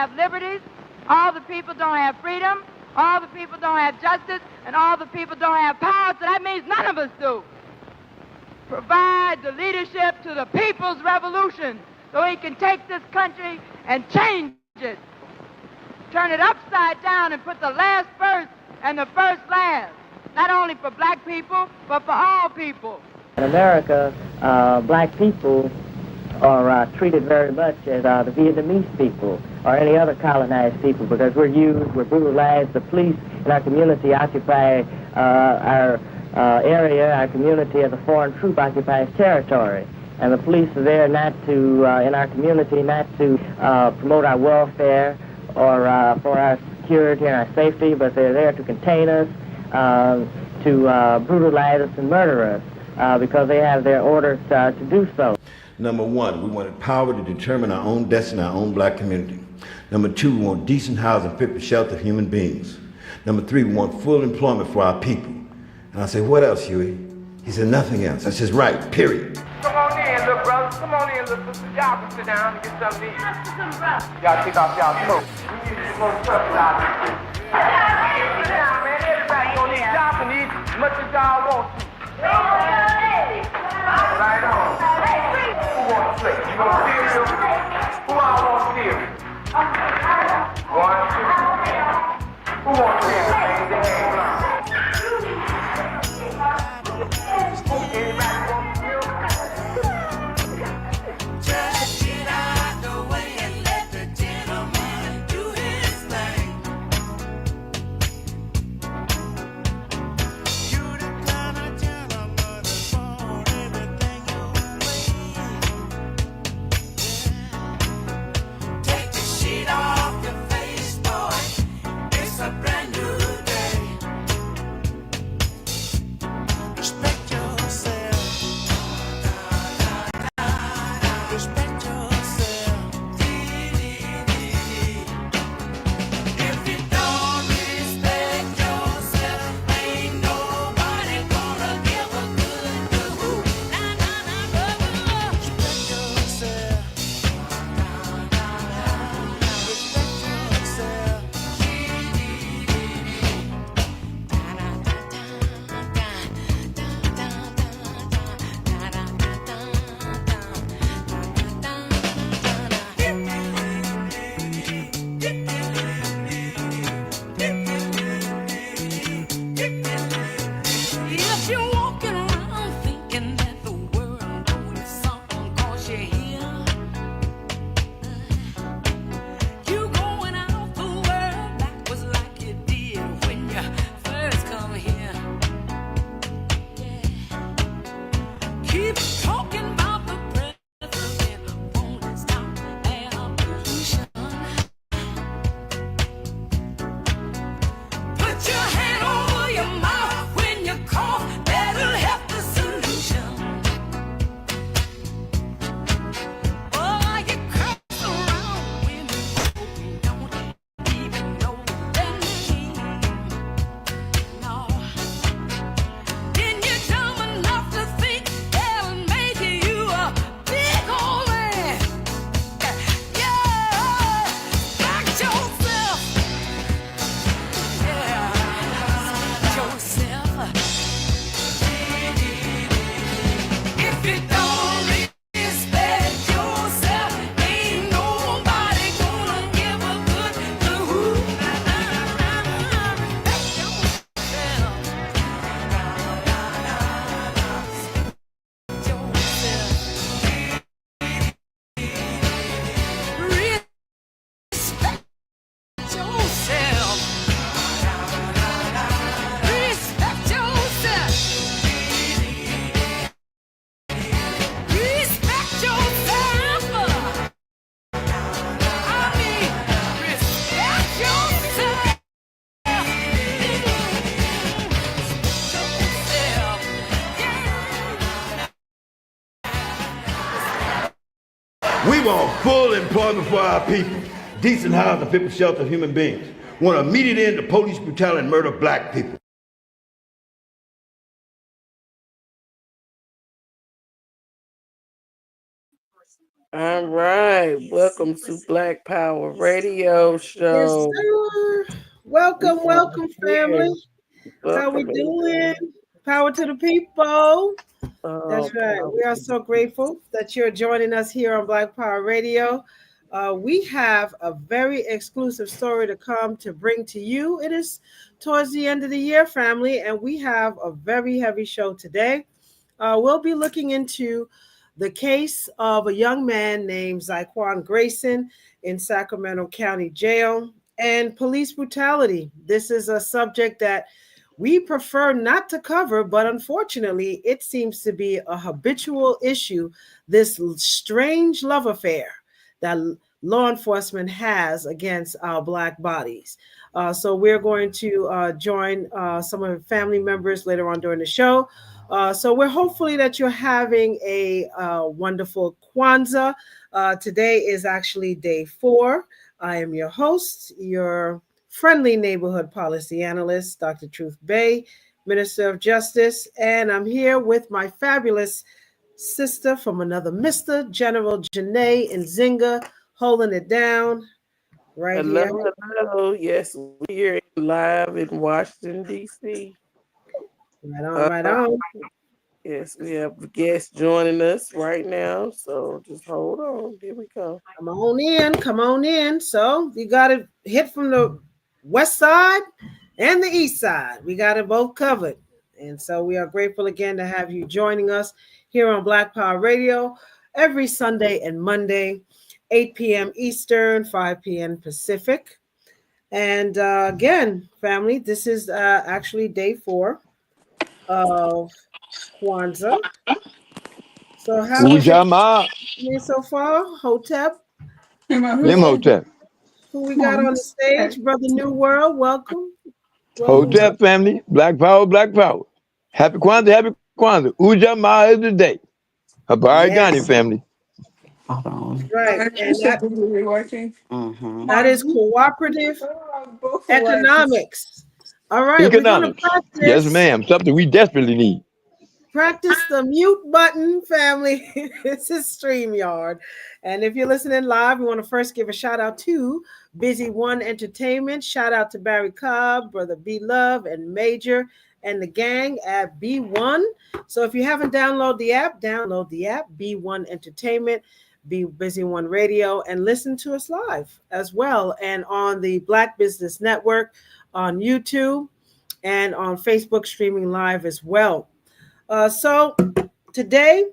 have liberties, all the people don't have freedom, all the people don't have justice, and all the people don't have power, so that means none of us do. Provide the leadership to the people's revolution so he can take this country and change it. Turn it upside down and put the last first and the first last, not only for black people, but for all people. In America, black people are treated very much as the Vietnamese people or any other colonized people, because we're used, we're brutalized. The police in our community occupy our area, our community, as a foreign troop occupies territory. And the police are there not to, in our community, not to promote our welfare or for our security and our safety, but they're there to contain us, to brutalize us and murder us, because they have their orders to do so. Number one, we wanted power to determine our own destiny, our own black community. Number two, we want decent housing fit for shelter of human beings. Number three, we want full employment for our people. And I said, what else, Huey? He said, nothing else. I said, right, period. Come on in, little brother. Come on in, little sister. Y'all can sit down and get something to eat. Y'all take off y'all coat. We need some more stuff out here. Sit down, man. Everybody gonna need. Y'all can eat as much as y'all want to. Right on. Who wants plate? You want cereal? Who all wants cereal? 1, 2. Who wants cereal? Raise their hand. Anybody want cereal? Just get out the way and let the gentleman do his thing. You the kind of gentleman that's for everything your way. Take the sheet off your face, boy. It's a brand new day. Respect yourself. Respect yourself. If you don't respect yourself, ain't nobody gonna give a good do. Respect yourself. If you're walking around thinking that the world owes you something 'cause you're here, you going out the world backwards like you did when you first come here. Keep talking about the president won't stop air pollution. Put your hand over your mouth when you cough, that'll help the solution. Oh, you curse around when you don't even know their name. No. Then you're dumb enough to think they'll make you a big old man. Yeah, back yourself. Yeah, yourself. If you don't respect yourself, ain't nobody gonna give a good clue. Respect yourself. Respect yourself. Respect yourself. Respect yourself. I mean, respect yourself. Yourself. We want full employment for our people, decent housing fit for shelter of human beings. Want an immediate end to police brutality and murder of black people. All right. Welcome to Black Power Radio Yes, Show. sir. Welcome, We are welcome, here. family. How we Welcome doing? everybody. Power to the people. Oh, That's right. power We are to so grateful that you're joining us here on Black Power Radio. We have a very exclusive story to come to bring to you. It is towards the end of the year, family, and we have a very heavy show today. We'll be looking into the case of a young man named Zyquan Grayson in Sacramento County Jail and police brutality. This is a subject that we prefer not to cover, but unfortunately, it seems to be a habitual issue. This strange love affair that law enforcement has against our Black bodies. So we're going to join some of the family members later on during the show. So we're hopefully that you're having a wonderful Kwanzaa. Today is actually day 4. I am your host, your friendly neighborhood policy analyst, Dr. Truth Bay, Minister of Justice, and I'm here with my fabulous sister from another Mr. General Janae Nzinga, holding it down right here. hello, hello. Yes, we're here live in Washington, D.C. Right on, right on. Yes, we have guests joining us right now. So just hold on. Here we come. Come on in, come on in. So you got it hit from the west side and the east side. We got it both covered. And so we are grateful again to have you joining us here on Black Power Radio every Sunday and Monday, 8 p.m. Eastern, 5 p.m. Pacific. And again, family, this is actually day 4 of Kwanzaa. So how is your Ujamaa been so far, Hotep? Limhotep. Who we got on the stage? Brother New World, welcome. Hotep family, Black Power, Black Power. Happy Kwanzaa, happy Kwanzaa. Ujamaa is the day. Habari Gani Yes, family. Hold on. right. And Mm-hmm. that is cooperative economics. All right, we're going to Economics. Yes, practice. ma'am. Something we desperately need. Practice the mute button, family. This is StreamYard. And if you're listening live, we want to first give a shout out to Busy One Entertainment. Shout out to Barry Cobb, Brother B Love, and Major and the gang at B1. So if you haven't downloaded the app, download the app, B1 Entertainment, Be Busy One Radio, and listen to us live as well. And on the Black Business Network, on YouTube, and on Facebook streaming live as well. So today,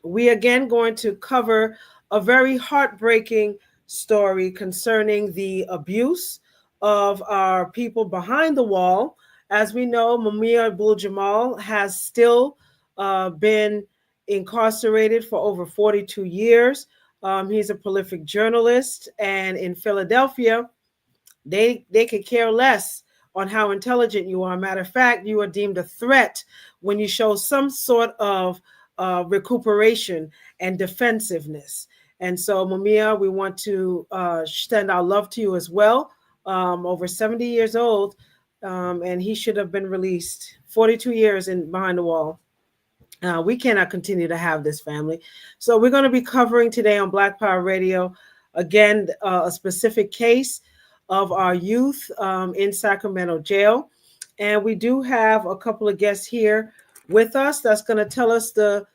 we again going to cover a very heartbreaking story concerning the abuse of our people behind the wall. As we know, Mumia Abdul-Jamal has still been incarcerated for over 42 years. He's a prolific journalist, and in Philadelphia, they could care less on how intelligent you are. Matter of fact, you are deemed a threat when you show some sort of recuperation and defensiveness. And so, Mumia, we want to extend our love to you as well. Over 70 years old, and he should have been released. 42 years in behind the wall. We cannot continue to have this, family. So we're going to be covering today on Black Power Radio, again, a specific case of our youth in Sacramento jail. And we do have a couple of guests here with us that's going to tell us the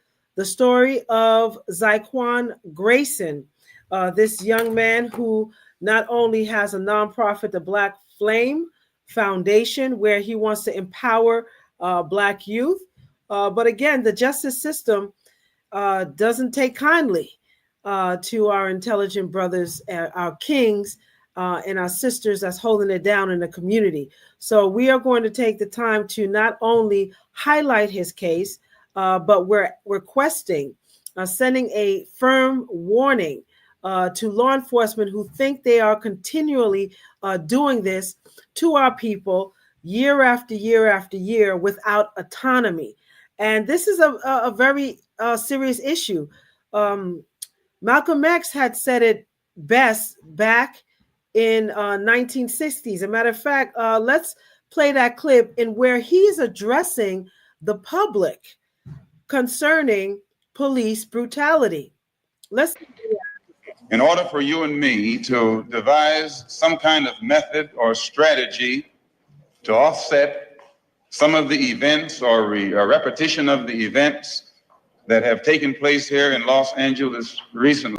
story of Zyquan Grayson, this young man who not only has a nonprofit, the Black Flame Foundation, where he wants to empower Black youth. But again, the justice system doesn't take kindly to our intelligent brothers, our kings, and our sisters that's holding it down in the community. So we are going to take the time to not only highlight his case, but we're requesting, sending a firm warning to law enforcement who think they are continually doing this to our people year after year after year without autonomy. And this is a very serious issue. Malcolm X had said it best back in 1960s. As a matter of fact, let's play that clip in where he's addressing the public concerning police brutality. Let's In order for you and me to devise some kind of method or strategy to offset some of the events or a repetition of the events that have taken place here in Los Angeles recently,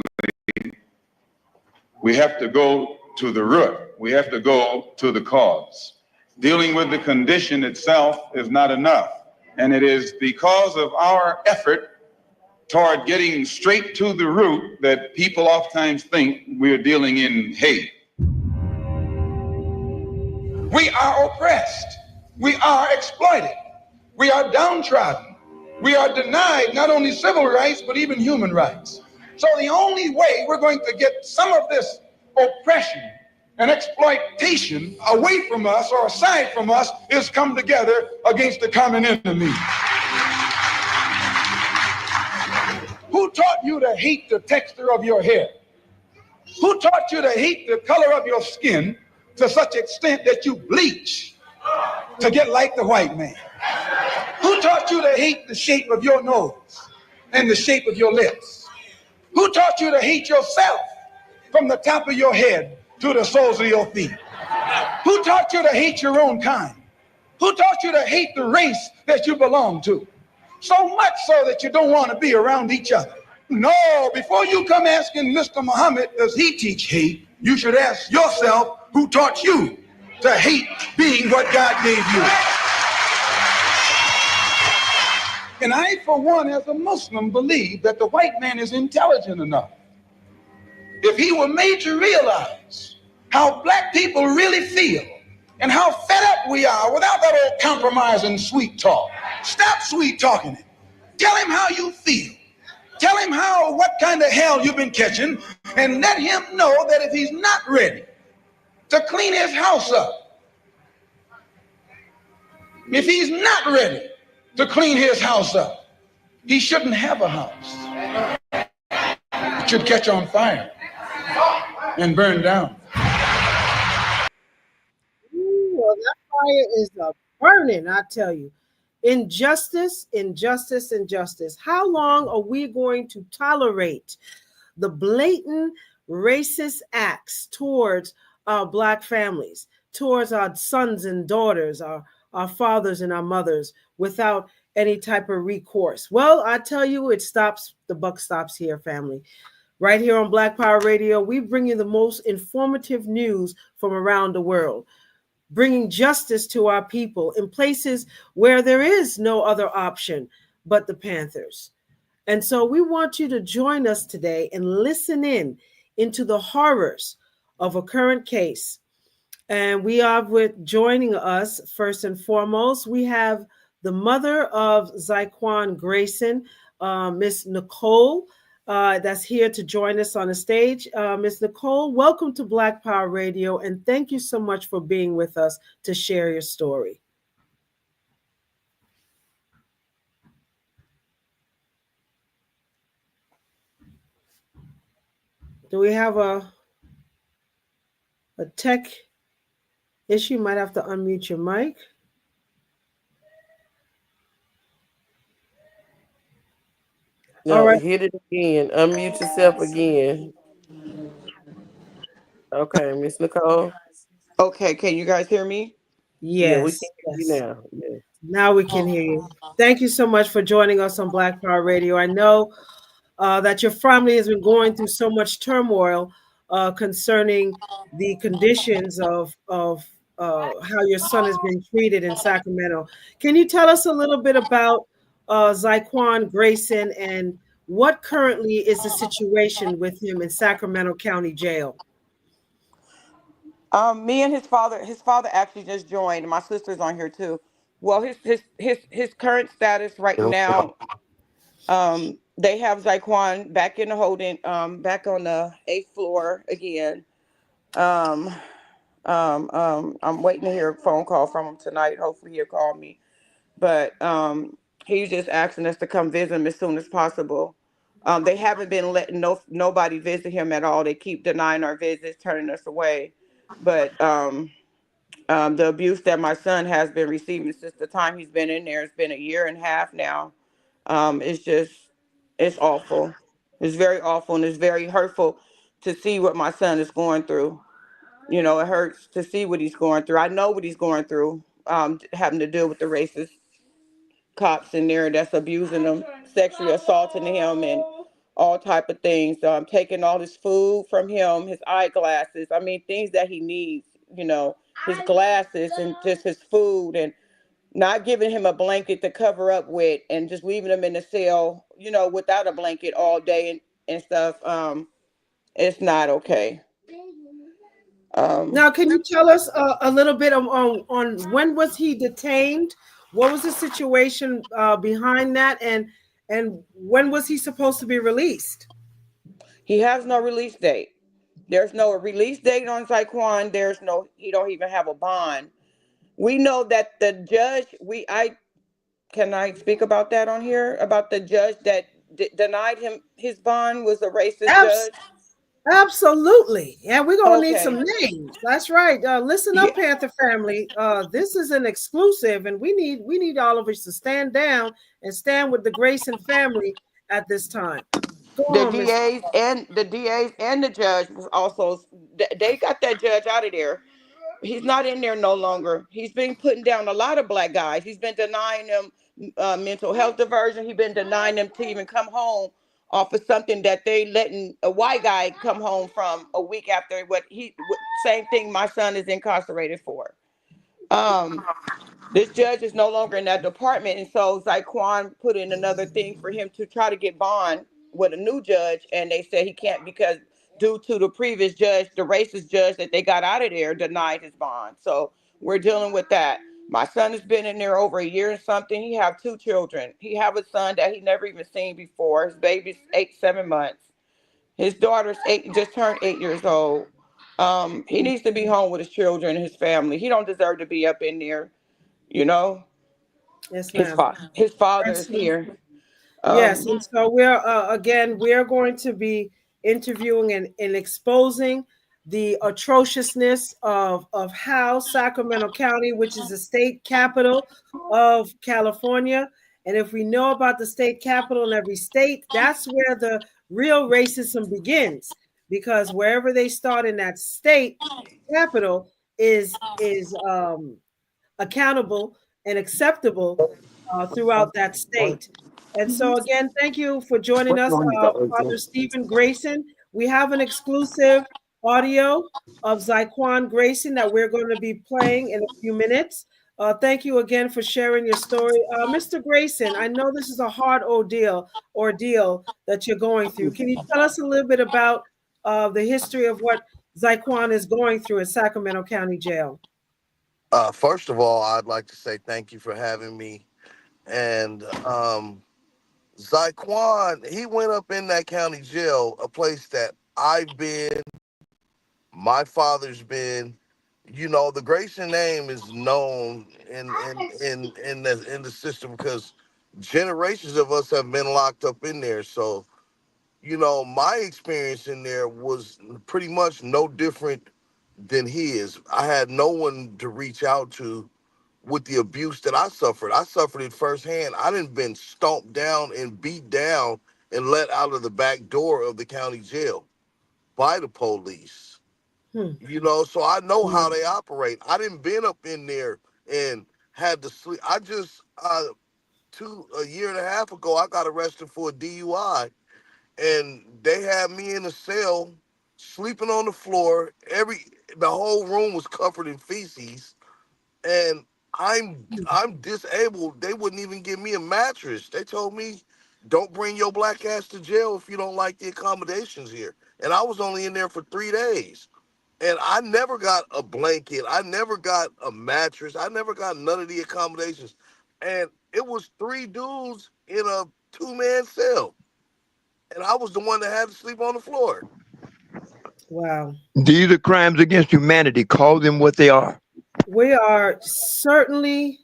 we have to go to the root. We have to go to the cause. Dealing with the condition itself is not enough. And it is because of our effort toward getting straight to the root that people oftentimes think we're dealing in hate. We are oppressed. We are exploited. We are downtrodden. We are denied not only civil rights, but even human rights. So the only way we're going to get some of this oppression and exploitation away from us or aside from us is come together against the common enemy. Who taught you to hate the texture of your hair? Who taught you to hate the color of your skin to such extent that you bleach to get like the white man? Who taught you to hate the shape of your nose and the shape of your lips? Who taught you to hate yourself from the top of your head to the soles of your feet? Who taught you to hate your own kind? Who taught you to hate the race that you belong to? So much so that you don't want to be around each other. No, before you come asking Mr. Muhammad, does he teach hate? You should ask yourself, who taught you to hate being what God gave you? And I, for one, as a Muslim, believe that the white man is intelligent enough. If he were made to realize how black people really feel and how fed up we are without that old compromise and sweet talk. Stop sweet talking it. Tell him how you feel. Tell him what kind of hell you've been catching, and let him know that if he's not ready to clean his house up, if he's not ready to clean his house up, he shouldn't have a house. It should catch on fire and burn down. Ooh, well, that fire is burning, I tell you. Injustice, injustice, injustice. How long are we going to tolerate the blatant racist acts towards our black families, towards our sons and daughters, our fathers and our mothers, without any type of recourse? Well, I tell you, the buck stops here, family. Right here on Black Power Radio, we bring you the most informative news from around the world, bringing justice to our people in places where there is no other option but the Panthers. And so we want you to join us today and listen into the horrors of a current case. And we are joining us first and foremost. We have the mother of Zyquan Grayson, Miss Nicole, that's here to join us on the stage. Miss Nicole, welcome to Black Power Radio, and thank you so much for being with us to share your story. Do we have a tech issue? You might have to unmute your mic. No, All right. hit it again. Unmute yourself again. Okay, Miss Nicole. Okay, can you guys hear me? Yes. Yeah, we can hear you now. Yes. Now we can hear you. Thank you so much for joining us on Black Power Radio. I know that your family has been going through so much turmoil concerning the conditions of how your son has been treated in Sacramento. Can you tell us a little bit about Zyquan Grayson and what currently is the situation with him in Sacramento County Jail? Me and his father actually just joined. My sister's on here too. Well, his current status right now, they have Zyquan back in the holding, back on the 8th floor again. I'm waiting to hear a phone call from him tonight. Hopefully he'll call me. But he's just asking us to come visit him as soon as possible. They haven't been letting nobody visit him at all. They keep denying our visits, turning us away. But the abuse that my son has been receiving since the time he's been in there, it's been 1.5 years now. It's awful. It's very awful, and it's very hurtful to see what my son is going through. You know, it hurts to see what he's going through. I know what he's going through, having to deal with the racist cops in there that's abusing him, sexually assaulting him, and all type of things. Taking all his food from him, his eyeglasses. I mean, things that he needs. You know, his glasses and just his food, and not giving him a blanket to cover up with, and just leaving him in the cell, you know, without a blanket all day and stuff. It's not okay. Now, can you tell us a little bit on when was he detained? What was the situation behind that, and when was he supposed to be released? He has no release date. There's no release date on Zyquan. He don't even have a bond. We know that the judge, can I speak about that on here? About the judge that denied him his bond was a racist judge? Absolutely. Yeah, we're going to need Okay. some names. That's right. Listen up, Panther family. This is an exclusive, and we need all of us to stand down and stand with the Grayson family at this time. Go The on, Ms. DAs and the judge was also, they got that judge out of there. He's not in there no longer. He's been putting down a lot of black guys. He's been denying them mental health diversion. He's been denying them to even come home off of something that they letting a white guy come home from a week after same thing my son is incarcerated for. This judge is no longer in that department, and so Zyquan put in another thing for him to try to get bond with a new judge, and they said he can't because due to the previous judge, the racist judge that they got out of there denied his bond. So we're dealing with that. My son has been in there over a year and something. He have 2 children. He have a son that he never even seen before. His baby's 7 months. His daughter's just turned 8 years old. He needs to be home with his children and his family. He don't deserve to be up in there. You know, Yes, ma'am. his father is here. Yes, and so we're going to be interviewing and exposing the atrociousness of how Sacramento County, which is the state capital of California, and if we know about the state capital in every state, that's where the real racism begins, because wherever they start in that state capital is accountable and acceptable throughout that state. And so again, thank you for joining us, Father Stephen Grayson. We have an exclusive audio of Zyquan Grayson that we're going to be playing in a few minutes. Thank you again for sharing your story. Mr. Grayson, I know this is a hard ordeal that you're going through. Can you tell us a little bit about the history of what Zyquan is going through at Sacramento County Jail? First of all, I'd like to say thank you for having me. And Zyquan, he went up in that county jail, a place that I've been, my father's been. You know, the Grayson name is known in the system because generations of us have been locked up in there. So, you know, my experience in there was pretty much no different than his. I had no one to reach out to with the abuse that I suffered. I suffered it firsthand. I done been stomped down and beat down and let out of the back door of the county jail by the police. You know, so I know how they operate. I didn't been up in there and had to sleep. I just a year and a half ago, I got arrested for a DUI, and they had me in a cell, sleeping on the floor. The whole room was covered in feces, and I'm disabled. They wouldn't even give me a mattress. They told me, "Don't bring your black ass to jail if you don't like the accommodations here." And I was only in there for 3 days. And I never got a blanket. I never got a mattress. I never got none of the accommodations. And it was 3 dudes in a 2-man cell. And I was the one that had to sleep on the floor. Wow. These are crimes against humanity. Call them what they are. We are certainly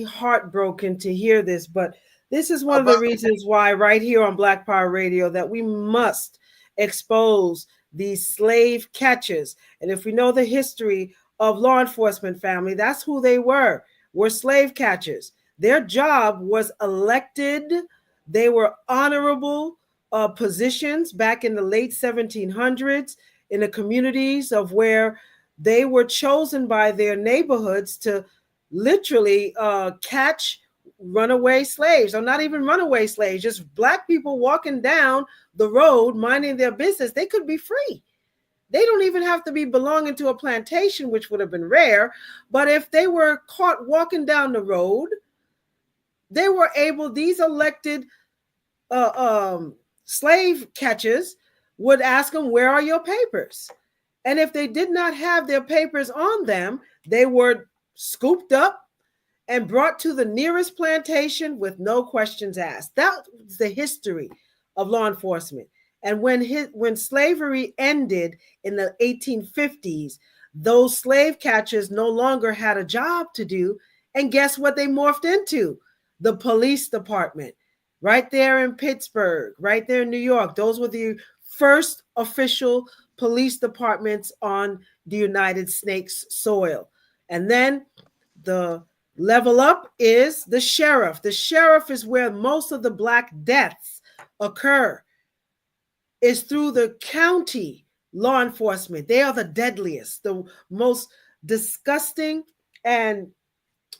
heartbroken to hear this, but this is one of the reasons why right here on Black Power Radio that we must expose these slave catchers. And if we know the history of law enforcement family, that's who they were slave catchers. Their job was elected. They were honorable. positions back in the late 1700s in the communities of where they were chosen by their neighborhoods to literally catch runaway slaves, or not even runaway slaves, just black people walking down the road minding their business. They could be free. They don't even have to be belonging to a plantation, which would have been rare. But if they were caught walking down the road, they were able, these elected slave catchers would ask them, where are your papers? And if they did not have their papers on them, they were scooped up and brought to the nearest plantation with no questions asked. That was the history of law enforcement. And when slavery ended in the 1850s, those slave catchers no longer had a job to do. And guess what they morphed into? The police department, right there in Pittsburgh, right there in New York. Those were the first official police departments on the United States soil. And then the level up is the sheriff. The sheriff is where most of the black deaths occur, is through the county law enforcement. They are the deadliest, the most disgusting and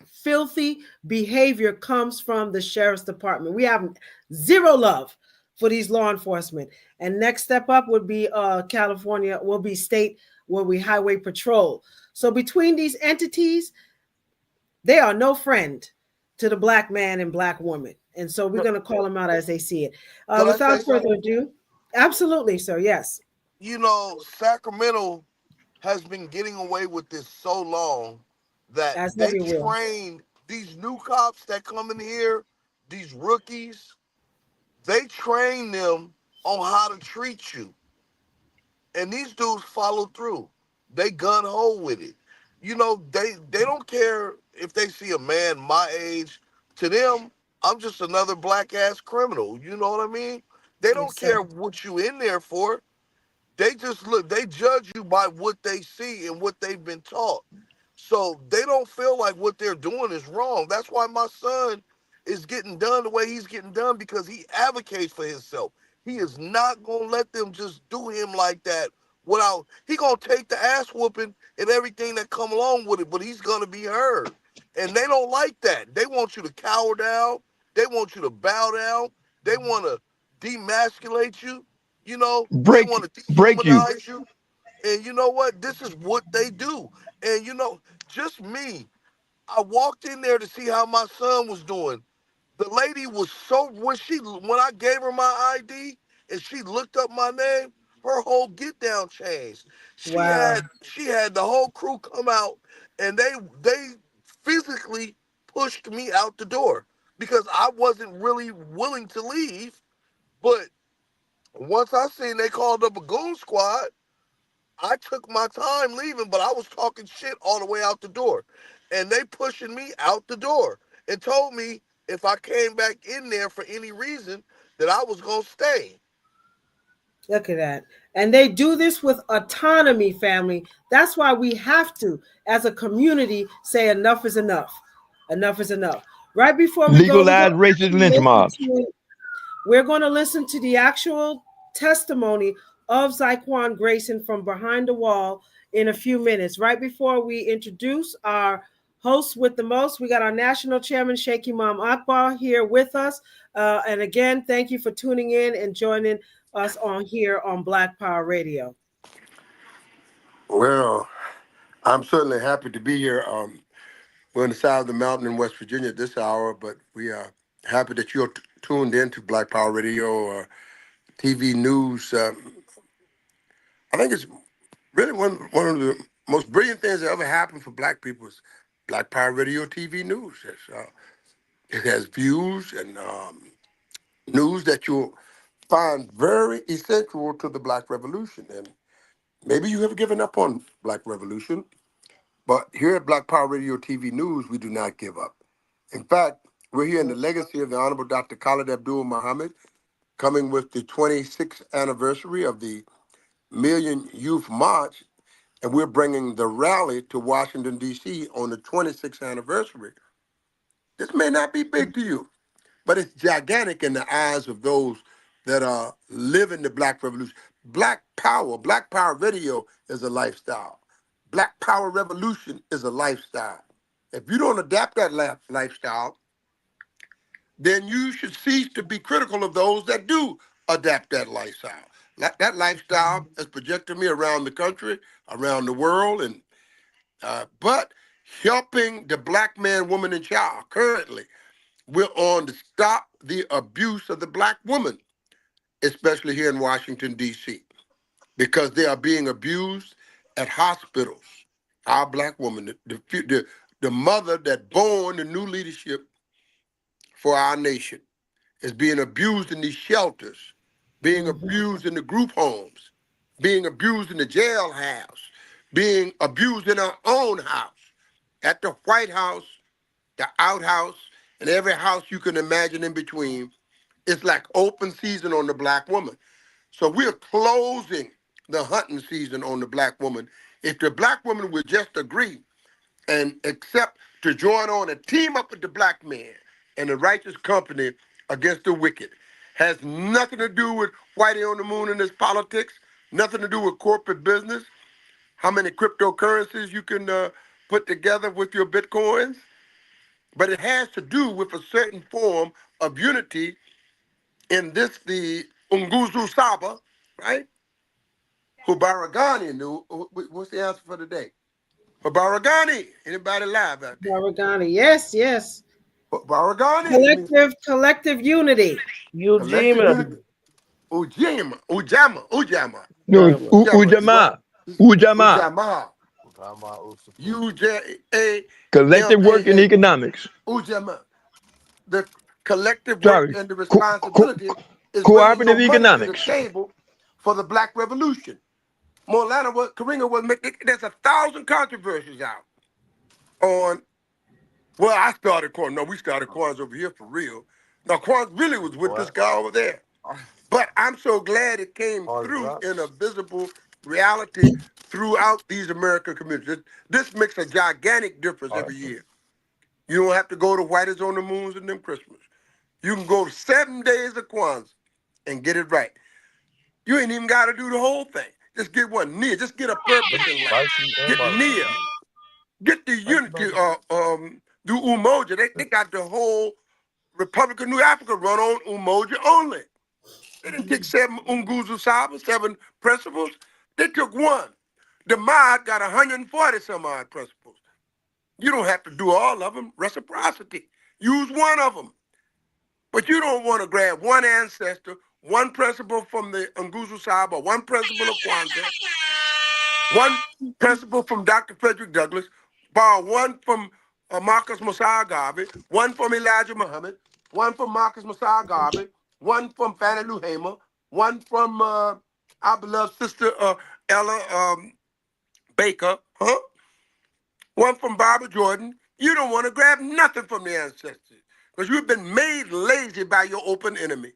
filthy behavior comes from the sheriff's department. We have zero love for these law enforcement. And next step up would be California, will be state, will be highway patrol. So between these entities, they are no friend to the black man and black woman. And so we're going to call them out as they see it. Without further ado, absolutely, sir. Yes. You know, Sacramento has been getting away with this so long that As they everywhere. train these new cops that come in here, these rookies, they train them on how to treat you. And these dudes follow through. They gun ho with it. You know, they don't care if they see a man my age. To them, I'm just another black ass criminal. You know what I mean? They don't Yes, sir. care what you in there for. They just look, they judge you by what they see and what they've been taught. So they don't feel like what they're doing is wrong. That's why my son is getting done the way he's getting done, because he advocates for himself. He is not going to let them just do him like that without, he going to take the ass whooping and everything that come along with it, but he's going to be heard. And they don't like that. They want you to cower down. They want you to bow down. They want to demasculate you. You know, Break they want to you. dehumanize you. And you know what? This is what they do. And you know, just me, I walked in there to see how my son was doing. The lady was so, when I gave her my ID and she looked up my name, her whole get down changed. She Wow. had the whole crew come out, and they physically pushed me out the door because I wasn't really willing to leave. But once I seen they called up a goon squad, I took my time leaving, but I was talking shit all the way out the door. And they pushing me out the door and told me if I came back in there for any reason that I was going to stay. Look at that. And they do this with autonomy, family. That's why we have to, as a community, say enough is enough. Enough is enough. Right before we Legalize racist lynch mobs. We're going to listen to the actual testimony of Zyquan Grayson from Behind the Wall in a few minutes. Right before we introduce our hosts with the most, we got our national chairman, Sheikh Imam Akbar, here with us. And again, thank you for tuning in and joining us on here on Black Power Radio. Well, I'm certainly happy to be here. We're on the side of the mountain in West Virginia at this hour, but we are happy that you're tuned in to Black Power Radio, TV news. I think it's really one of the most brilliant things that ever happened for black people is Black Power Radio TV news. It has views and news that you'll find very essential to the Black Revolution. And maybe you have given up on Black Revolution, but here at Black Power Radio TV News, we do not give up. In fact, we're here in the legacy of the Honorable Dr. Khalid Abdul Muhammad, coming with the 26th anniversary of the Million Youth March, and we're bringing the rally to Washington, D.C. on the 26th anniversary. This may not be big to you, but it's gigantic in the eyes of those that are living the Black Revolution. Black Power Radio is a lifestyle. Black Power Revolution is a lifestyle. If you don't adapt that lifestyle, then you should cease to be critical of those that do adapt that lifestyle. That lifestyle has projected me around the country, around the world, and but helping the Black man, woman, and child. Currently, we're on to stop the abuse of the Black woman, especially here in Washington, D.C., because they are being abused at hospitals. Our Black woman, the mother that born the new leadership for our nation, is being abused in these shelters, being abused in the group homes, being abused in the jailhouse, being abused in our own house, at the White House, the outhouse, and every house you can imagine in between. It's like open season on the Black woman. So we're closing the hunting season on the Black woman. If the Black woman would just agree and accept to join on and team up with the Black man and the righteous company against the wicked, has nothing to do with Whitey on the moon and his politics, nothing to do with corporate business, how many cryptocurrencies you can put together with your Bitcoins, but it has to do with a certain form of unity in this, the Unguzu Saba, right? Hubaragani knew. What's the answer for today? Hubaragani. Anybody live out there? Baragani. Yes, yes. Hubaragani. Collective unity. Ujima. Ujama. No, Ujamaa. Ujamaa. UJA. Collective work in economics. Ujamaa. The collective work and the responsibility is cooperative bringing your money economics to the table for the Black Revolution. Molana was, Karinga was making, there's 1,000 controversies out on, well, I started Kwanzaa. No, we started Kwanzaa over here for real. Now, Kwanzaa really was with this guy over there. But I'm so glad it came through in a visible reality throughout these American communities. This makes a gigantic difference every year. You don't have to go to Whitey's on the Moons and them Christmas. You can go to 7 days of Kwanzaa and get it right. You ain't even got to do the whole thing. Just get one near. Just get a purpose in life. Get near. Get the unity. Do Umoja. They got the whole Republic of New Africa run on Umoja only. They didn't take 7 Unguzu Saba, 7 principles. They took one. The Mod got 140 some odd principles. You don't have to do all of them. Reciprocity. Use one of them. But you don't want to grab one ancestor, one principle from the Nguzu Saba, one principle of Kwanzaa, one principle from Dr. Frederick Douglass, borrow one from Marcus Mosiah Garvey, one from Elijah Muhammad, one from Marcus Mosiah Garvey, one from Fannie Lou Hamer, one from our beloved sister Ella Baker, one from Barbara Jordan. You don't want to grab nothing from the ancestors because you've been made lazy by your open enemy.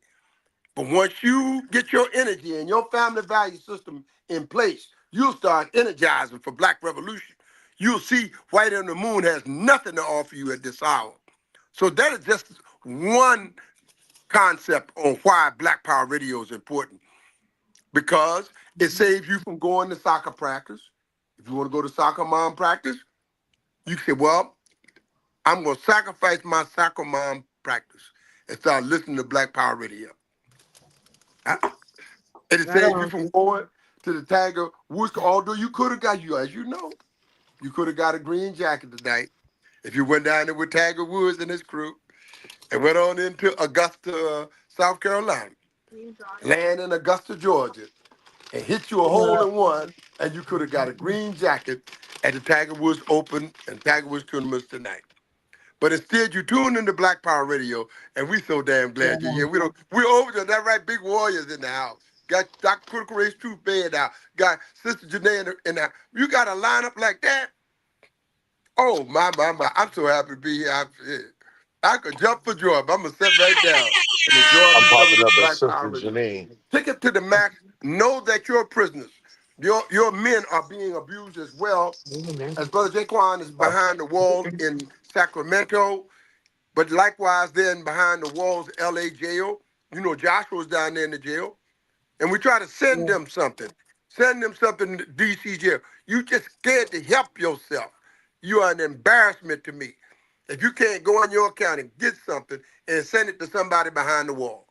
But once you get your energy and your family value system in place, you'll start energizing for Black Revolution. You'll see Whitey on the Moon has nothing to offer you at this hour. So that is just one concept on why Black Power Radio is important. Because it saves you from going to soccer practice. If you want to go to soccer mom practice, you say, well, I'm going to sacrifice my soccer mom practice and start listening to Black Power Radio. And it saves you from going to the Tiger Woods, although you could have got, as you know, you could have got a green jacket tonight if you went down there with Tiger Woods and his crew and went on into Augusta, South Carolina, land in Augusta, Georgia, and hit you a hole in one, and you could have got a green jacket at the Tiger Woods Open and Tiger Woods tournaments tonight. But instead, you tuned into Black Power Radio, and we so damn glad you're here. We're over there. That right, big warriors in the house. Got Dr. Critical Race Truth Bed out. Got Sister Janae in the You got a lineup like that? Oh, my. I'm so happy to be here. I could jump for joy, but I'm going to sit right down and enjoy I'm popping the up at Black Sister Power Radio. Janine. Take it to the max. Know that you're prisoners. Your men are being abused as well. As Brother Jaquan is behind the walls in Sacramento, but likewise then behind the walls of LA jail. You know, Joshua's down there in the jail. And we try to send them something. Send them something to DC jail. You just scared to help yourself. You are an embarrassment to me. If you can't go on your account and get something and send it to somebody behind the wall.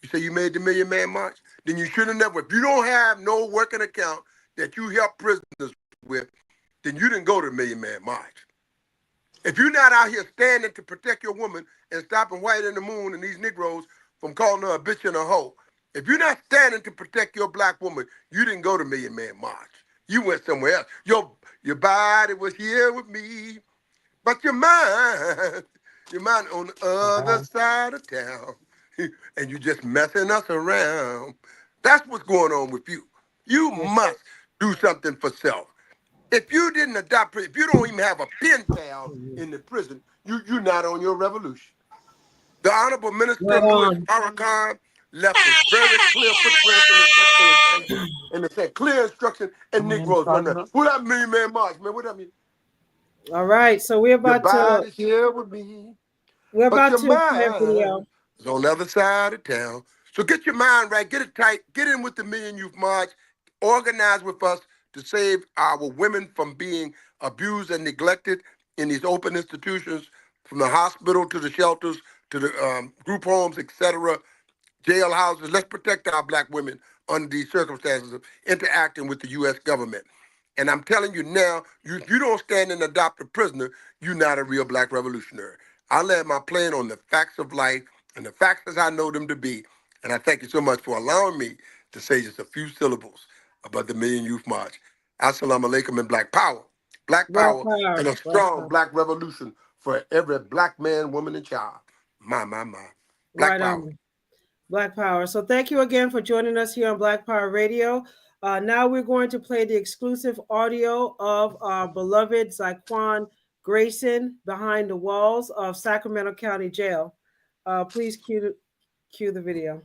You say you made the Million Man March? Then you should have never. If you don't have no working account that you help prisoners with, then you didn't go to the Million Man March. If you're not out here standing to protect your woman and stopping White in the Moon and these Negroes from calling her a bitch and a hoe, if you're not standing to protect your black woman, you didn't go to Million Man March. You went somewhere else. Your body was here with me, but your mind on the other side of town. And you just messing us around. That's what's going on with you. You must do something for self. If you didn't adopt, if you don't even have a pen pal in the prison, you're not on your revolution. The Honorable Minister Louis Farrakhan left a very clear footprint in the same clear instruction and Negroes. Who that Million Man March, man? What that mean? All right, so we're about to. Here with me. We're about to play a video. It's on the other side of town. So get your mind right, get it tight, get in with the Million Youth March, organize with us to save our women from being abused and neglected in these open institutions, from the hospital to the shelters to the group homes, etc., jail houses. Let's protect our black women under these circumstances of interacting with the U.S. government. And I'm telling you now, if you don't stand and adopt a prisoner, you're not a real black revolutionary. I land my plane on the facts of life and the facts as I know them to be. And I thank you so much for allowing me to say just a few syllables about the Million Youth March. Assalamu alaikum and Black Power. Black Power and a strong black revolution for every black man, woman, and child. My. Black Power. Black Power. So thank you again for joining us here on Black Power Radio. Now we're going to play the exclusive audio of our beloved Zyquan Grayson behind the walls of Sacramento County Jail. Please cue the video.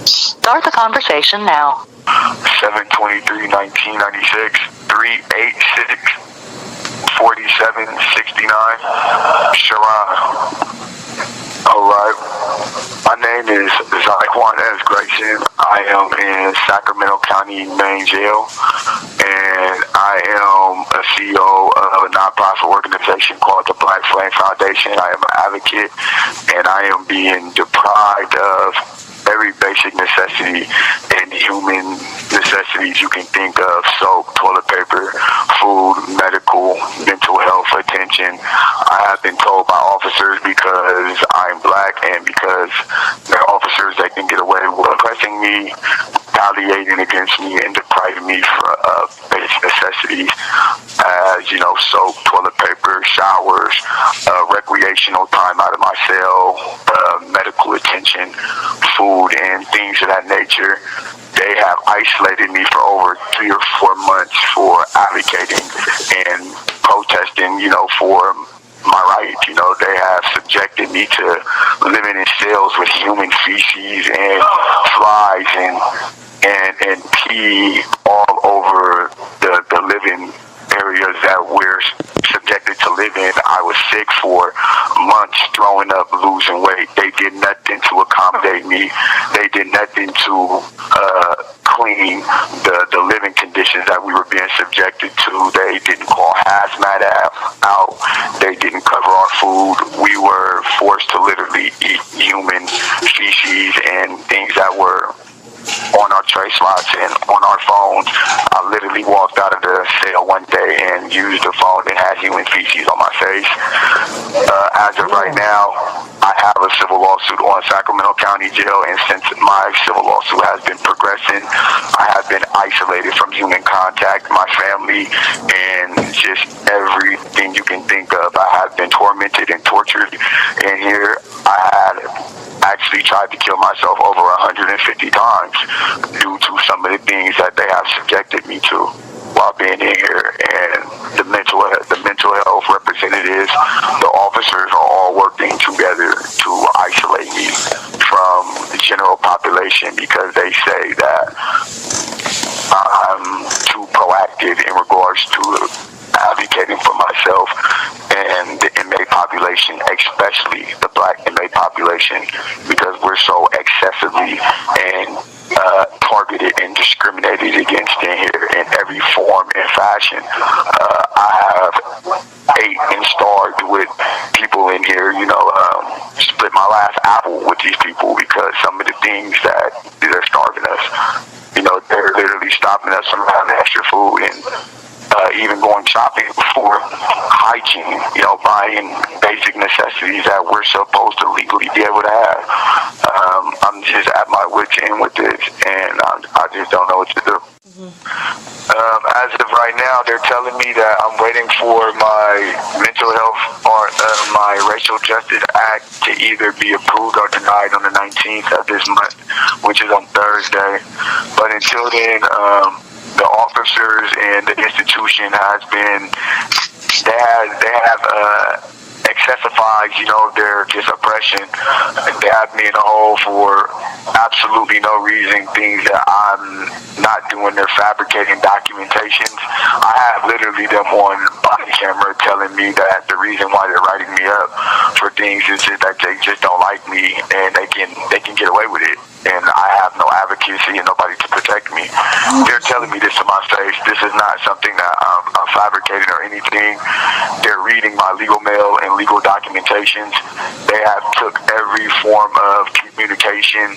Start the conversation now. 7/23/1996, 386-4769, Sharon. All right. My name is Zyquan S. Grayson. I am in Sacramento County Main Jail, and I am a CEO of a nonprofit organization called the Black Flame Foundation. I am an advocate, and I am being deprived of every basic necessity and human necessities you can think of: soap, toilet paper, food, medical, mental health attention. I have been told by officers, because I'm black and because they're officers, they can get away with oppressing me, retaliating against me, and depriving me of basic necessities as, soap, toilet paper, showers, recreational time out of my cell, medical attention, food, and things of that nature. They have isolated me for over 3 or 4 months for advocating and protesting, for my rights. They have subjected me to living in cells with human feces and flies and pee all over the living areas that we're subjected to live in. I was sick for months, throwing up, losing weight. They did nothing to accommodate me. They did nothing to clean the living conditions that we were being subjected to. They didn't call hazmat out. They didn't cover our food. We were forced to literally eat human feces and things that were on our tray slots and on our phones. I literally walked out of the cell one day and used the phone and had human feces on my face. As of right now, I have a civil lawsuit on Sacramento County Jail, and since my civil lawsuit has been progressing, I have been isolated from human contact, my family, and just everything you can think of. I have been tormented and tortured in here. I had actually tried to kill myself over 150 times due to some of the things that they have subjected me to while being in here. And the mental health representatives, the officers are all working together to isolate me from the general population because they say that I'm too proactive in regards to advocating for myself and the inmate population population, especially the black inmate population, because we're so excessively and targeted and discriminated against in here in every form and fashion. I have ate and starved with people in here, split my last apple with these people because some of the things that they're starving us, they're literally stopping us from having extra food and even going shopping for hygiene, buying basic necessities that we're supposed to legally be able to have. I'm just at my wit's end with this, and I just don't know what to do. As of right now, they're telling me that I'm waiting for my mental health or my racial justice act to either be approved or denied on the 19th of this month, which is on Thursday. But until then, the officers and the institution has been, they have excessified, their just oppression. They have me in a hole for absolutely no reason, things that I'm not doing. They're fabricating documentations. I have literally them on body camera telling me that the reason why they're writing me up for things is just that they just don't like me and they can get away with it. And I have no advocacy and nobody to protect me. They're telling me this in my face. This is not something that I'm fabricating or anything. They're reading my legal mail and legal documentations. They have took every form of communication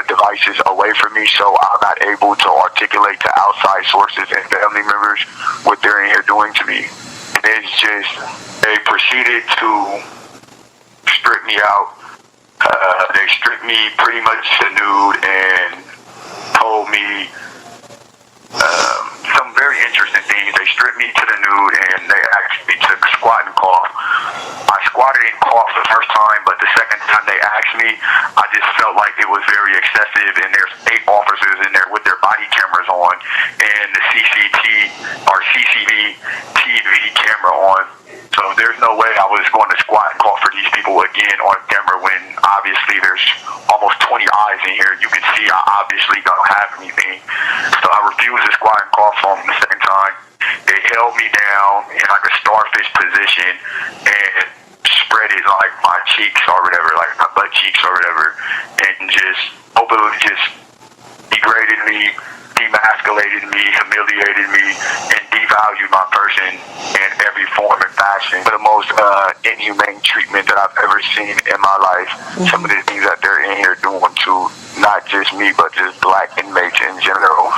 devices away from me, so I'm not able to articulate to outside sources and family members what they're in here doing to me. And it's just, they proceeded to strip me out. They stripped me pretty much to nude and told me some very interesting things. They stripped me to the nude and they asked me to squat and cough. I squatted and coughed the first time, but the second time they asked me, I just felt like it was very excessive, and there's 8 officers in there with their body cameras on and the CCTV camera on. So there's no way I was going to squat and cough for these people again on camera when obviously there's almost 20 eyes in here. You can see I obviously don't have anything. So I refused to squat and cough for them the second time. They held me down in like a starfish position and spread it like my cheeks or whatever, like my butt cheeks or whatever, and just openly just degraded me, demasculated me, humiliated me, and devalued my person in every form and fashion. The most inhumane treatment that I've ever seen in my life. Some of the things that they're in here doing to not just me, but just black inmates in general.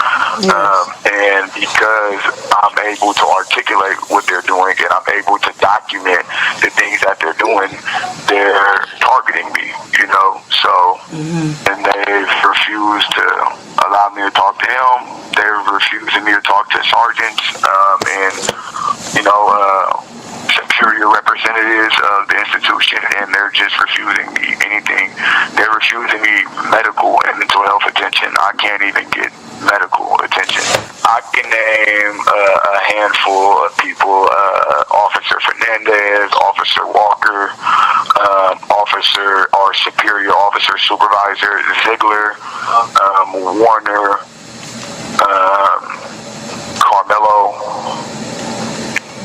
And because I'm able to articulate what they're doing and I'm able to document the things that they're doing, they're targeting me, So, and they've refused to allow me to talk to him. They're refusing me to talk to sergeants and, superior representatives of the institution, and they're just refusing me anything. They're refusing me medical and mental health attention. I can't even get medical attention. I can name a handful of people, Officer Fernandez, Officer Walker, our superior officer supervisor Ziegler, Warner, Carmelo,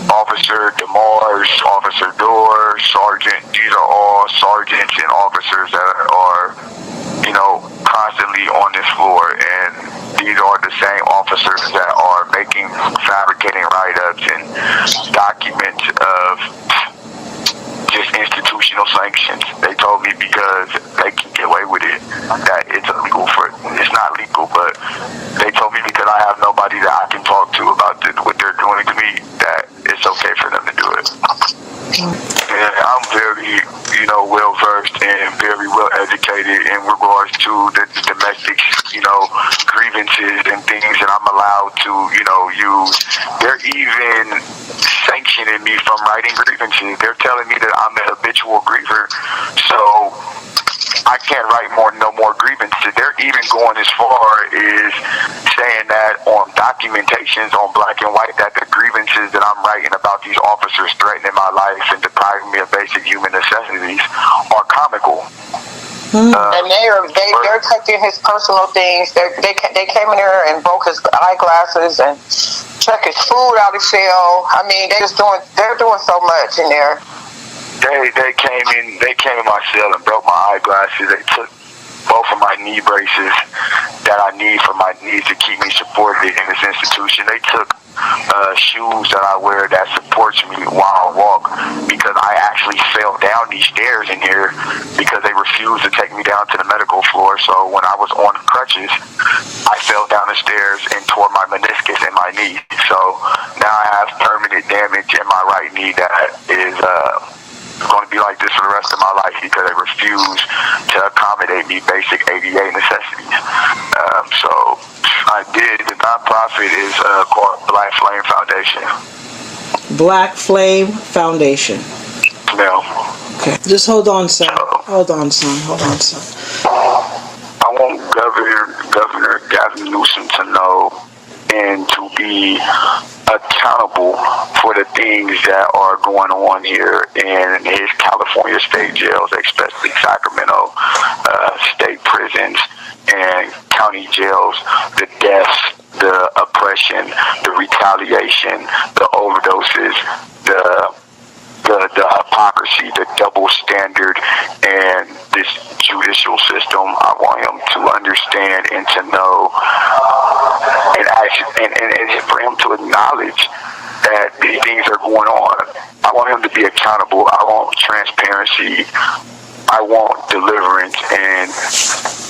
Officer DeMars, Officer Dorr, Sergeant. These are all sergeants and officers that are, constantly on this floor, and these are the same officers that are fabricating write-ups and documents of just institutional sanctions. They told me because they can get away with it, that it's illegal it's not legal, but they told me because I have nobody that I can talk to about what they're doing to me, that it's okay for them to do it. And I'm very, well-versed and very well-educated in regards to the domestic, grievances and things that I'm allowed to, use. They're even sanctioning me from writing grievances. They're telling me that I'm a habitual griever, so I can't write no more grievances. They're even going as far as saying that on documentations on black and white that the grievances that I'm writing about these officers threatening my life and depriving me of basic human necessities are comical. And they're taking his personal things. They came in there and broke his eyeglasses and took his food out of his cell. I mean, they're doing so much in there. They came in my cell and broke my eyeglasses. They took both of my knee braces that I need for my knees to keep me supported in this institution. They took shoes that I wear that supports me while I walk, because I actually fell down these stairs in here because they refused to take me down to the medical floor. So when I was on crutches, I fell down the stairs and tore my meniscus in my knee. So now I have permanent damage in my right knee that is going to be like this for the rest of my life because they refuse to accommodate me basic ADA necessities. So I did. The nonprofit is called Black Flame Foundation. Black Flame Foundation. Now, Okay. Just hold on, son. Hold on, son. I want Governor Gavin Newsom to know and to be accountable for the things that are going on here in his California state jails, especially Sacramento state prisons and county jails. The deaths, the oppression, the retaliation, the overdoses, the hypocrisy, the double standard, and this judicial system. I want him to understand and to know, and for him to acknowledge that these things are going on. I want him to be accountable. I want transparency. I want deliverance, and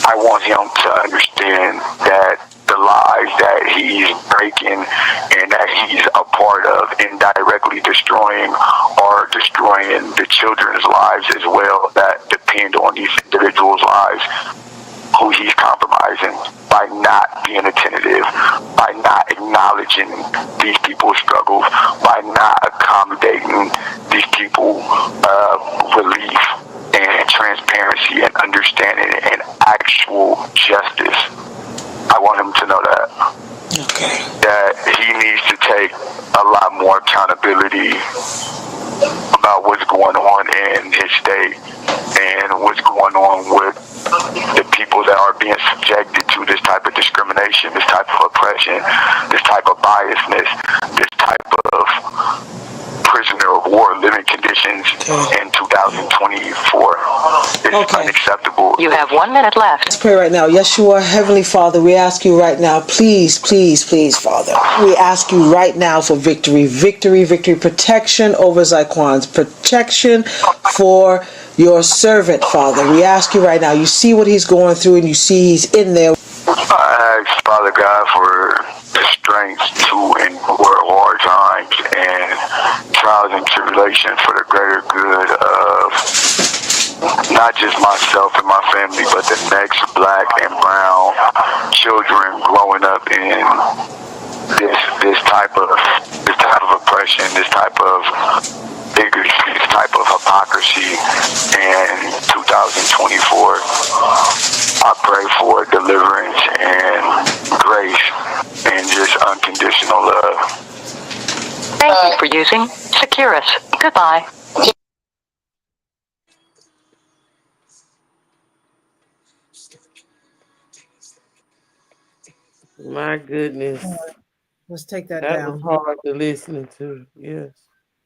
I want him to understand that the lies that he's breaking and that he's a part of indirectly destroying are destroying the children's lives as well that depend on these individuals' lives who he's compromising by not being attentive, by not acknowledging these people's struggles, by not accommodating these people relief and transparency and understanding and actual justice. I want him to know that. Okay. That he needs to take a lot more accountability about what's going on in his state and what's going on with the people that are being subjected to this type of discrimination, this type of oppression, this type of biasness, this type of prisoner of war living conditions in 2024. It's unacceptable. You have 1 minute left. Let's pray right now. Yeshua, Heavenly Father, we ask you right now, please, Father, we ask you right now for victory, protection over Zyquan's, protection for your servant, Father. We ask you right now, you see what he's going through and you see he's in there. I ask, Father God, for the strength to endure hard times and trials and tribulations for the greater good of not just myself and my family, but the next black and brown children growing up in this type of oppression, this type of bigotry, this type of hypocrisy. And 2024, I pray for deliverance and grace and just unconditional love. Thank you for using Securus. Goodbye. My goodness. Let's take that That down. was hard to listen to.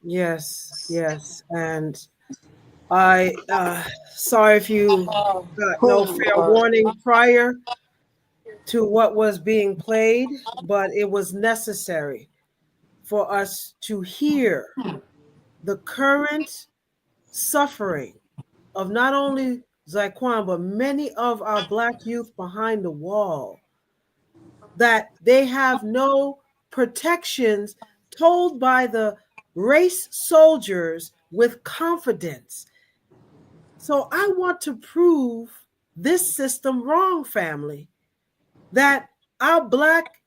Yes. And I sorry if you got no fair warning prior to what was being played, but it was necessary for us to hear the current suffering of not only Zyquan, but many of our Black youth behind the wall, that they have no protections told by the race soldiers with confidence. So I want to prove this system wrong, family, that our Black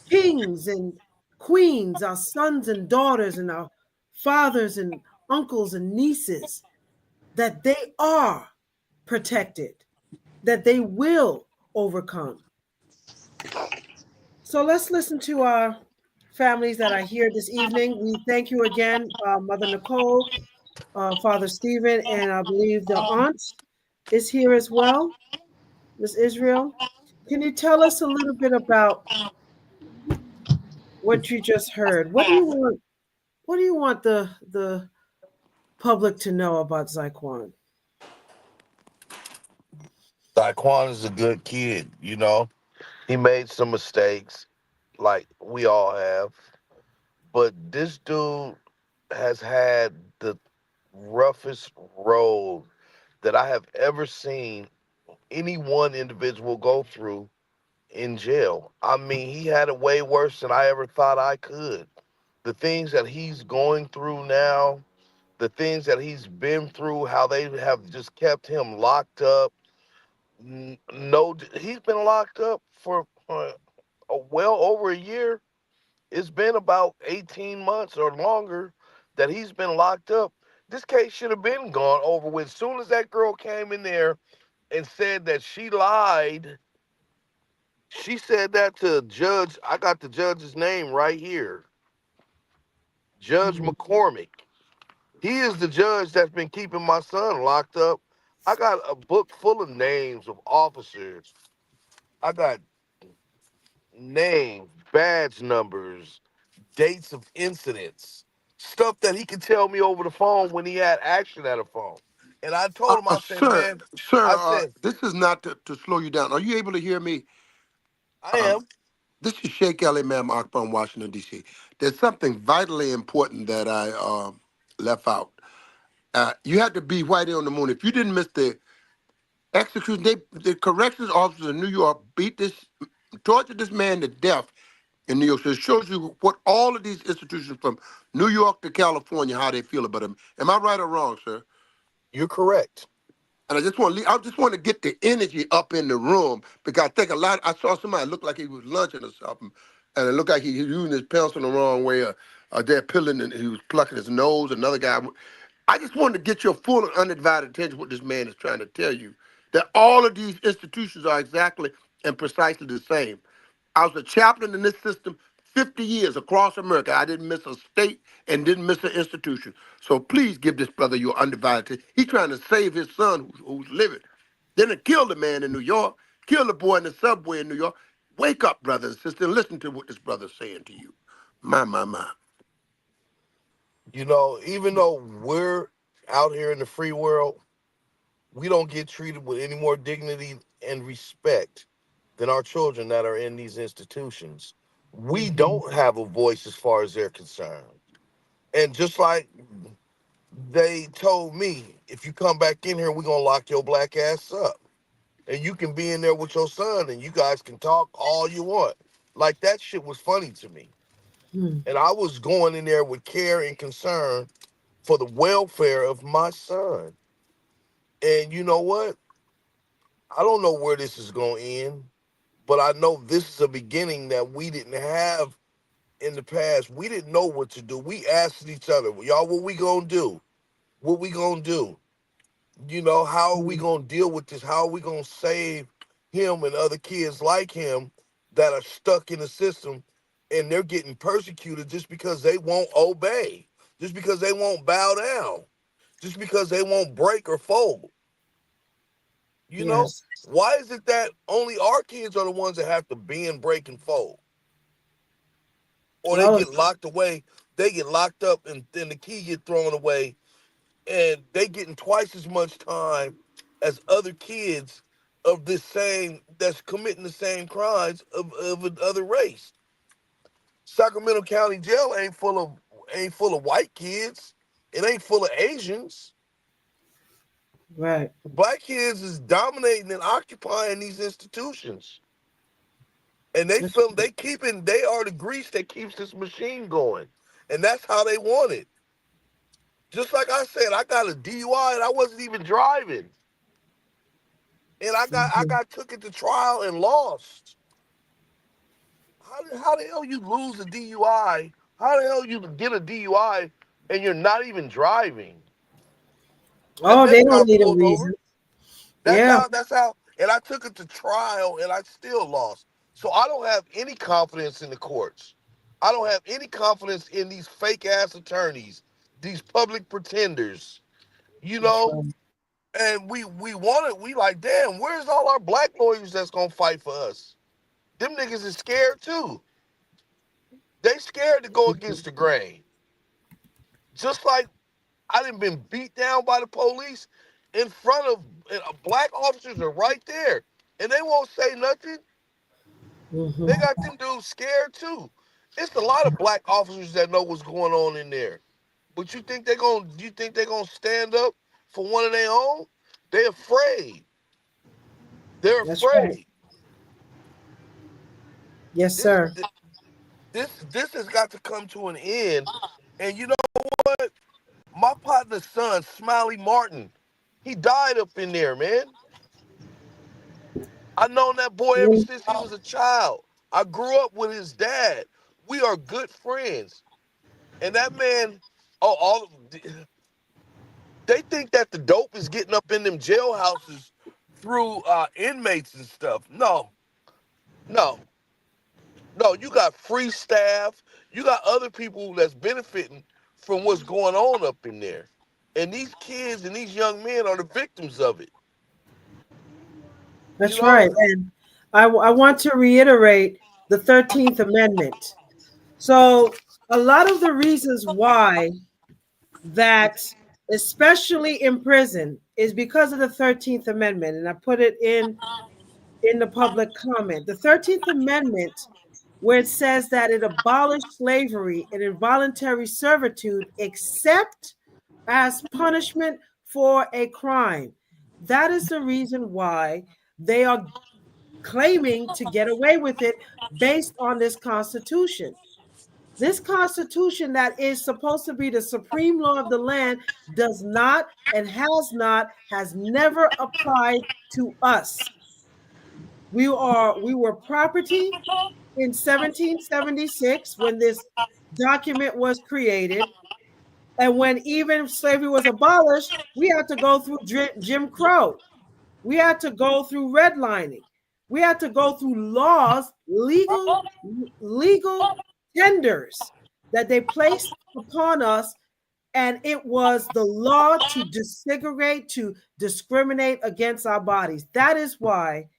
kings and queens, our sons and daughters and our fathers and uncles and nieces, that they are protected, that they will overcome. So let's listen to our families that are here this evening. We thank you again, Mother Nicole, Father Stephen, and I believe the aunt is here as well, Miss Israel. Can you tell us a little bit about what you just heard? What do you want the public to know about Zyquan? Daquan is a good kid, you know. He made some mistakes, like we all have. But this dude has had the roughest road that I have ever seen any one individual go through in jail. I mean, he had it way worse than I ever thought I could. The things that he's going through now, the things that he's been through, how they have just kept him locked up. No, he's been locked up for well over a year. It's been about 18 months or longer that he's been locked up. This case should have been gone over with. As soon as that girl came in there and said that she lied, she said that to Judge. I got the judge's name right here, Judge McCormick. He is the judge that's been keeping my son locked up. I got a book full of names of officers. I got names, badge numbers, dates of incidents, stuff that he could tell me over the phone when he had action at a phone. And I told him, I said, Sir, man, sir, I said, this is not to slow you down. Are you able to hear me? I am. This is Sheikh Ali Imam Akbar in Washington, D.C. There's something vitally important that I left out. You had to be white on the moon. If you didn't miss the execution, the corrections officers in New York tortured this man to death in New York. So it shows you what all of these institutions from New York to California, how they feel about him. Am I right or wrong, sir? You're correct. And I just want to get the energy up in the room because I think I saw somebody look like he was lunching or something, and it looked like he was using his pencil the wrong way, they're peeling and he was plucking his nose. Another guy. I just wanted to get your full and undivided attention what this man is trying to tell you, that all of these institutions are exactly and precisely the same. I was a chaplain in this system 50 years across America. I didn't miss a state and didn't miss an institution. So please give this brother your undivided attention. He's trying to save his son who's living. Then it killed a man in New York, killed a boy in the subway in New York. Wake up, brother and sister, and listen to what this brother's saying to you. My. You know, even though we're out here in the free world, we don't get treated with any more dignity and respect than our children that are in these institutions. We don't have a voice as far as they're concerned. And just like they told me, if you come back in here, we're going to lock your black ass up. And you can be in there with your son and you guys can talk all you want. Like, that shit was funny to me. And I was going in there with care and concern for the welfare of my son. And you know what? I don't know where this is going to end, but I know this is a beginning that we didn't have in the past. We didn't know what to do. We asked each other, y'all, what we going to do? What we going to do? You know, how are we going to deal with this? How are we going to save him and other kids like him that are stuck in the system and they're getting persecuted just because they won't obey, just because they won't bow down, just because they won't break or fold? You know, why is it that only our kids are the ones that have to bend, break, and fold? Or they get locked away, they get locked up, and then the key get thrown away, and they getting twice as much time as other kids of this same, that's committing the same crimes of another race. Sacramento County Jail ain't full of white kids. It ain't full of Asians. Right. Black kids is dominating and occupying these institutions. And they are the grease that keeps this machine going. And that's how they want it. Just like I said, I got a DUI and I wasn't even driving. And I got took it to trial and lost. How the hell you lose a DUI? How the hell you get a DUI and you're not even driving? Oh, they don't need a reason. That's how, and I took it to trial and I still lost. So I don't have any confidence in the courts. I don't have any confidence in these fake ass attorneys, these public pretenders, you know? And we like, damn, where's all our black lawyers that's gonna fight for us? Them niggas is scared too. They scared to go against the grain. Just like I done been beat down by the police in front of black officers are right there, and they won't say nothing. Mhm. They got them dudes scared too. It's a lot of black officers that know what's going on in there. But you think they're gonna stand up for one of their own? They're afraid. They're That's right. afraid. Yes, This sir. this has got to come to an end. And you know what? My partner's son, Smiley Martin, he died up in there, man. I known that boy ever since he was a child. I grew up with his dad. We are good friends. And that man, they think that the dope is getting up in them jailhouses through inmates and stuff. No, no, no. You got free staff. You got other people that's benefiting from what's going on up in there. And these kids and these young men are the victims of it. That's You know? right. And I want to reiterate the 13th Amendment. So, a lot of the reasons why that, especially in prison, is because of the 13th Amendment. And I put it in the public comment. The 13th Amendment, where it says that it abolished slavery and involuntary servitude except as punishment for a crime. That is the reason why they are claiming to get away with it based on this Constitution. This Constitution, that is supposed to be the supreme law of the land, does not and has never applied to us. We were property in 1776 when this document was created. And when even slavery was abolished, we had to go through Jim Crow. We had to go through redlining. We had to go through laws, legal tenders that they placed upon us. And it was the law to desegregate, to discriminate against our bodies. That is why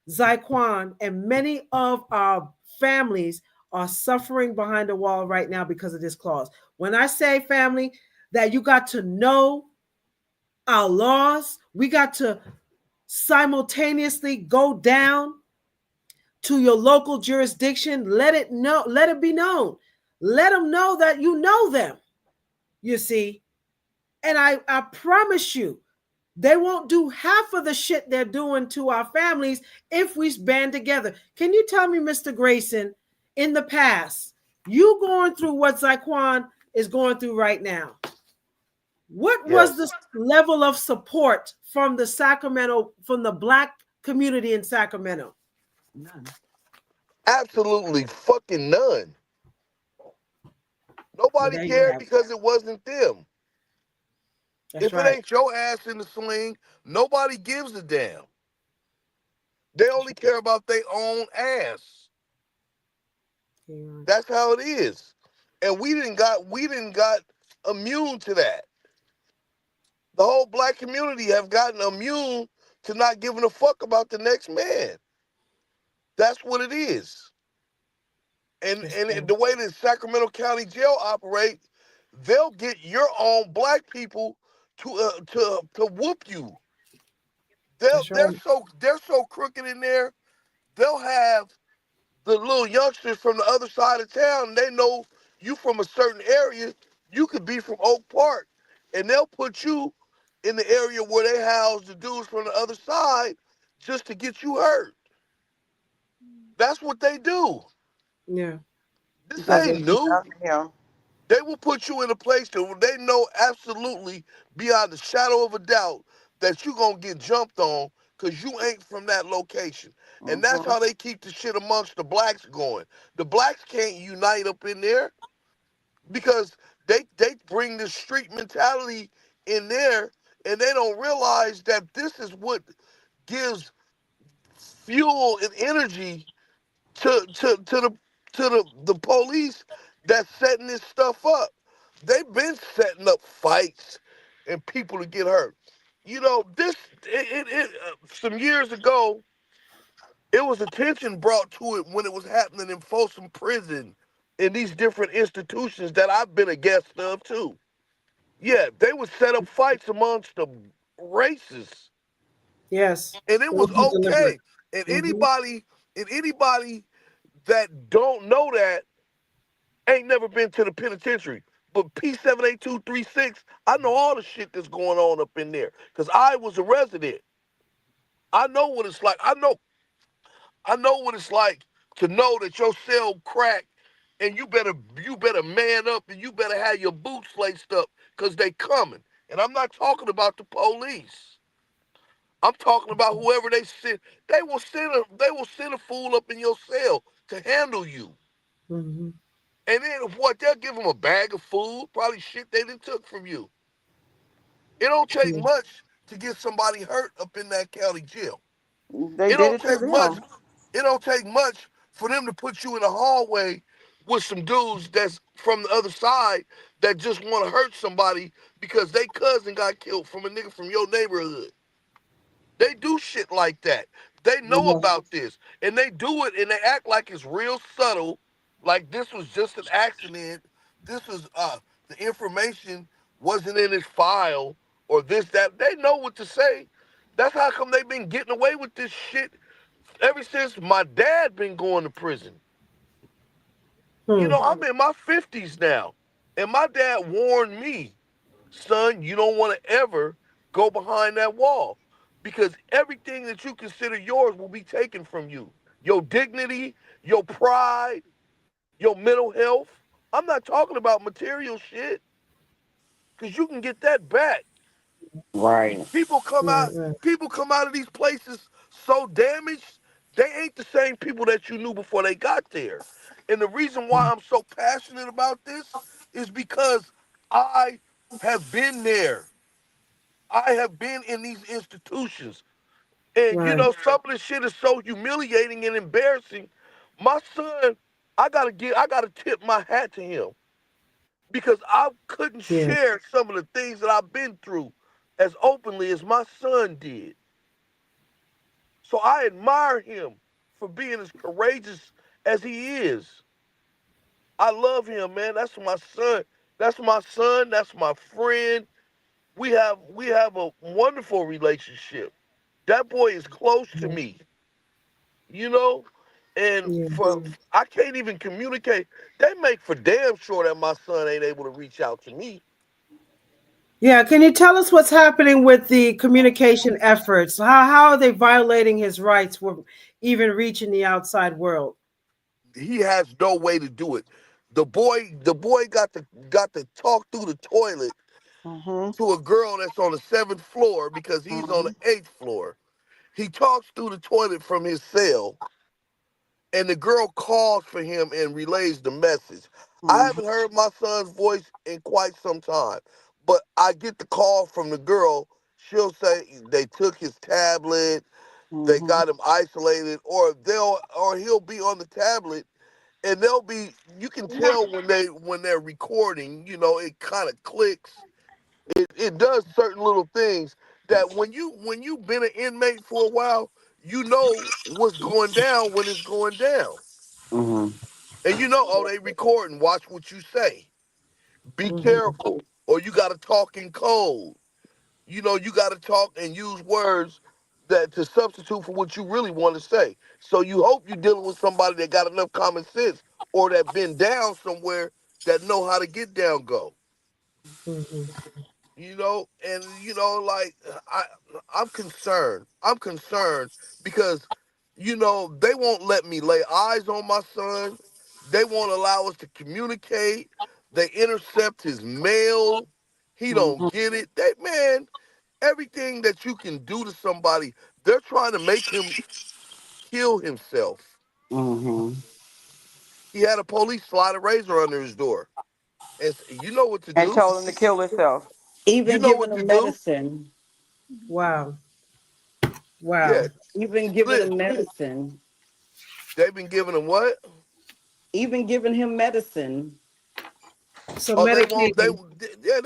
Zyquan and many of our families are suffering behind the wall right now because of this clause. When I say, family, that you got to know our laws, we got to simultaneously go down to your local jurisdiction. Let it be known. Let them know that you know them, you see. And I promise you, they won't do half of the shit they're doing to our families if we band together. Can you tell me, Mr. Grayson, in the past, you going through what Zyquan is going through right now? What was the level of support from the Black community in Sacramento? None. Absolutely fucking none. Nobody cared because it wasn't them. If it ain't your ass in the sling, nobody gives a damn. They only care about their own ass. That's how it is. And we didn't got immune to that. The whole Black community have gotten immune to not giving a fuck about the next man. That's what it is. And the way that Sacramento County Jail operates, they'll get your own Black people to whoop you. They're so crooked in there. They'll have the little youngsters from the other side of town. And they know you from a certain area. You could be from Oak Park, and they'll put you in the area where they house the dudes from the other side just to get you hurt. That's what they do. Yeah. This ain't new. Yeah. They will put you in a place where they know absolutely beyond the shadow of a doubt that you're going to get jumped on because you ain't from that location. And that's how they keep the shit amongst the Blacks going. The Blacks can't unite up in there because they bring the street mentality in there, and they don't realize that this is what gives fuel and energy to the police that's setting this stuff up. They've been setting up fights and people to get hurt. You know, some years ago, it was attention brought to it when it was happening in Folsom Prison, in these different institutions that I've been a guest of too. Yeah, they would set up fights amongst the races, Yes. and it It was would be okay. deliberate. And Hmm. anybody that don't know that ain't never been to the penitentiary. But P78236, I know all the shit that's going on up in there because I was a resident. I know what it's like. I know what it's like to know that your cell cracked, and you better man up and you better have your boots laced up because they coming. And I'm not talking about the police. I'm talking about whoever they send. They will send a fool up in your cell to handle you. Hmm. And then what? They'll give them a bag of food, probably shit they done took from you. It don't take Yeah. much to get somebody hurt up in that county jail. They It did don't it to take much. them. It don't take much for them to put you in a hallway with some dudes that's from the other side that just want to hurt somebody because they cousin got killed from a nigga from your neighborhood. They do shit like that. They know Yeah. about this and they do it and they act like it's real subtle, like this was just an accident. This was the information wasn't in his file or this that. They know what to say. That's how come they've been getting away with this shit ever since my dad been going to prison. You Hmm. know, I'm in my 50s now, and my dad warned me, son, you don't want to ever go behind that wall because everything that you consider yours will be taken from you. Your dignity, your pride, your mental health. I'm not talking about material shit because you can get that back. Right. People come Right. out, Right. people come out of these places so damaged, they ain't the same people that you knew before they got there. And the reason why I'm so passionate about this is because I have been there. I have been in these institutions. And you Right. know, some of the shit is so humiliating and embarrassing. My son, I gotta tip my hat to him because I couldn't Yeah. share some of the things that I've been through as openly as my son did. So I admire him for being as courageous as he is. I love him, man. That's my son. That's my son. That's my friend. We have a wonderful relationship. That boy is close to me, you know? And Yeah. for I can't even communicate. They make for damn sure that my son ain't able to reach out to me. Yeah. Can you tell us what's happening with the communication efforts? How are they violating his rights for even reaching the outside world? He has no way to do it. The boy got to talk through the toilet Mhm. to a girl that's on the 7th floor because he's on Mhm. the 8th floor. He talks through the toilet from his cell, and the girl calls for him and relays the message. I Mhm. haven't heard my son's voice in quite some time, but I get the call from the girl. She'll say they took his tablet, they Mhm. got him isolated, or he'll be on the tablet and they'll be you can tell when they're recording, it kind of clicks. It does certain little things that when you've been an inmate for a while, you know what's going down when it's going down. Mhm. And oh, they recording, watch what you say. Be Hmm. careful. Or you gotta talk in code. You gotta talk and use words that to substitute for what you really want to say. So you hope you're dealing with somebody that got enough common sense or that been down somewhere that know how to get down go. Hmm. And like I I'm concerned. I'm concerned because they won't let me lay eyes on my son. They won't allow us to communicate. They intercept his mail. He don't Mhm. get it. That man, everything that you can do to somebody, they're trying to make him kill himself. Mhm. He had a police slide a razor under his door. And you know what to And do. told him to kill himself. You Even know giving what to them do. medicine. Wow. Yeah. Wow. Even giving Listen, them medicine. they've been giving him what? Even giving him medicine. So Oh, they won't. medicating. Yeah,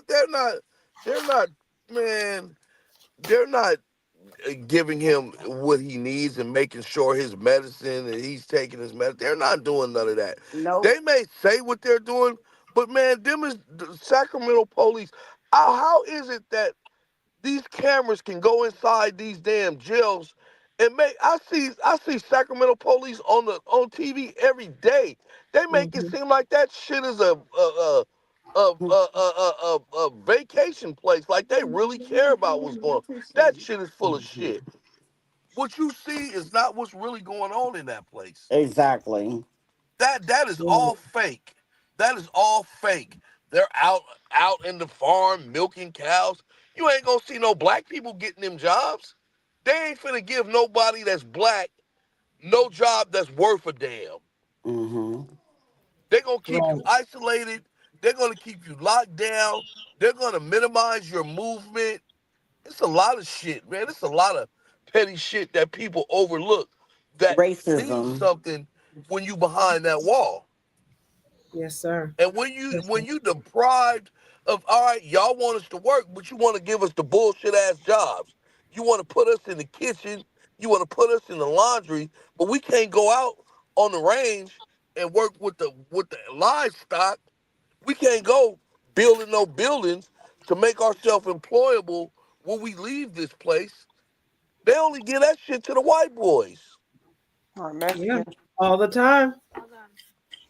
they're not, man. They're not giving him what he needs and making sure his medicine and he's taking his medicine. They're not doing none of that. Nope. They may say what they're doing, But man, them is the Sacramento police. How is it that these cameras can go inside these damn jails and make? I see Sacramento police on TV every day. They make it Mhm. seem like that shit is a vacation place. Like they really care about what's going on. That shit is full of shit. What you see is not what's really going on in that place. Exactly. That is all fake. That is all fake. They're out in the farm milking cows. You ain't gonna see no black people getting them jobs. They ain't finna give nobody that's black no job that's worth a damn. Mm-hmm. They're gonna keep you Right. isolated. They're gonna keep you locked down. They're gonna minimize your movement. It's a lot of shit, man. It's a lot of petty shit that people overlook that means Racism. something when you behind that wall. Yes, sir. And Yes, sir. when you deprived of, all right, y'all want us to work, but you want to give us the bullshit ass jobs. You want to put us in the kitchen, you want to put us in the laundry, but we can't go out on the range and work with the livestock. We can't go building no buildings to make ourselves employable when we leave this place. They only give that shit to the white boys. Or Yeah. Mexican. All the time.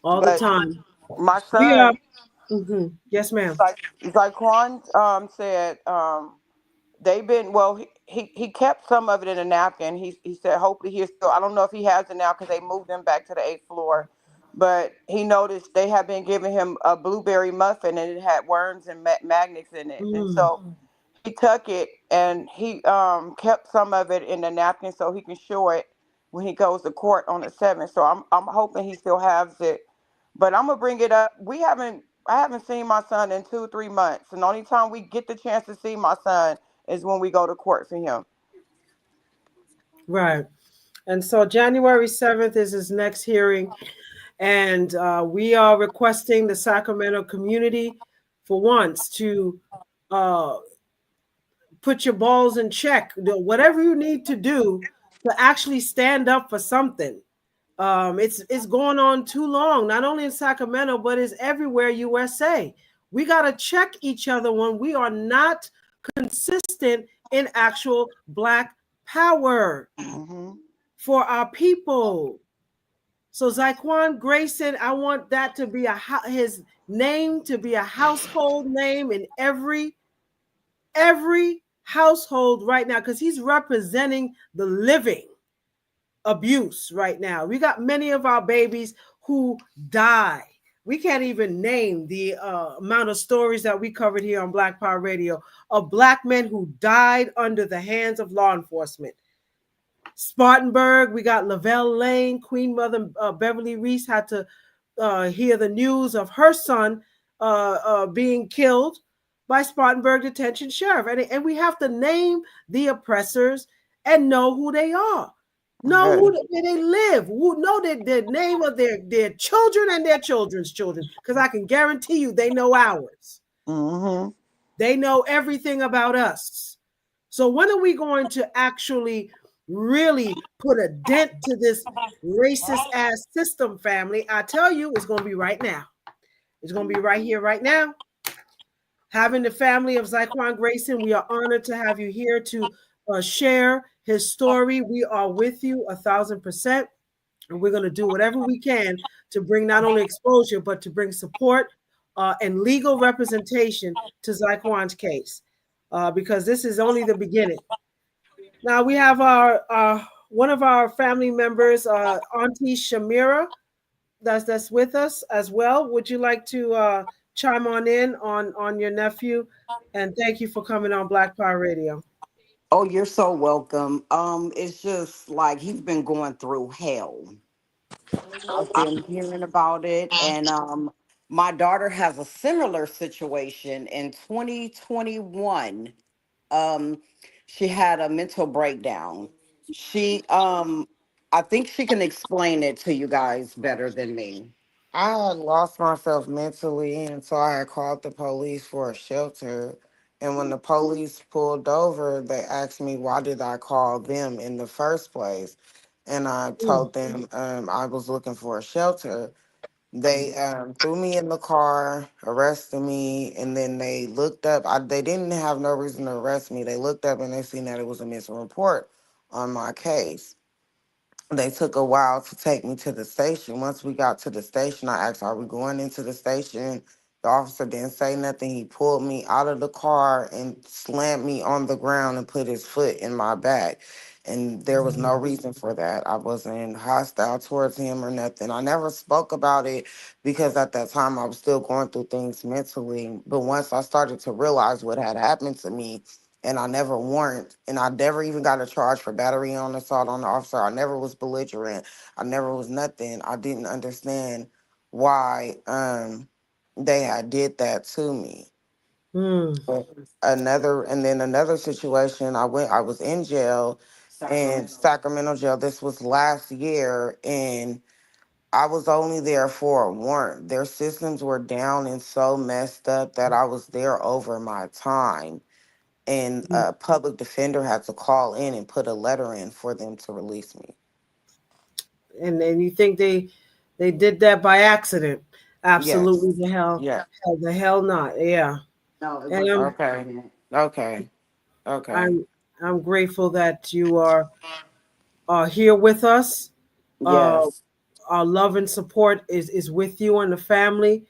All the But time. my We are. son, Yes, ma'am. Zaquan said they've been, well, he kept some of it in a napkin. He said hopefully he'll still, I don't know if he has it now because they moved him back to the 8th floor, but he noticed they have been giving him a blueberry muffin and it had worms and magnets in it, and so he took it and he kept some of it in the napkin so he can show it when he goes to court on the 7th. So I'm hoping he still has it, but I'm gonna bring it up. I haven't seen my son in 2 3 months, and the only time we get the chance to see my son is when we go to court for him. Right. And so January 7th is his next hearing. And we are requesting the Sacramento community for once to uh, put your balls in check. Whatever you need to do to actually stand up for something. It's going on too long, not only in Sacramento, but it's everywhere, USA. We got to check each other when we are not consistent in actual Black power for our people. So Zaquan Grayson, I want that to be his name to be a household name in every household right now, because he's representing the living abuse right now. We got many of our babies who die. We can't even name the amount of stories that we covered here on Black Power Radio of Black men who died under the hands of law enforcement. Spartanburg, we got Lavelle Lane, Queen Mother Beverly Reese had to hear the news of her son being killed by Spartanburg Detention Sheriff. And we have to name the oppressors and know who they are. Know where they live. Know the name of their children and their children's children. Because I can guarantee you they know ours. They know everything about us. So when are we going to actually really put a dent to this racist ass system, family? I tell you, it's going to be right now. It's going to be right here, right now. Having the family of Zaquan Grayson, we are honored to have you here to share his story. We are with you 1,000%. And we're going to do whatever we can to bring not only exposure, but to bring support and legal representation to Zaquan's case, because this is only the beginning. Now we have our one of our family members, Auntie Shamira, that's with us as well. Would you like to chime on your nephew? And thank you for coming on Black Power Radio. Oh, you're so welcome. It's just like he's been going through hell. I've been hearing about it, and my daughter has a similar situation in 2021. Um, she had a mental breakdown. I think she can explain it to you guys better than me. I had lost myself mentally, and so I had called the police for a shelter. And when the police pulled over, they asked me why did I call them in the first place, and I told them I was looking for a shelter. They threw me in the car, arrested me, and then they looked up. They didn't have no reason to arrest me. They looked up and they seen that it was a missing report on my case. They took a while to take me to the station. Once we got to the station, I asked, "Are we going into the station?" The officer didn't say nothing. He pulled me out of the car and slammed me on the ground and put his foot in my back. And there was no reason for that. I wasn't hostile towards him or nothing. I never spoke about it because at that time I was still going through things mentally. But once I started to realize what had happened to me, and I never warned, and I never even got a charge for battery on assault on the officer. I never was belligerent. I never was nothing. I didn't understand why they had did that to me. But another situation, I was in jail in Sacramento jail. This was last year, and I was only there for a warrant. Their systems were down and so messed up that I was there over my time, and a public defender had to call in and put a letter in for them to release me. And you think they did that by accident? Absolutely, Yes. the hell, Yeah. the hell not. Yeah. No, it And was Okay. I'm grateful that you are here with us. Yes. Our love and support is with you and the family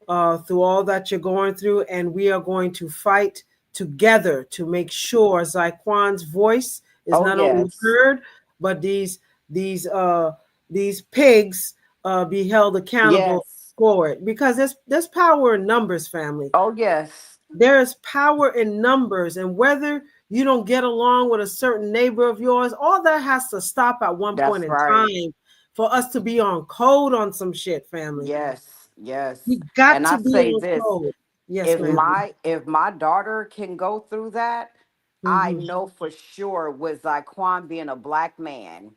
through all that you're going through, and we are going to fight together to make sure Zyquan's voice is Oh, not only yes. heard, but these pigs be held accountable Yes. for it, because there's power in numbers, family. Oh, yes. There is power in numbers, and whether you don't get along with a certain neighbor of yours, all that has to stop at one point That's in right. time for us to be on code on some shit, family. Yes. Yes. We got And to I be say on this, code. Yes, if ma'am. my daughter can go through that, I Mm-hmm. know for sure with Zyquan being a black man,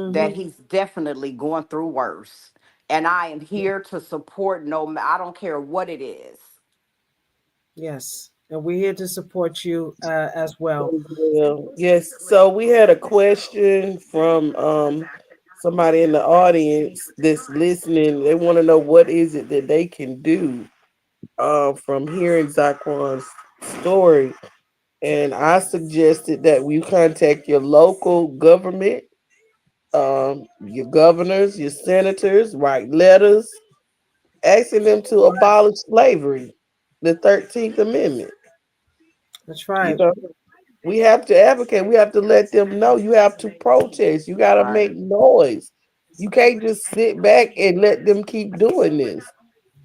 that Mm-hmm. he's definitely going through worse. And I am here to support I don't care what it is. Yes, and we're here to support you as well. Yes. So we had a question from somebody in the audience that's listening. They want to know what is it that they can do from hearing Zaquan's story. And I suggested that we contact your local government, your governors, your senators, write letters asking them to abolish slavery, the 13th Amendment. That's You right. know, we have to advocate. We have to let them know. You have to protest. You got to Right. make noise. You can't just sit back and let them keep doing this.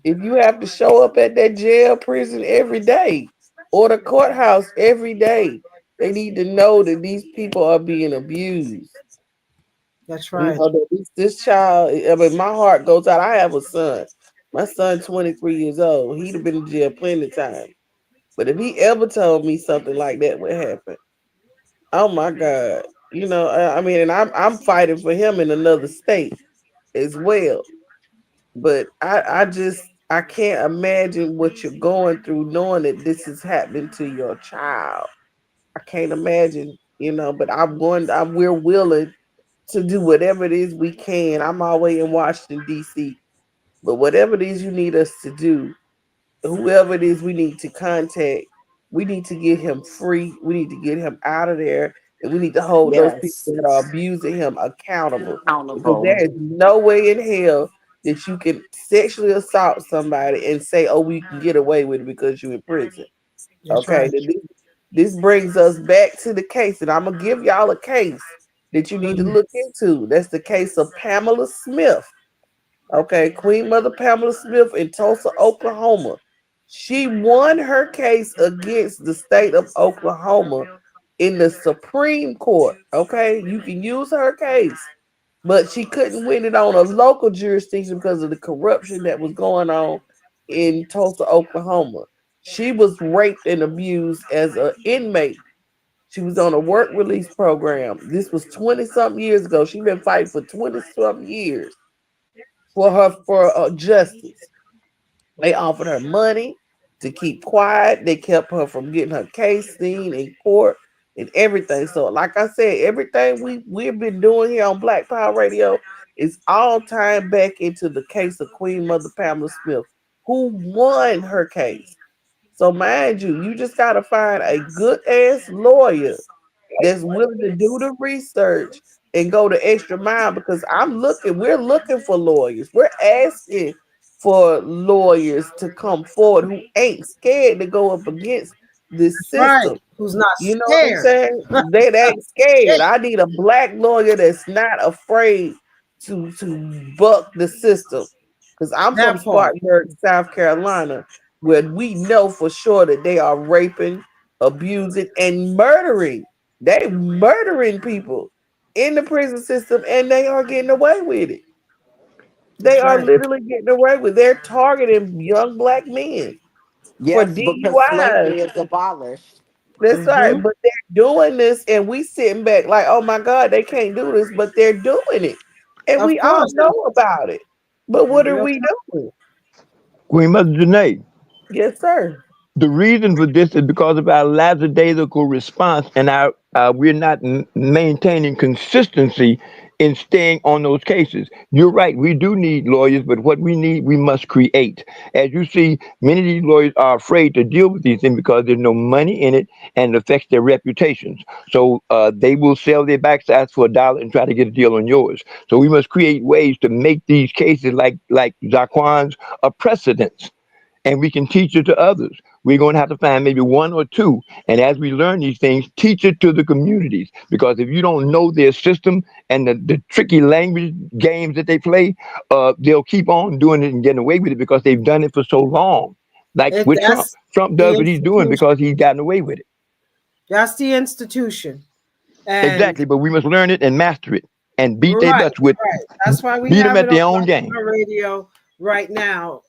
If you have to show up at that jail, prison every day, or the courthouse every day, they need to know that these people are being abused. That's You right. know, that this child, I mean, my heart goes out. I have a son. My son, 23 years old. He'd have been in jail plenty of time. But if he ever told me something like that would happen, oh my God. You know, I mean, and I'm fighting for him in another state as well. But I can't imagine what you're going through knowing that this is happening to your child. I can't imagine, but we're willing to do whatever it is we can. I'm always in Washington, D.C. But whatever it is you need us to do, whoever it is we need to contact, we need to get him free. We need to get him out of there. And we need to hold those people Yes. that are abusing him accountable. Because Accountable. there is no way in hell that you can sexually assault somebody and say, oh, we can get away with it because you're in prison. That's Okay. right. This brings us back to the case, and I'm going to give y'all a case that you need to look into. That's the case of Pamela Smith. Okay, Queen Mother Pamela Smith in Tulsa, Oklahoma. She won her case against the state of Oklahoma in the Supreme Court. Okay, you can use her case, but she couldn't win it on a local jurisdiction because of the corruption that was going on in Tulsa, Oklahoma. She was raped and abused as an inmate. She was on a work release program. This was 20 something years ago. She's been fighting for 20 something years for justice. They offered her money to keep quiet. They kept her from getting her case seen in court and everything. So, like I said, everything we've been doing here on Black Power Radio It's all tied back into the case of Queen Mother Pamela Smith, who won her case. So mind you, you just gotta find a good ass lawyer that's willing to do the research and go the extra mile, because we're looking for lawyers. We're asking for lawyers to come forward who ain't scared to go up against this Right. system. Who's not You know what I'm scared. saying? They ain't scared. I need a black lawyer that's not afraid to buck the system. Because I'm from That part. Spartanburg, South Carolina, where we know for sure that they are raping, abusing, and murdering. They murdering people in the prison system, and they are getting away with it. They That's are right. literally getting away with it. They're targeting young black men for Yes, because DUIs. slavery is abolished. That's right, Mm-hmm. but they're doing this, and we sitting back like, oh my God, they can't do this, but they're doing it, and Of we all course. know about it. But what are Real we doing? Queen Mother Janae, Yes, sir. the reason for this is because of our lackadaisical response, and we're not maintaining consistency in staying on those cases. You're right, we do need lawyers, but what we need, we must create. As you see, many of these lawyers are afraid to deal with these things because there's no money in it and it affects their reputations. So they will sell their backsides for $1 and try to get a deal on yours. So we must create ways to make these cases like Zaquan's a precedence, and we can teach it to others. We're going to have to find maybe one or two. And as we learn these things, teach it to the communities. Because if you don't know their system and the tricky language games that they play, they'll keep on doing it and getting away with it because they've done it for so long. Like with Trump. That's Trump the does what he's doing institution. because he's gotten away with it. That's the institution. And Exactly. But we must learn it and master it and beat their right, butts with right. That's why we beat them have at it on their own Black game. Power Radio right now.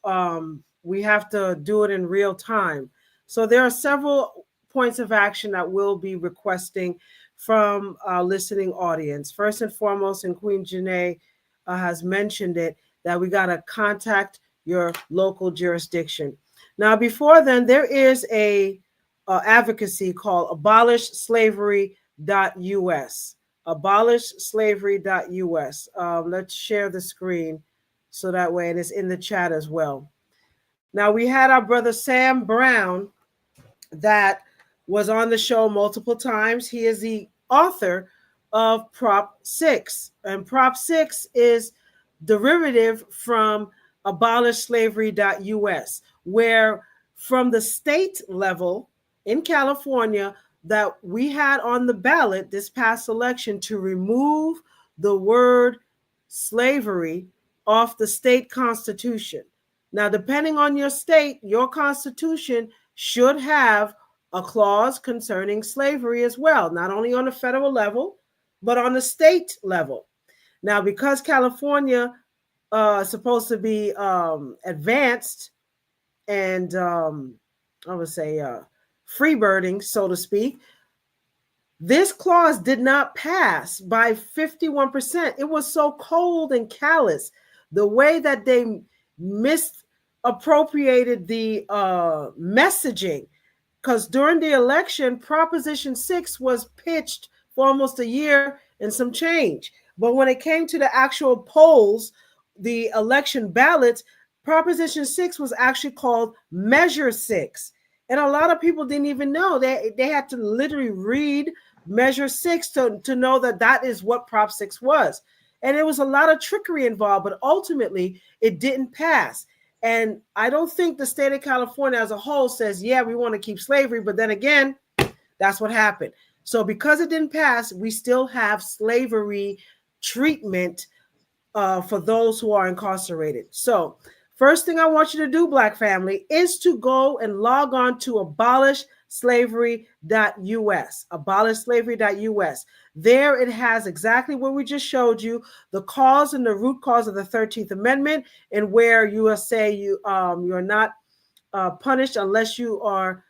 We have to do it in real time. So there are several points of action that we'll be requesting from our listening audience. First and foremost, and Queen Janae has mentioned it, that we got to contact your local jurisdiction. Now, before then, there is a advocacy called abolishslavery.us. Abolishslavery.us. Let's share the screen so that way, and it's in the chat as well. Now, we had our brother Sam Brown that was on the show multiple times. He is the author of Prop 6, and Prop 6 is derivative from abolishslavery.us, where from the state level in California that we had on the ballot this past election to remove the word slavery off the state constitution. Now, depending on your state, your constitution should have a clause concerning slavery as well, not only on the federal level, but on the state level. Now, because California is supposed to be advanced and I would say freebirding, so to speak, this clause did not pass by 51%. It was so cold and callous. The way that they misappropriated the messaging, because during the election, Proposition 6 was pitched for almost a year and some change. But when it came to the actual polls, the election ballots, Proposition 6 was actually called Measure 6. And a lot of people didn't even know. They had to literally read Measure 6 to know that that is what Prop 6 was. And there was a lot of trickery involved, but ultimately it didn't pass. And I don't think the state of California as a whole says, yeah, we want to keep slavery. But then again, that's what happened. So because it didn't pass, we still have slavery treatment for those who are incarcerated. So first thing I want you to do, Black family, is to go and log on to abolishslavery.us. Abolishslavery.us. There it has exactly what we just showed you, the cause and the root cause of the 13th Amendment, and where you will say you're not punished unless you are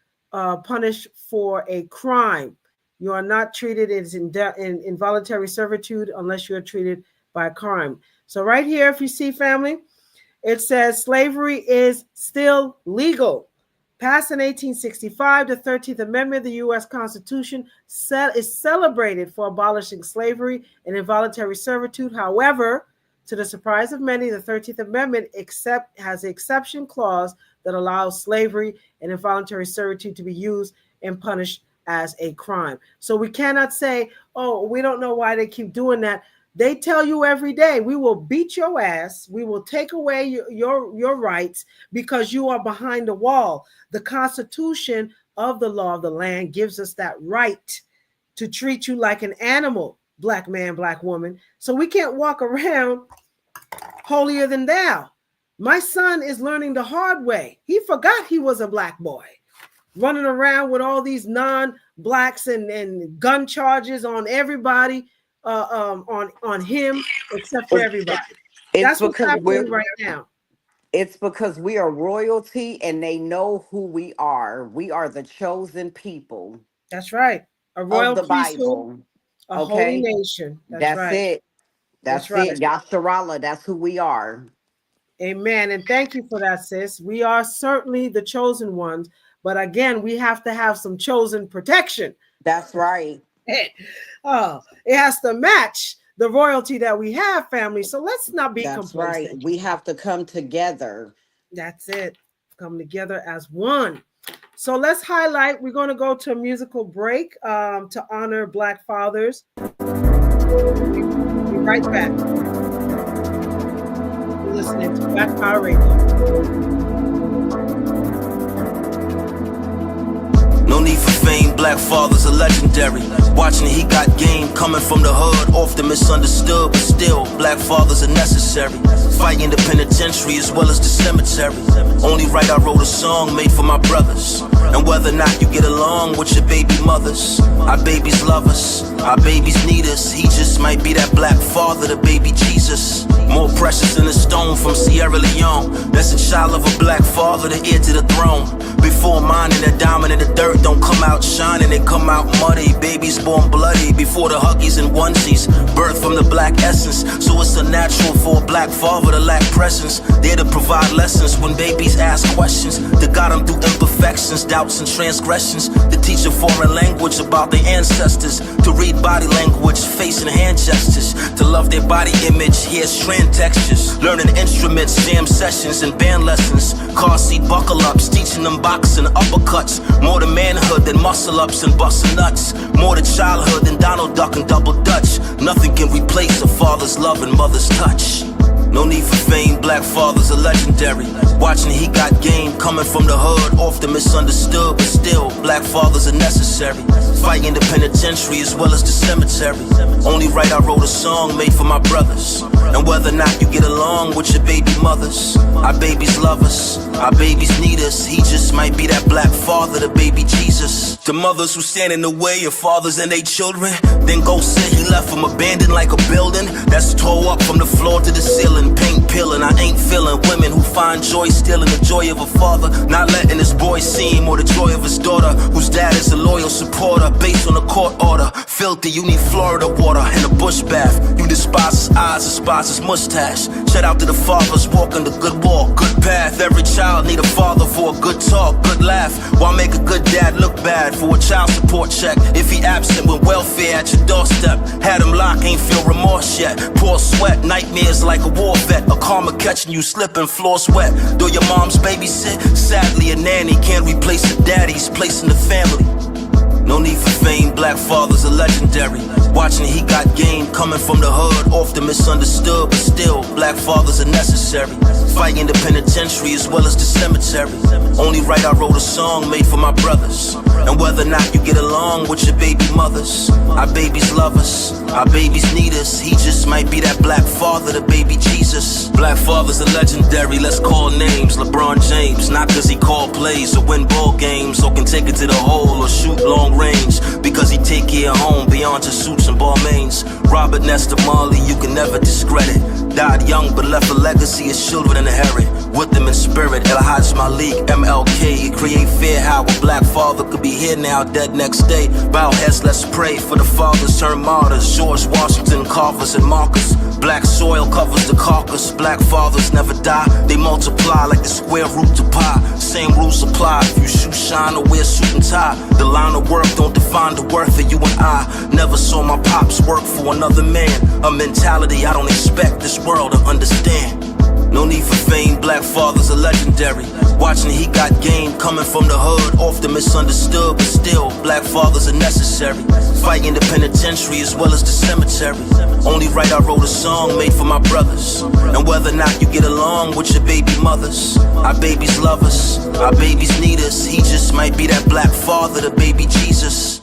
punished for a crime. You are not treated as in involuntary servitude unless you are treated by a crime. So right here, if you see, family, it says slavery is still legal. Passed in 1865, the 13th Amendment of the U.S. Constitution is celebrated for abolishing slavery and involuntary servitude. However, To the surprise of many, the 13th Amendment has an exception clause that allows slavery and involuntary servitude to be used and punished as a crime. So we cannot say, oh, we don't know why they keep doing that. They tell you every day, we will beat your ass. We will take away your rights because you are behind the wall. The Constitution of the law of the land gives us that right to treat you like an animal, black man, black woman. So we can't walk around holier than thou. My son is learning the hard way. He forgot he was a black boy, running around with all these non-blacks and gun charges on everybody, on him, except for everybody. That's what's happening right now. It's because we are royalty and they know who we are. We are the chosen people. That's right. A royal of the priesthood, Bible. a holy nation. That's right. it. That's right. it. Yasharallah, that's who we are. Amen. And thank you for that, sis. We are certainly the chosen ones. But again, we have to have some chosen protection. That's right. It has to match the royalty that we have, family. So let's not be complacent. Right. We have to come together. That's it. Come together as one. So let's highlight. We're going to go to a musical break to honor Black fathers. We'll be right back. You're listening to Black Power Radio. No need for fame, black fathers are legendary. Watching he got game coming from the hood, often misunderstood, but still, black fathers are necessary. Fighting the penitentiary as well as the cemetery. Only right I wrote a song made for my brothers. And whether or not you get along with your baby mothers, our babies love us, our babies need us. He just might be that black father, the baby Jesus. More precious than a stone from Sierra Leone. That's a child of a black father, the heir to the throne. Before mine and the diamond in the dirt don't come out shining, they come out muddy. Babies born bloody before the huggies and onesies. Birth from the black essence, so it's unnatural for a black father to lack presence. There to provide lessons when babies ask questions. To guide them through imperfections, doubts and transgressions. To teach a foreign language about their ancestors. To read body language, face and hand gestures. To love their body image, hear strand textures. Learning instruments, jam sessions and band lessons. Car seat buckle ups, teaching them boxing uppercuts. More to manhood than muscle ups and busting nuts. More to childhood than Donald Duck and double dutch. Nothing can replace a father's love and mother's touch. No need for fame, black fathers are legendary. Watching he got game coming from the hood, often misunderstood, but still, black fathers are necessary. Fighting the penitentiary as well as the cemetery. Only right I wrote a song made for my brothers. And whether or not you get along with your baby mothers, our babies love us, our babies need us. He just might be that black father, the baby Jesus. The mothers who stand in the way of fathers and their children, then go say he left them abandoned like a building that's tore up from the floor to the ceiling. Paint peeling, I ain't feeling women who find joy stealing the joy of a father, not letting his boy see him, or the joy of his daughter, whose dad is a loyal supporter. Based on a court order, filthy, you need Florida water and a bush bath. You despise his eyes, despise his mustache. Shout out to the fathers walking the good walk, good path. Every child need a father for a good talk, good laugh. Why make a good dad look bad for a child support check if he absent with welfare at your doorstep? Had him locked, ain't feel remorse yet. Poor sweat, nightmares like a war vet. A karma catching you slipping, floors wet. Do your mom's babysit? Sadly, a nanny can't replace a daddy's place in the family. No need for fame, black fathers are legendary. Watching he got game coming from the hood, often misunderstood, but still, black fathers are necessary. Fighting the penitentiary as well as the cemetery. Only right I wrote a song made for my brothers. And whether or not you get along with your baby mothers, our babies love us, our babies need us. He just might be that black father, the baby Jesus. Black fathers are legendary, let's call names. LeBron James, not cause he called plays or win ball games, or can take it to the hole or shoot long range, because he take care of home beyond just suits and Balmains. Robert Nesta Marley, you can never discredit. Died young but left a legacy his children inherit. With them in spirit, El Hajj Malik, MLK. It create fear how a black father could be here now, dead next day. Bow heads, let's pray for the fathers turned martyrs. George Washington, Carvers and Marcus. Black soil covers the carcass. Black fathers never die, they multiply like the square root to pi. Same rules apply if you shoe shine or wear suit and tie. The line of work don't define the worth of you and I. Never saw my pops work for another man. A mentality I don't expect this world to understand. No need for fame, black fathers are legendary. Watching he got game, coming from the hood, often misunderstood, but still, black fathers are necessary. Fighting the penitentiary as well as the cemetery. Only right I wrote a song made for my brothers. And whether or not you get along with your baby mothers, our babies love us, our babies need us. He just might be that black father, the baby Jesus.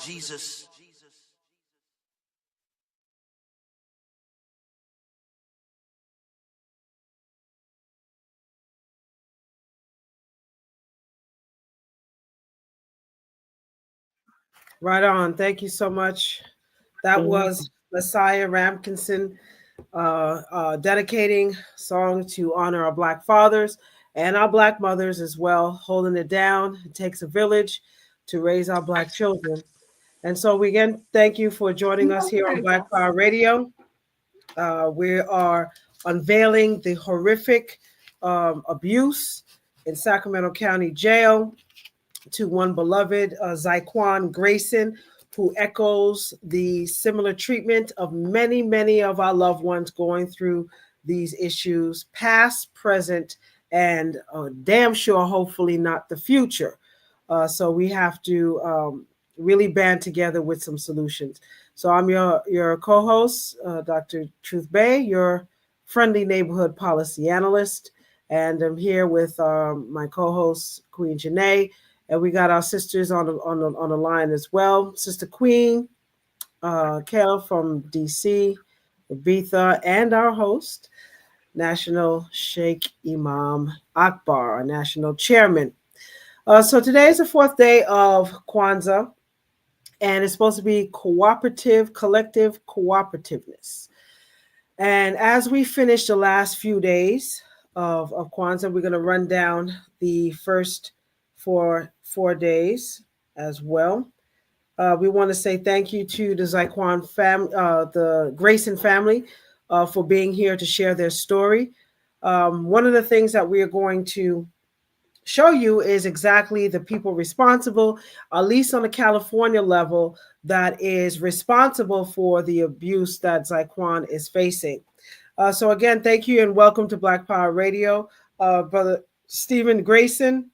Right on. Thank you so much. That was Messiah Ramkinson dedicating song to honor our black fathers and our black mothers as well, holding it down. It takes a village to raise our black children. And so we again thank you for joining us here on Black Power Radio. We are unveiling the horrific abuse in Sacramento County Jail to one beloved, Zyquan Grayson, who echoes the similar treatment of many, many of our loved ones going through these issues, past, present, and damn sure, hopefully not the future. So we have to really band together with some solutions. So I'm your co-host, Dr. Truth Bay, your friendly neighborhood policy analyst, and I'm here with my co-host, Queen Janae. And we got our sisters on the line as well. Sister Queen, Kayla from DC, Ibiza, and our host, National Sheikh Imam Akbar, our national chairman. So today is the fourth day of Kwanzaa, and it's supposed to be cooperative, collective cooperativeness. And as we finish the last few days of Kwanzaa, we're going to run down the first four days as well. We want to say thank you to the Zyquan family, the Grayson family, for being here to share their story. One of the things that we are going to show you is exactly the people responsible, at least on a California level, that is responsible for the abuse that Zyquan is facing. So again, thank you and welcome to Black Power Radio. Brother Stephen Grayson,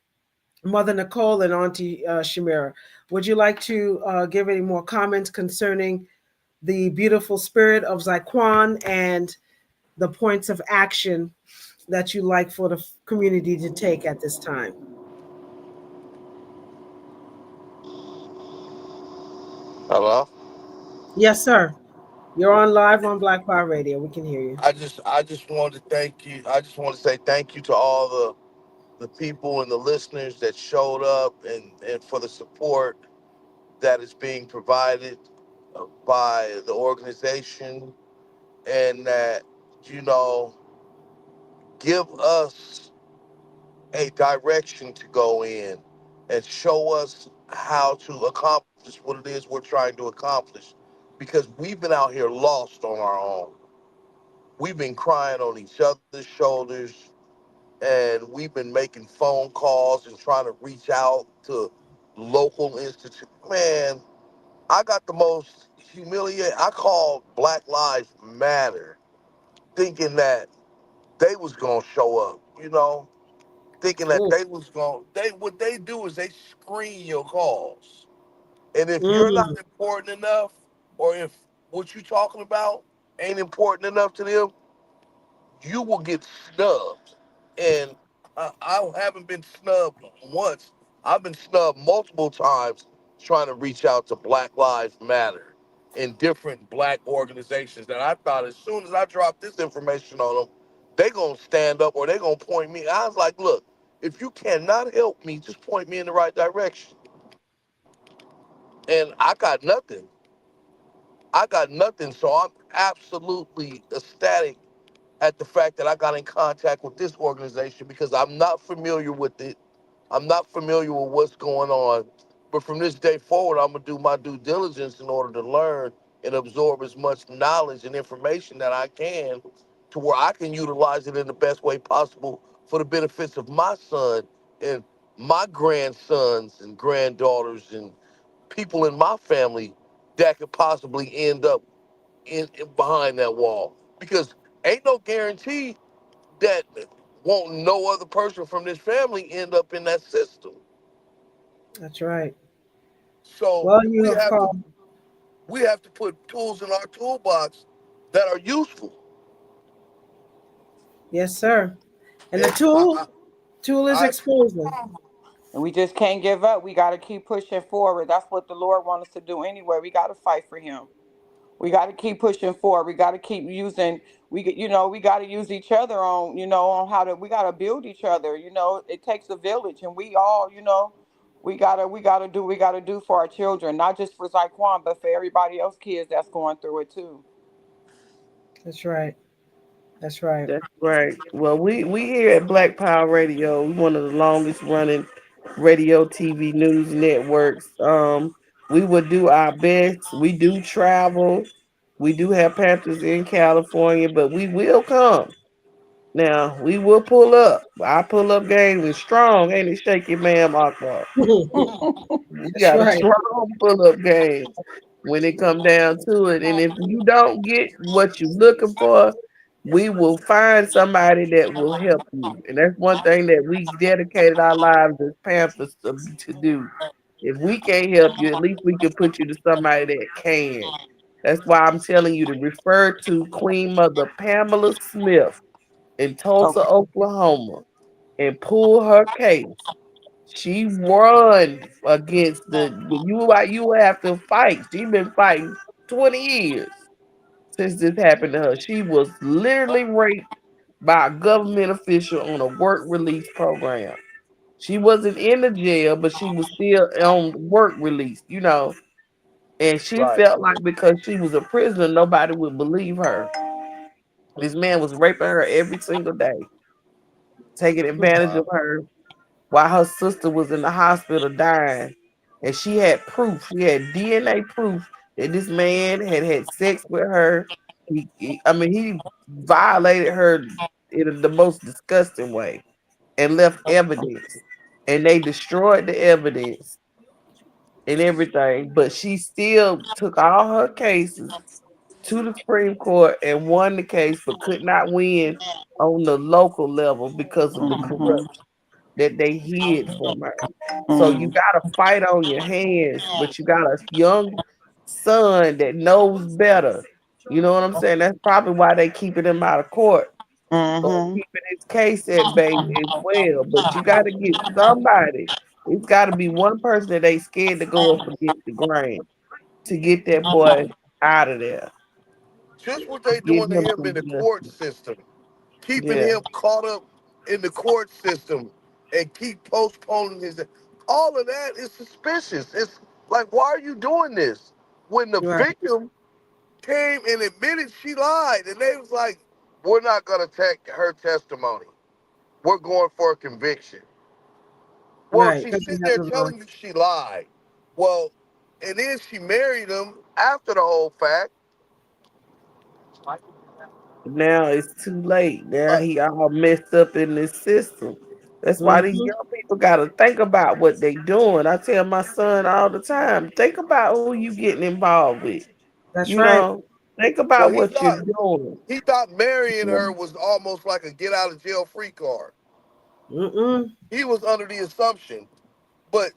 Mother Nicole, and Auntie Shamira. Would you like to give any more comments concerning the beautiful spirit of Zyquan and the points of action that you like for the community to take at this time? Hello? Yes, sir. You're on live on Black Power Radio. We can hear you. I just want to thank you. I just want to say thank you to all the people and the listeners that showed up and for the support that is being provided by the organization, and that, give us a direction to go in and show us how to accomplish what it is we're trying to accomplish, because we've been out here lost on our own. We've been crying on each other's shoulders, and we've been making phone calls and trying to reach out to local institutions. Man, I got the most humiliating. I called Black Lives Matter thinking that they was going to show up, thinking that they was going to, what they do is they screen your calls. And if you're not important enough, or if what you're talking about ain't important enough to them, you will get snubbed. And I haven't been snubbed once. I've been snubbed multiple times trying to reach out to Black Lives Matter in different black organizations that I thought as soon as I dropped this information on them, they going to stand up or they going to point me. I was like, look, if you cannot help me, just point me in the right direction. And I got nothing. So I'm absolutely ecstatic at the fact that I got in contact with this organization because I'm not familiar with it. I'm not familiar with what's going on. But from this day forward, I'm going to do my due diligence in order to learn and absorb as much knowledge and information that I can to where I can utilize it in the best way possible for the benefits of my son and my grandsons and granddaughters and people in my family that could possibly end up in behind that wall. Because ain't no guarantee that won't no other person from this family end up in that system. That's right. So Well, you have called. we have to put tools in our toolbox that are useful. Yes, sir. And the And tool is I exposure. And we just can't give up. We got to keep pushing forward. That's what the Lord wants us to do anyway. We got to fight for Him. We got to keep pushing forward. We got to keep using. We got to use each other on, on how to. We got to build each other. It takes a village, and we all, we got to do for our children, not just for Zyquan, but for everybody else kids that's going through it too. That's right. That's right. That's right. Well, we here at Black Power Radio, we one of the longest running radio, TV, news networks. We will do our best. We do travel. We do have Panthers in California, but we will come. Now we will pull up. Our pull up game is strong, ain't it, Shaky Man Akbar? We That's got a right. strong pull up game when it come down to it. And if you don't get what you're looking for, we will find somebody that will help you. And that's one thing that we dedicated our lives as Panthers to do. If we can't help you, at least we can put you to somebody that can. That's why I'm telling you to refer to Queen Mother Pamela Smith in Tulsa, Okay. Oklahoma, and pull her case. She won against you will have to fight. She been fighting 20 years since this happened to her. She was literally raped by a government official on a work release program. She wasn't in the jail, but she was still on work release. And she right. felt like because she was a prisoner, nobody would believe her. This man was raping her every single day, taking advantage Wow. of her while her sister was in the hospital dying. And she had proof, she had DNA proof that this man had had sex with her. He violated her in the most disgusting way and left evidence. And they destroyed the evidence and everything. But she still took all her cases to the Supreme Court and won the case, but could not win on the local level because of the Mhm. corruption that they hid from her. So you Mhm. got to fight on your hands, but you got a young son that knows better. You know what I'm saying? That's probably why they keeping him out of court or Mhm. keeping his case at bay as well. But you got to get somebody. It's got to be one person that ain't scared to go up against the grain to get that boy out of there, Just what they give doing to him him in some the court justice. system, keeping Yeah, him caught up in the court system and keep postponing his. All of that is suspicious. It's like, why are you doing this? When the Right. victim came and admitted she lied, and they was like, "We're not gonna take her testimony. We're going for a conviction." Well, Right. she's Because you sitting have there the law. telling you she lied. Well, and then she married him after the whole fact. now it's too late. Now Uh, he all messed up in this system. That's why these Mhm. young people got to think about what they doing. I tell my son all the time, think about who you getting involved with. That's You right. know, think well, about what you're doing. he thought marrying her was almost like a get out of jail free card. Mm-mm. He was under the assumption, but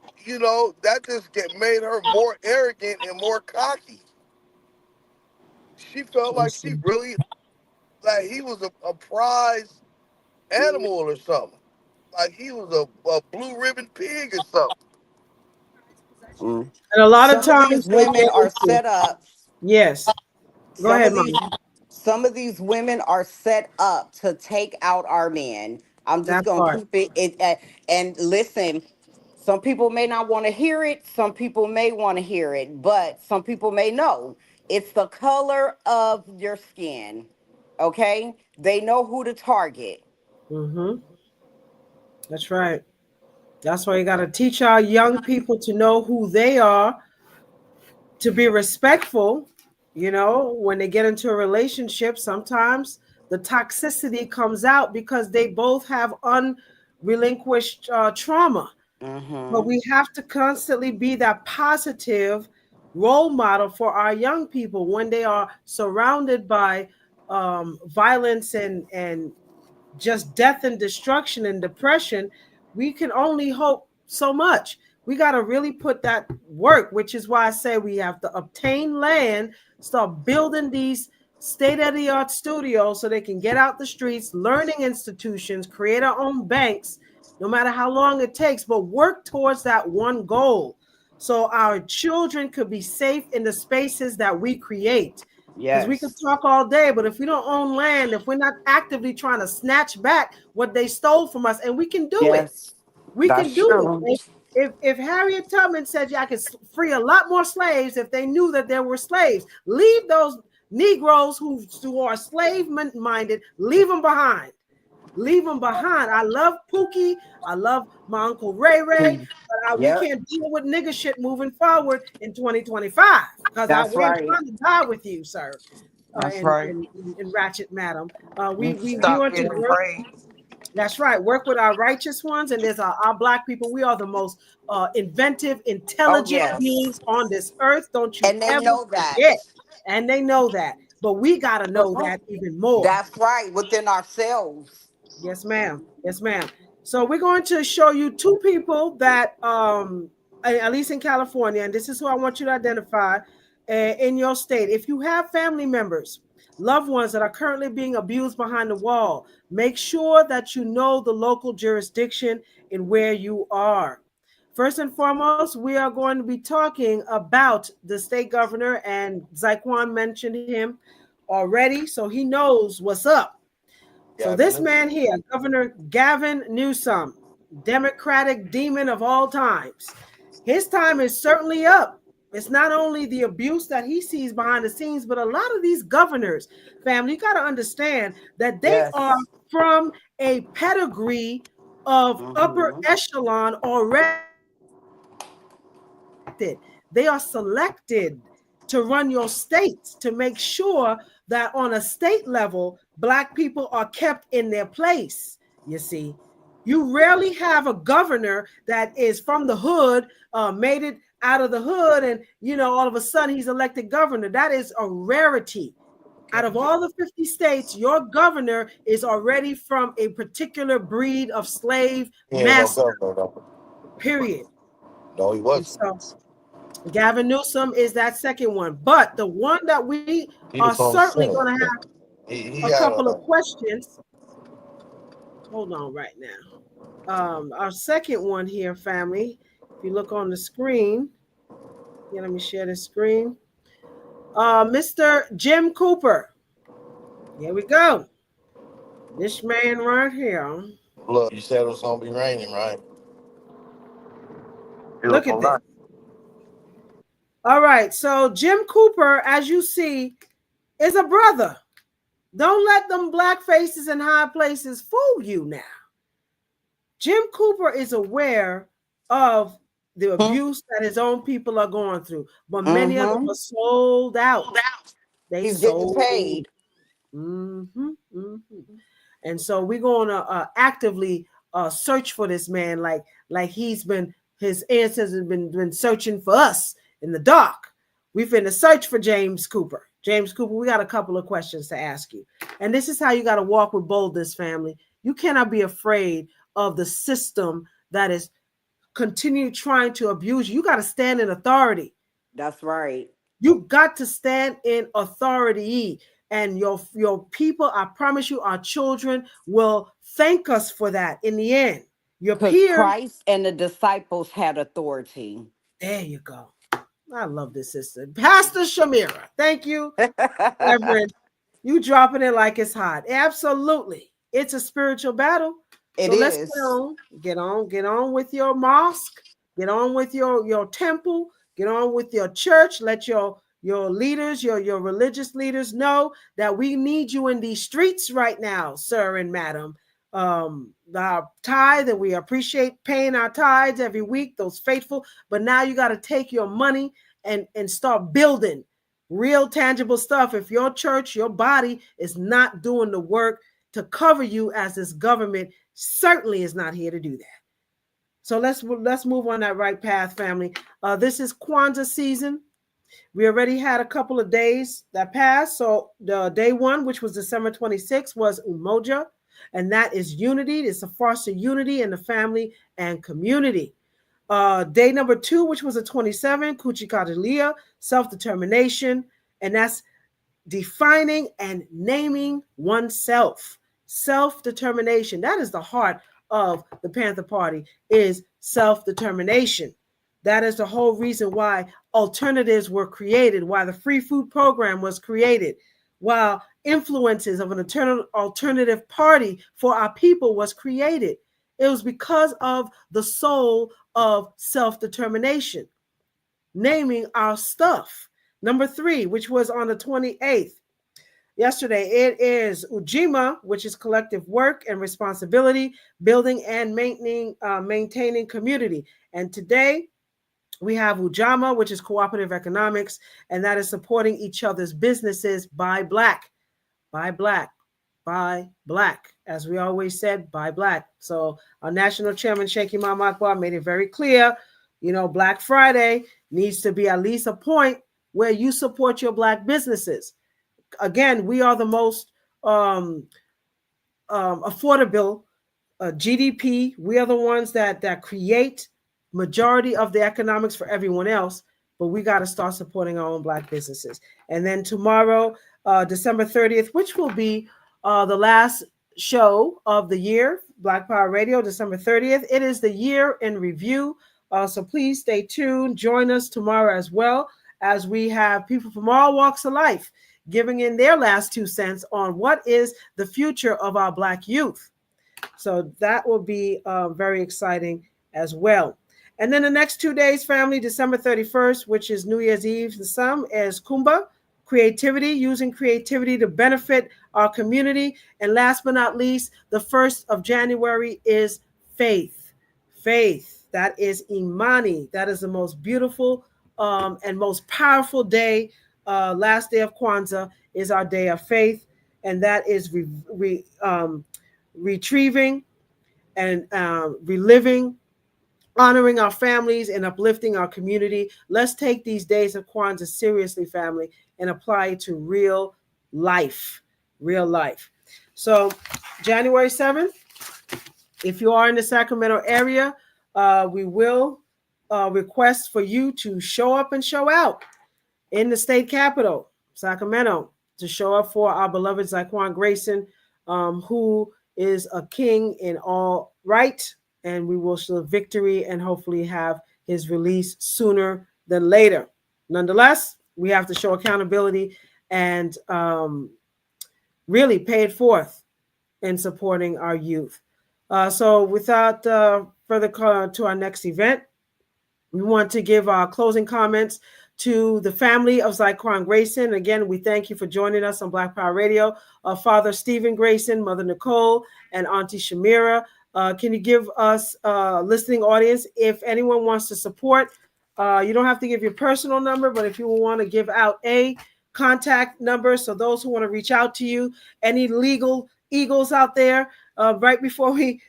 that just made her more arrogant and more cocky. She felt like she Listen. really like he was a prize animal or something. Like he was a blue ribbon pig or something. Mm. And a lot of Some of these times they women get are into. set up. Yes. Go Some ahead, of Mom. these women are set up to take out our men. I'm just That gonna part. keep it. And listen, some people may not want to hear it. Some people may want to hear it, but some people may know it's the color of your skin. Okay, they know who to target. Mm-hmm. That's right. That's why you got to teach our young people to know who they are, to be respectful. You know, when they get into a relationship, sometimes the toxicity comes out because they both have unrelinquished trauma. But we have to constantly be that positive role model for our young people when they are surrounded by violence and just death and destruction and depression. We can only hope so much. We got to really put that work, which is why I say we have to obtain land, start building these state-of-the-art studios so they can get out the streets, learning institutions, create our own banks, no matter how long it takes, but work towards that one goal so our children could be safe in the spaces that we create. Because we can talk all day, but if we don't own land, if we're not actively trying to snatch back what they stole from us, and we can do it. We can do it. If Harriet Tubman said, yeah, I could free a lot more slaves if they knew that there were slaves, leave those Negroes who are slave-minded, leave them behind. Leave them behind. I love Pookie. I love my Uncle Ray Ray. But we can't deal with nigga shit moving forward in 2025. Because we ain't trying to die with you, sir. In Ratchet Madam. We want to work. That's right. Work with our righteous ones. And there's our black people. We are the most inventive, intelligent beings on this earth. Don't you ever know that. forget. And they know that. But we got to know that even more. That's right. Within ourselves. Yes, ma'am. Yes, ma'am. So we're going to show you two people that, at least in California, and this is who I want you to identify in your state. If you have family members, loved ones that are currently being abused behind the wall, make sure that you know the local jurisdiction in where you are. First and foremost, we are going to be talking about the state governor, and Zyquan mentioned him already, so he knows what's up. So this man here, Governor Gavin Newsom, Democratic demon of all times, his time is certainly up. It's not only the abuse that he sees behind the scenes, but a lot of these governors, family, you got to understand that they are from a pedigree of upper echelon already. They are selected to run your states to make sure that on a state level, Black people are kept in their place. You see, you rarely have a governor that is from the hood, made it out of the hood, and all of a sudden he's elected governor. That is a rarity. Out of all the 50 states, your governor is already from a particular breed of slave master. Period. No, he wasn't. So, Gavin Newsom is that second one, but the one that we are certainly going to have a couple of questions. Hold on right now. Our second one here, family, if you look on the screen, let me share the screen. Mr. Jim Cooper. Here we go. This man right here. Look, you said it was going to be raining, right? Look at this. All right, so Jim Cooper, as you see, is a brother. Don't let them black faces in high places fool you now. Jim Cooper is aware of the abuse that his own people are going through, but many of them are sold out. He's getting paid. And so we're going to actively search for this man, like his ancestors have been searching for us in the dark. We finna search for James Cooper. James Cooper, we got a couple of questions to ask you. And this is how you got to walk with boldness, family. You cannot be afraid of the system that is continue trying to abuse you. You got to stand in authority. That's right. You got to stand in authority. And your people, I promise you, our children will thank us for that in the end. Your peers, Christ and the disciples had authority. There you go. I love this sister. Pastor Shamira. Thank you, Reverend. You dropping it like it's hot. Absolutely. It's a spiritual battle. Let's get on with your mosque, get on with your temple, get on with your church. Let your your leaders, your religious leaders know that we need you in these streets right now, sir and madam. Our tithe, and we appreciate paying our tithes every week, those faithful, but now you got to take your money and start building real tangible stuff. If your church, your body is not doing the work to cover you, as this government certainly is not here to do that. So let's move on that right path, family. This is Kwanzaa season. We already had a couple of days that passed. So the day one, which was December 26th, was Umoja, and that is unity. It's to foster unity in the family and community. Day number two, which was the 27th, Kuchikadalia, self-determination, and that's defining and naming oneself. Self-determination. That is the heart of the Panther Party, is self-determination. That is the whole reason why alternatives were created, why the free food program was created, while influences of an alternative party for our people was created. It was because of the soul of self-determination, naming our stuff. Number three, which was on the 28th, yesterday, it is Ujima, which is collective work and responsibility, building and maintaining community. And today we have Ujama, which is cooperative economics, and that is supporting each other's businesses by Black, by Black, by Black. As we always said, by Black. So our national chairman, Sheikh Imam Akbar, made it very clear, Black Friday needs to be at least a point where you support your Black businesses. Again, we are the most affordable GDP. We are the ones that create majority of the economics for everyone else, but we got to start supporting our own Black businesses. And then tomorrow, December 30th, which will be the last show of the year, Black Power Radio, December 30th. It is the year in review. So please stay tuned. Join us tomorrow as well, as we have people from all walks of life giving in their last 2 cents on what is the future of our Black youth. So that will be very exciting as well. And then the next 2 days, family, December 31st, which is New Year's Eve, the sum is Kumba, creativity, using creativity to benefit our community. And last but not least, the 1st of January is faith. Faith, that is Imani. That is the most beautiful and most powerful day. Last day of Kwanzaa is our day of faith, and that is retrieving and reliving, honoring our families and uplifting our community. Let's take these days of Kwanzaa seriously, family, and apply it to real life, real life. So January 7th, if you are in the Sacramento area, we will request for you to show up and show out in the state capitol, Sacramento, to show up for our beloved Zyquan Grayson, who is a king in all right, and we will show victory and hopefully have his release sooner than later. Nonetheless, we have to show accountability and really pay it forth in supporting our youth. So without further call to our next event, we want to give our closing comments to the family of Zyquan Grayson. Again, we thank you for joining us on Black Power Radio. Father Stephen Grayson, Mother Nicole, and Auntie Shamira. Can you give us listening audience, if anyone wants to support, you don't have to give your personal number, but if you want to give out a contact number, so those who want to reach out to you, any legal eagles out there, right before we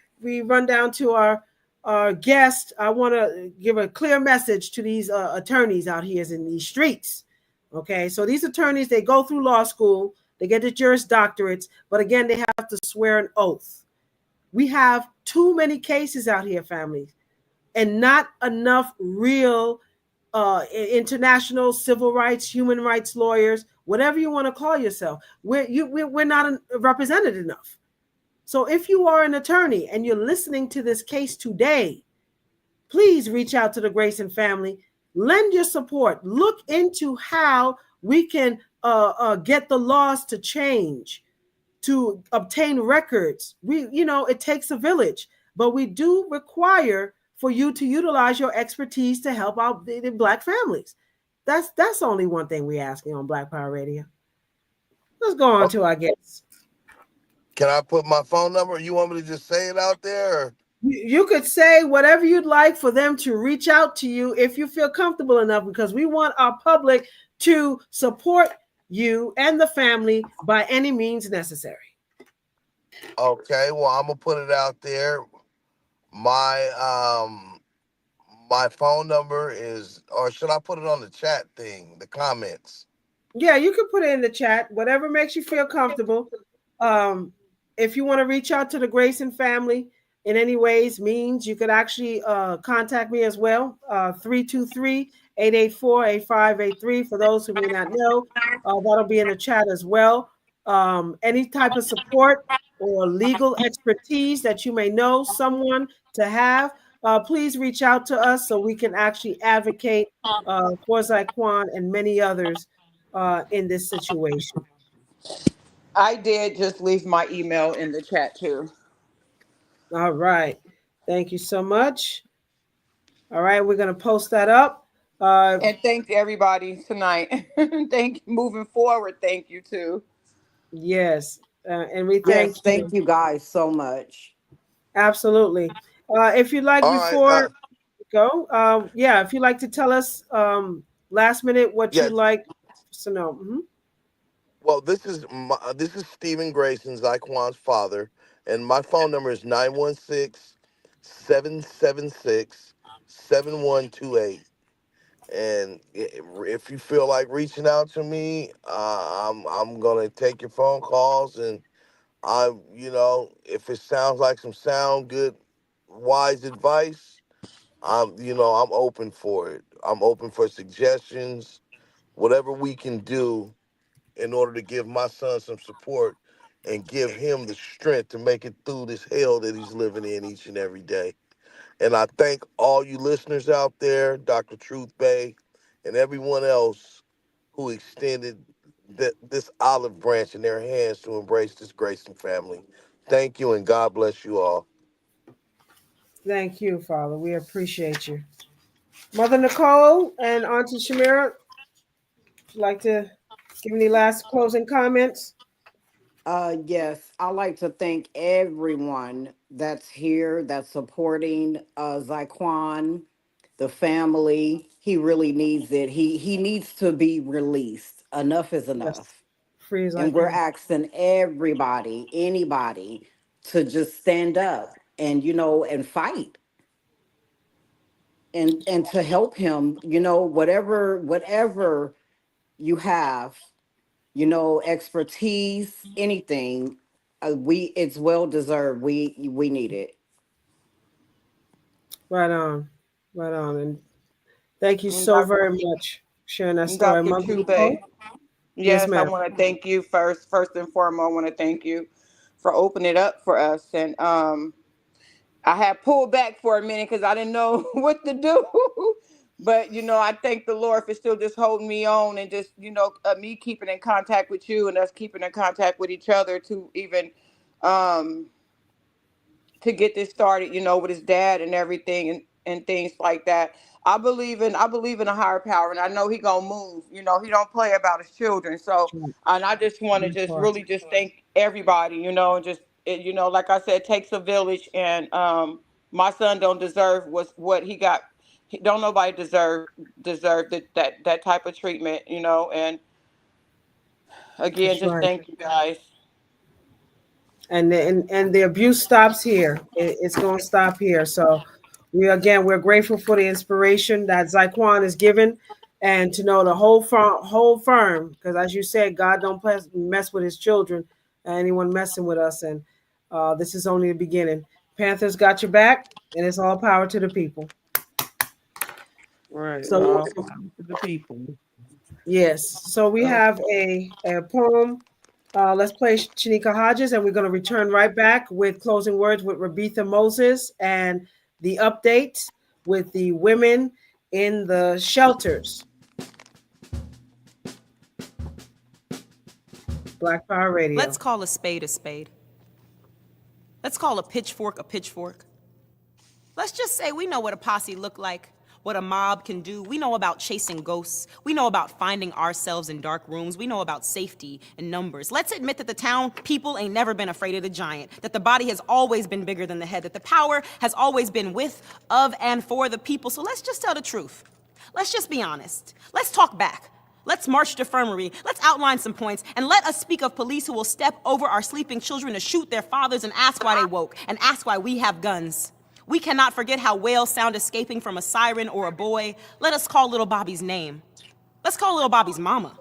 run down to our guest, I want to give a clear message to these attorneys out here in these streets. Okay, so these attorneys, they go through law school, they get the Juris Doctorates, but again, they have to swear an oath. We have too many cases out here, families, and not enough real international civil rights, human rights lawyers, whatever you want to call yourself. We're not represented enough. So if you are an attorney and you're listening to this case today, please reach out to the Grayson family. Lend your support. Look into how we can get the laws to change, to obtain records. It takes a village, but we do require for you to utilize your expertise to help out the Black families. That's only one thing we're asking on Black Power Radio. Let's go on to our guests. Can I put my phone number? You want me to just say it out there? Or? You could say whatever you'd like for them to reach out to you if you feel comfortable enough, because we want our public to support you and the family by any means necessary. Okay, well, I'm gonna put it out there. My my phone number is, or should I put it on the chat thing, the comments? Yeah, you can put it in the chat, whatever makes you feel comfortable. If you want to reach out to the Grayson family in any ways, means, you could actually contact me as well. 323-884-8583 for those who may not know. That'll be in the chat as well. Any type of support or legal expertise that you may know someone to have, please reach out to us so we can actually advocate for Zyquan and many others in this situation. I did just leave my email in the chat too. All right. Thank you so much. All right, we're going to post that up. And thank everybody tonight. Thank you. Moving forward, thank you too. Yes. And we thank thank you guys so much. Absolutely. If you'd like, All before right, go, if you'd like to tell us last minute what Yes. you'd like to know. Mhm. Well, this is Stephen Grayson, Zyquan's father, and my phone number is 916-776-7128. And if you feel like reaching out to me, I'm gonna take your phone calls, and if it sounds like some sound good, wise advice, I'm open for it. I'm open for suggestions, whatever we can do in order to give my son some support and give him the strength to make it through this hell that he's living in each and every day. And I thank all you listeners out there, Dr. Truth Bay, and everyone else who extended this olive branch in their hands to embrace this Grayson family. Thank you, and God bless you all. Thank you, Father. We appreciate you. Mother Nicole and Auntie Shamira, would you like to give any last closing comments? Yes, I'd like to thank everyone that's here, that's supporting Zyquan, the family. He really needs it. He needs to be released. Enough is enough. Free as And we're asking everybody, anybody, to just stand up and and fight. And to help him, whatever you have, expertise, anything, it's well deserved. We need it. Right on. And thank you And so Dr. very much for sharing that story. Dr. Mother Truth Nicole? Bay. Yes, Yes, I ma'am. want to thank you first and foremost. I want to thank you for opening it up for us. And I had pulled back for a minute because I didn't know what to do. But, I thank the Lord for still just holding me on and just, me keeping in contact with you and us keeping in contact with each other to even to get this started, with his dad and everything and things like that. I believe in a higher power, and I know he gonna move. He don't play about his children. So, and I just want to just really just thank everybody, and just like I said, it takes a village, and my son don't deserve what he got. Don't nobody deserve that type of treatment, and again, That's just right. thank you guys. And the abuse stops here. It's going to stop here. So we're grateful for the inspiration that Zyquan is given, and to know the whole firm, because as you said, God don't mess with his children, anyone messing with us, and this is only the beginning. Panthers got your back, and it's all power to the people. Right. So To the people. yes. So we have a poem. Let's play Shanika Hodges, and we're going to return right back with closing words with Rabitha Moses and the update with the women in the shelters. Black Power Radio. Let's call a spade a spade. Let's call a pitchfork a pitchfork. Let's just say we know what a posse looked like what a mob can do. We know about chasing ghosts. We know about finding ourselves in dark rooms. We know about safety in numbers. Let's admit that the town people ain't never been afraid of the giant, that the body has always been bigger than the head, that the power has always been with, of, and for the people. So let's just tell the truth. Let's just be honest. Let's talk back. Let's march to infirmary. Let's outline some points, and let us speak of police who will step over our sleeping children to shoot their fathers and ask why they woke, and ask why we have guns. We cannot forget how whales sound escaping from a siren or a boy. Let us call little Bobby's name. Let's call little Bobby's mama.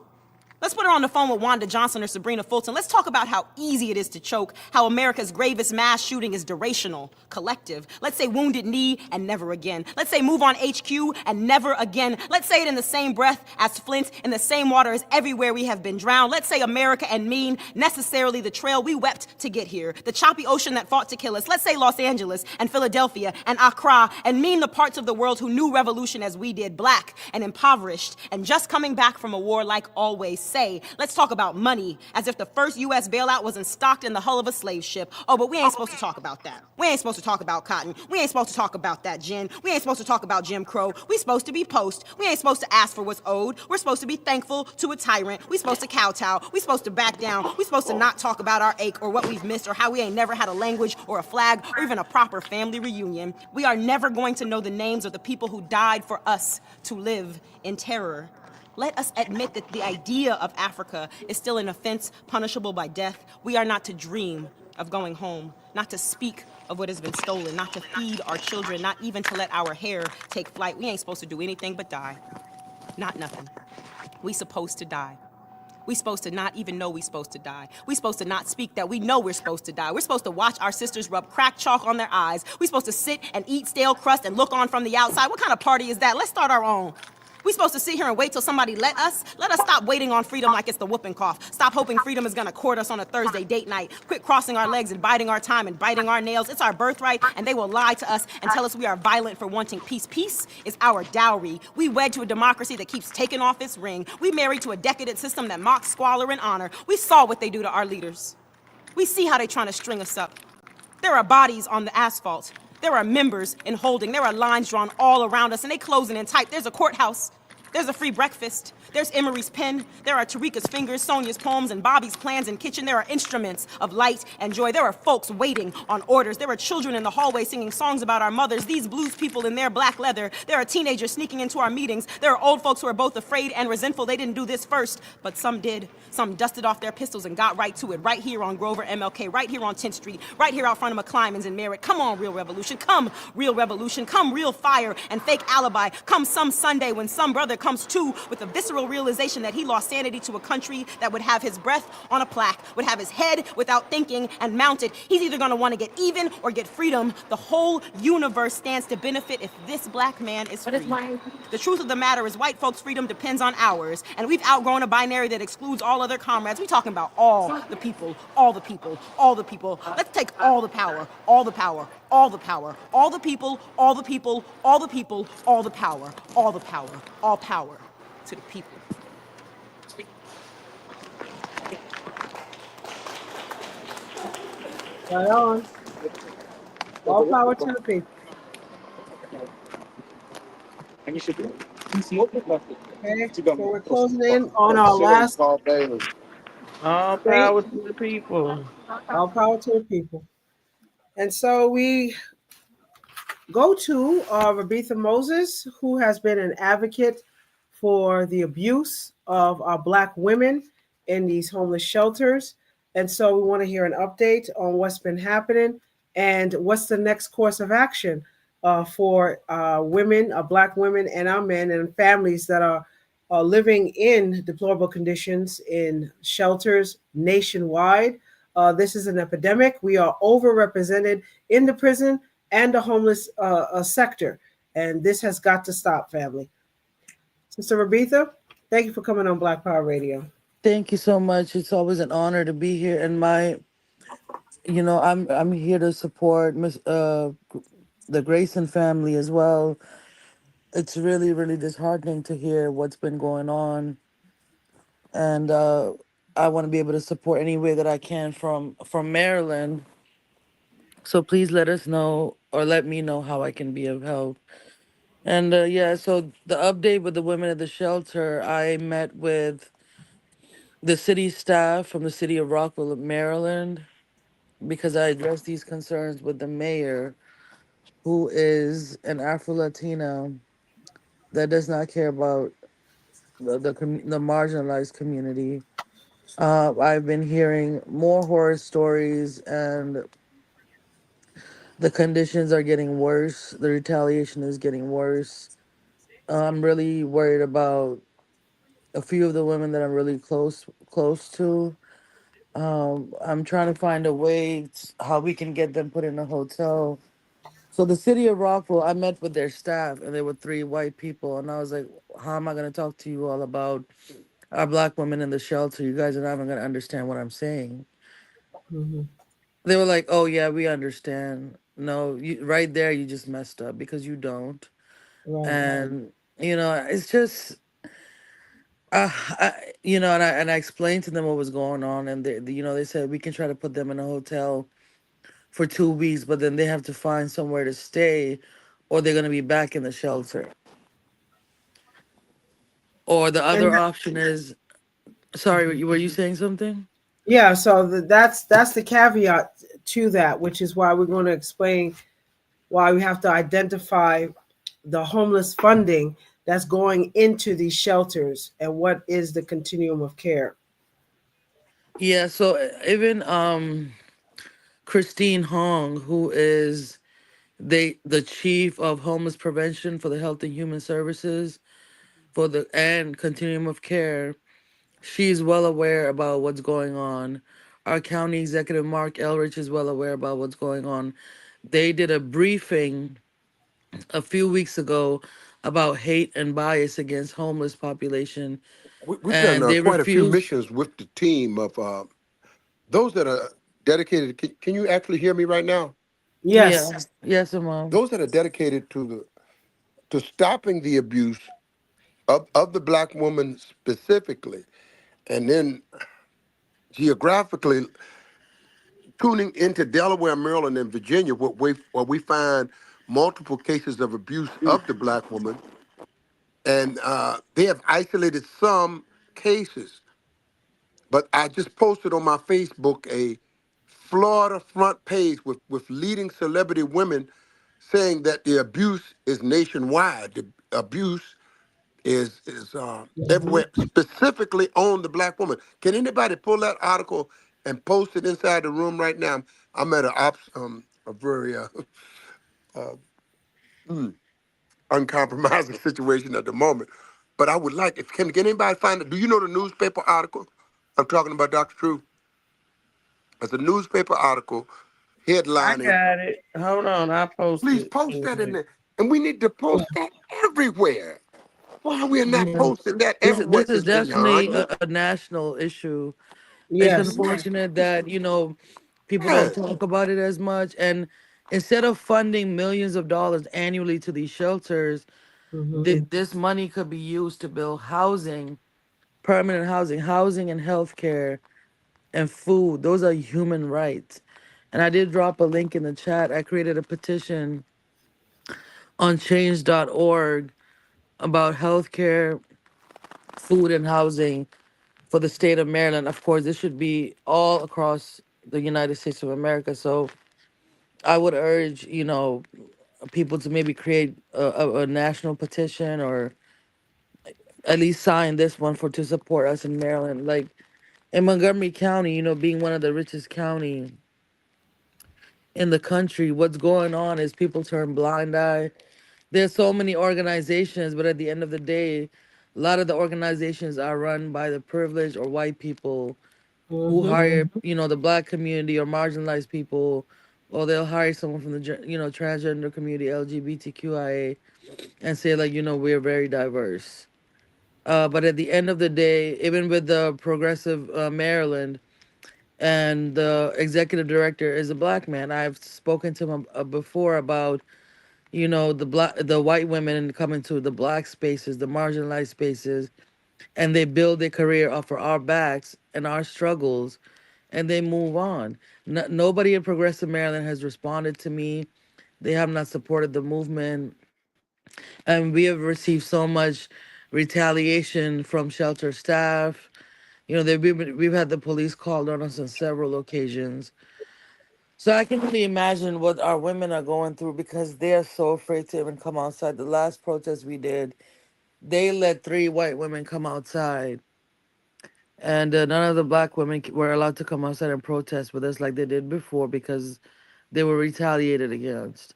Let's put her on the phone with Wanda Johnson or Sabrina Fulton. Let's talk about how easy it is to choke, how America's gravest mass shooting is durational, collective. Let's say wounded knee and never again. Let's say move on HQ and never again. Let's say it in the same breath as Flint, in the same water as everywhere we have been drowned. Let's say America and mean necessarily the trail we wept to get here, the choppy ocean that fought to kill us. Let's say Los Angeles and Philadelphia and Accra, and mean the parts of the world who knew revolution as we did, black and impoverished and just coming back from a war like always. Let's talk about money, as if the first U.S. bailout wasn't stocked in the hull of a slave ship. Oh, but we ain't supposed to talk about that. We ain't supposed to talk about cotton. We ain't supposed to talk about that gin. We ain't supposed to talk about Jim Crow. We supposed to be post. We ain't supposed to ask for what's owed. We're supposed to be thankful to a tyrant. We supposed to kowtow. We supposed to back down. We supposed to not talk about our ache or what we've missed or how we ain't never had a language or a flag or even a proper family reunion. We are never going to know the names of the people who died for us to live in terror. Let us admit that the idea of Africa is still an offense punishable by death. We are not to dream of going home, not to speak of what has been stolen, not to feed our children, not even to let our hair take flight. We ain't supposed to do anything but die. Not nothing. We supposed to die. We supposed to not even know we supposed to die. We supposed to not speak that we know we're supposed to die. We're supposed to watch our sisters rub crack chalk on their eyes. We supposed to sit and eat stale crust and look on from the outside. What kind of party is that? Let's start our own. We supposed to sit here and wait till somebody let us? Let us stop waiting on freedom like it's the whooping cough. Stop hoping freedom is gonna court us on a Thursday date night. Quit crossing our legs and biding our time and biting our nails. It's our birthright, and they will lie to us and tell us we are violent for wanting peace. Peace is our dowry. We wed to a democracy that keeps taking off its ring. We married to a decadent system that mocks squalor and honor. We saw what they do to our leaders. We see how they trying to string us up. There are bodies on the asphalt. There are members in holding. There are lines drawn all around us, and they closing in tight. There's a courthouse. There's a free breakfast. There's Emery's pen. There are Tarika's fingers, Sonia's poems, and Bobby's plans in kitchen. There are instruments of light and joy. There are folks waiting on orders. There are children in the hallway singing songs about our mothers. These blues people in their black leather. There are teenagers sneaking into our meetings. There are old folks who are both afraid and resentful. They didn't do this first, but some did. Some dusted off their pistols and got right to it. Right here on Grover MLK. Right here on 10th Street. Right here out front of McClymonds and Merritt. Come on, real revolution. Come, real revolution. Come, real fire and fake alibi. Come some Sunday when some brother comes to with a visceral realization that he lost sanity to a country that would have his breath on a plaque, would have his head without thinking and mounted. He's either going to want to get even or get freedom. The whole universe stands to benefit if this black man is free. The truth of the matter is white folks' freedom depends on ours, and we've outgrown a binary that excludes all other comrades. We're talking about all the people, all the people, all the people. Let's take all the power, all the power, all the power, all the people, all the people, all the people, all the power, all the power, all power to the people. Right on. All power to the people. Okay, so we're closing in on our last. All power to the people. All power to the people. And so we go to Rabitha Moses, who has been an advocate for the abuse of Black women in these homeless shelters. And so we want to hear an update on what's been happening and what's the next course of action for women, Black women and our men and families that are living in deplorable conditions in shelters nationwide. This is an epidemic. We are overrepresented in the prison and the homeless sector. And this has got to stop, family. Sister Rabitha, thank you for coming on Black Power Radio. Thank you so much. It's always an honor to be here. And I'm here to support the Grayson family as well. It's really, really disheartening to hear what's been going on. And I want to be able to support any way that I can from Maryland. So please let us know or let me know how I can be of help. And yeah, so the update with the women at the shelter, I met with the city staff from the city of Rockville, Maryland, because I addressed these concerns with the mayor, who is an Afro Latino that does not care about the marginalized community. I've been hearing more horror stories, and the conditions are getting worse. The retaliation is getting worse. I'm really worried about a few of the women that I'm really close to. I'm trying to find a way how we can get them put in a hotel. So the city of Rockville, I met with their staff, and there were three white people, and I was like, "How am I going to talk to you all about our black women in the shelter? You guys are not even going to understand what I'm saying." Mhm. They were like, "Oh yeah, we understand." No, you right there, you just messed up because you don't. Right. And it's just, and I explained to them what was going on, and they said we can try to put them in a hotel for 2 weeks, but then they have to find somewhere to stay, or they're gonna be back in the shelter. Or the And other option is, sorry, were you saying something? yeah, so that's the caveat to that, which is why we're going to explain why we have to identify the homeless funding that's going into these shelters and what is the continuum of care. Yeah, so even Christine Hong, who is the chief of homeless prevention for the Health and Human Services for the and continuum of care, she's well aware about what's going on. Our county executive Mark Elrich is well aware about what's going on. They did a briefing a few weeks ago about hate and bias against homeless population, We've done and they quite a few refused. missions with the team of those that are dedicated. Can you actually hear me right now? Yeah, Yes. yes, mom. Those that are dedicated to stopping the abuse of the black woman specifically, and then geographically tuning into Delaware, Maryland, and Virginia, where we find multiple cases of abuse of the black woman, and they have isolated some cases. But I just posted on my Facebook a Florida front page with leading celebrity women saying that the abuse is nationwide. The abuse is everywhere, specifically on the black woman. Can anybody pull that article and post it inside the room right now? I'm at a very uh, uncompromising situation at the moment, but I would like if can anybody find it? Do you know the newspaper article I'm talking about, Dr. True? It's a newspaper article I headlining. got it. Hold on, I Please posted. post that in there, and we need to post that everywhere. Why we're not Yeah. posting that This everywhere this is is definitely beyond me. a national issue. It's Yes. unfortunate that people don't Yes. talk about it as much, and instead of funding millions of dollars annually to these shelters, Mhm. this money could be used to build housing, permanent housing and healthcare and food. Those are human rights. And I did drop a link in the chat. I created a petition on change.org about healthcare, food, and housing for the state of Maryland. Of course, this should be all across the United States of America. So I would urge, people to maybe create a national petition, or at least sign this one to support us in Maryland. Like in Montgomery County, being one of the richest county in the country, what's going on is people turn blind eye. There's so many organizations, but at the end of the day, a lot of the organizations are run by the privileged or white people who Mhm. hire, the black community or marginalized people, or they'll hire someone from the, transgender community, LGBTQIA, and say like, we're very diverse. But at the end of the day, even with the progressive Maryland, and the executive director is a black man. I've spoken to him before about the white women coming to the black spaces, the marginalized spaces, and they build their career off of our backs and our struggles, and they move on. Nobody in progressive Maryland has responded to me. They have not supported the movement. And we have received so much retaliation from shelter staff. You know, we've had the police called on us on several occasions. So I can only imagine what our women are going through because they are so afraid to even come outside. The last protest we did, they let 3 white women come outside, and none of the black women were allowed to come outside and protest with us like they did before because they were retaliated against.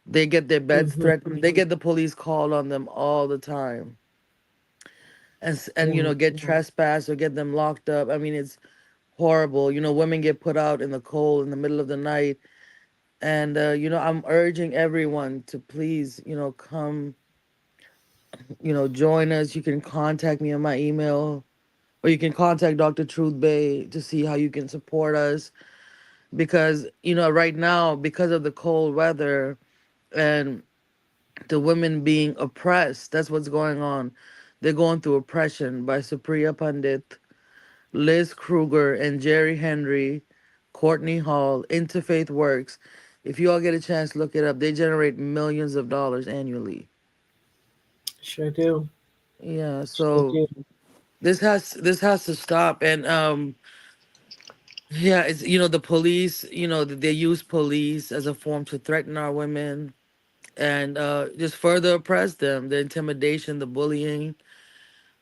They get their beds Mhm. threatened. They get the police called on them all the time, and you Yeah. know, get trespassed or get them locked up. I mean, it's horrible. You know, women get put out in the cold in the middle of the night. And you know, I'm urging everyone to please, you know, come, you know, join us. You can contact me on my email, or you can contact Dr. Truth Bay to see how you can support us. Because, you know, right now, because of the cold weather and the women being oppressed, that's what's going on. They're going through oppression by Supriya Pandit, Liz Kruger, and Jerry Henry, Courtney Hall, Interfaith Works. If you all get a chance, look it up. They generate millions of dollars annually. Sure do. Yeah, Sure so do. this has to stop. And yeah, it's, you know, the police, you know, they use police as a form to threaten our women and just further oppress them. The intimidation, the bullying,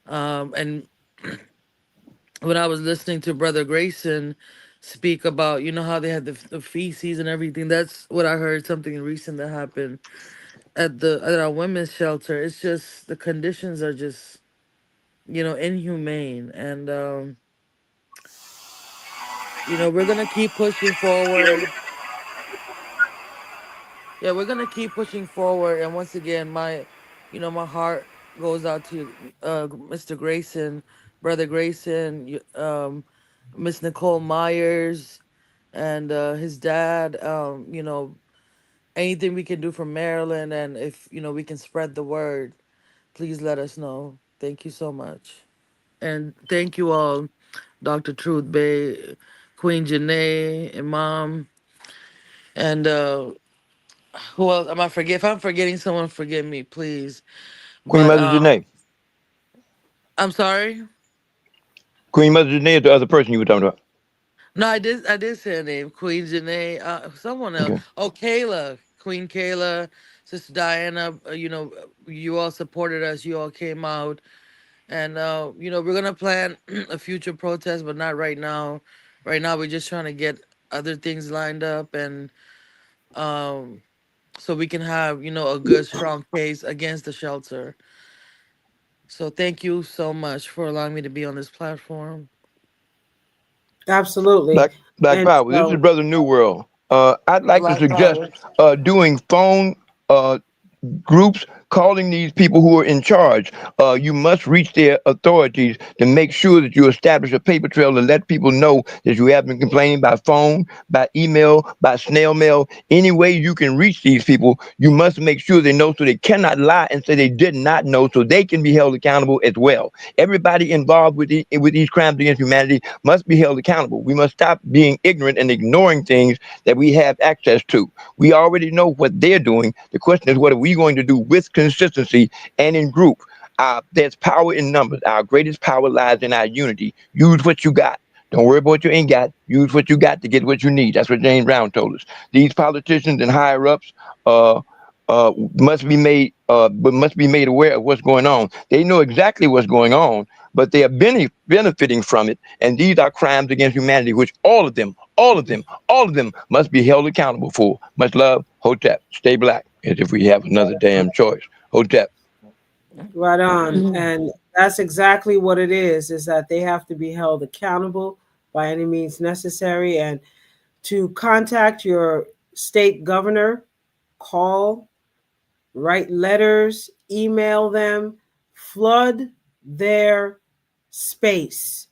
and when I was listening to Brother Grayson speak about, you know, how they had the feces and everything, that's what I heard. Something recent that happened at our women's shelter. It's just the conditions are just, you know, inhumane. And you know, we're gonna keep pushing forward. Yeah, we're gonna keep pushing forward. And once again, my, you know, my heart goes out to Mr. Grayson, Brother Grayson, Miss Nicole Myers, and his dad. You know, anything we can do for Maryland, and if, you know, we can spread the word, please let us know. Thank you so much, and thank you all, Dr. Truth Bay, Queen Janae, Imam, and who else? Am I forget? If I'm forgetting someone, forgive me, please. Queen But Mother Janae. I'm sorry. Queen Mother Janae is the other person you were talking about. No, I did say her name, Queen Janae. Someone else. Okay. Oh, Kayla, Queen Kayla, Sister Diana. You know, you all supported us. You all came out, and you know, we're gonna plan a future protest, but not right now. Right now, we're just trying to get other things lined up, and um, so we can have, you know, a good, strong case against the shelter. So thank you so much for allowing me to be on this platform. Absolutely. Black And Power. This is so, Brother New World. I'd like to Black suggest power. doing phone groups calling these people who are in charge. You must reach their authorities to make sure that you establish a paper trail to let people know that you have been complaining by phone, by email, by snail mail. Any way you can reach these people, you must make sure they know so they cannot lie and say they did not know, so they can be held accountable as well. Everybody involved with these crimes against humanity must be held accountable. We must stop being ignorant and ignoring things that we have access to. We already know what they're doing. The question is, what are we going to do with consistency and in group? There's power in numbers. Our greatest power lies in our unity. Use what you got. Don't worry about what you ain't got. Use what you got to get what you need. That's what James Brown told us. These politicians and higher ups uh, must be made aware of what's going on. They know exactly what's going on, but they are benefiting from it. And these are crimes against humanity, which all of them must be held accountable for. Much love, Hotep. Stay black, as if we have another damn choice. Hotep. right on. And that's exactly what it is that they have to be held accountable by any means necessary. And to contact your state governor, call, write letters, email them, flood their space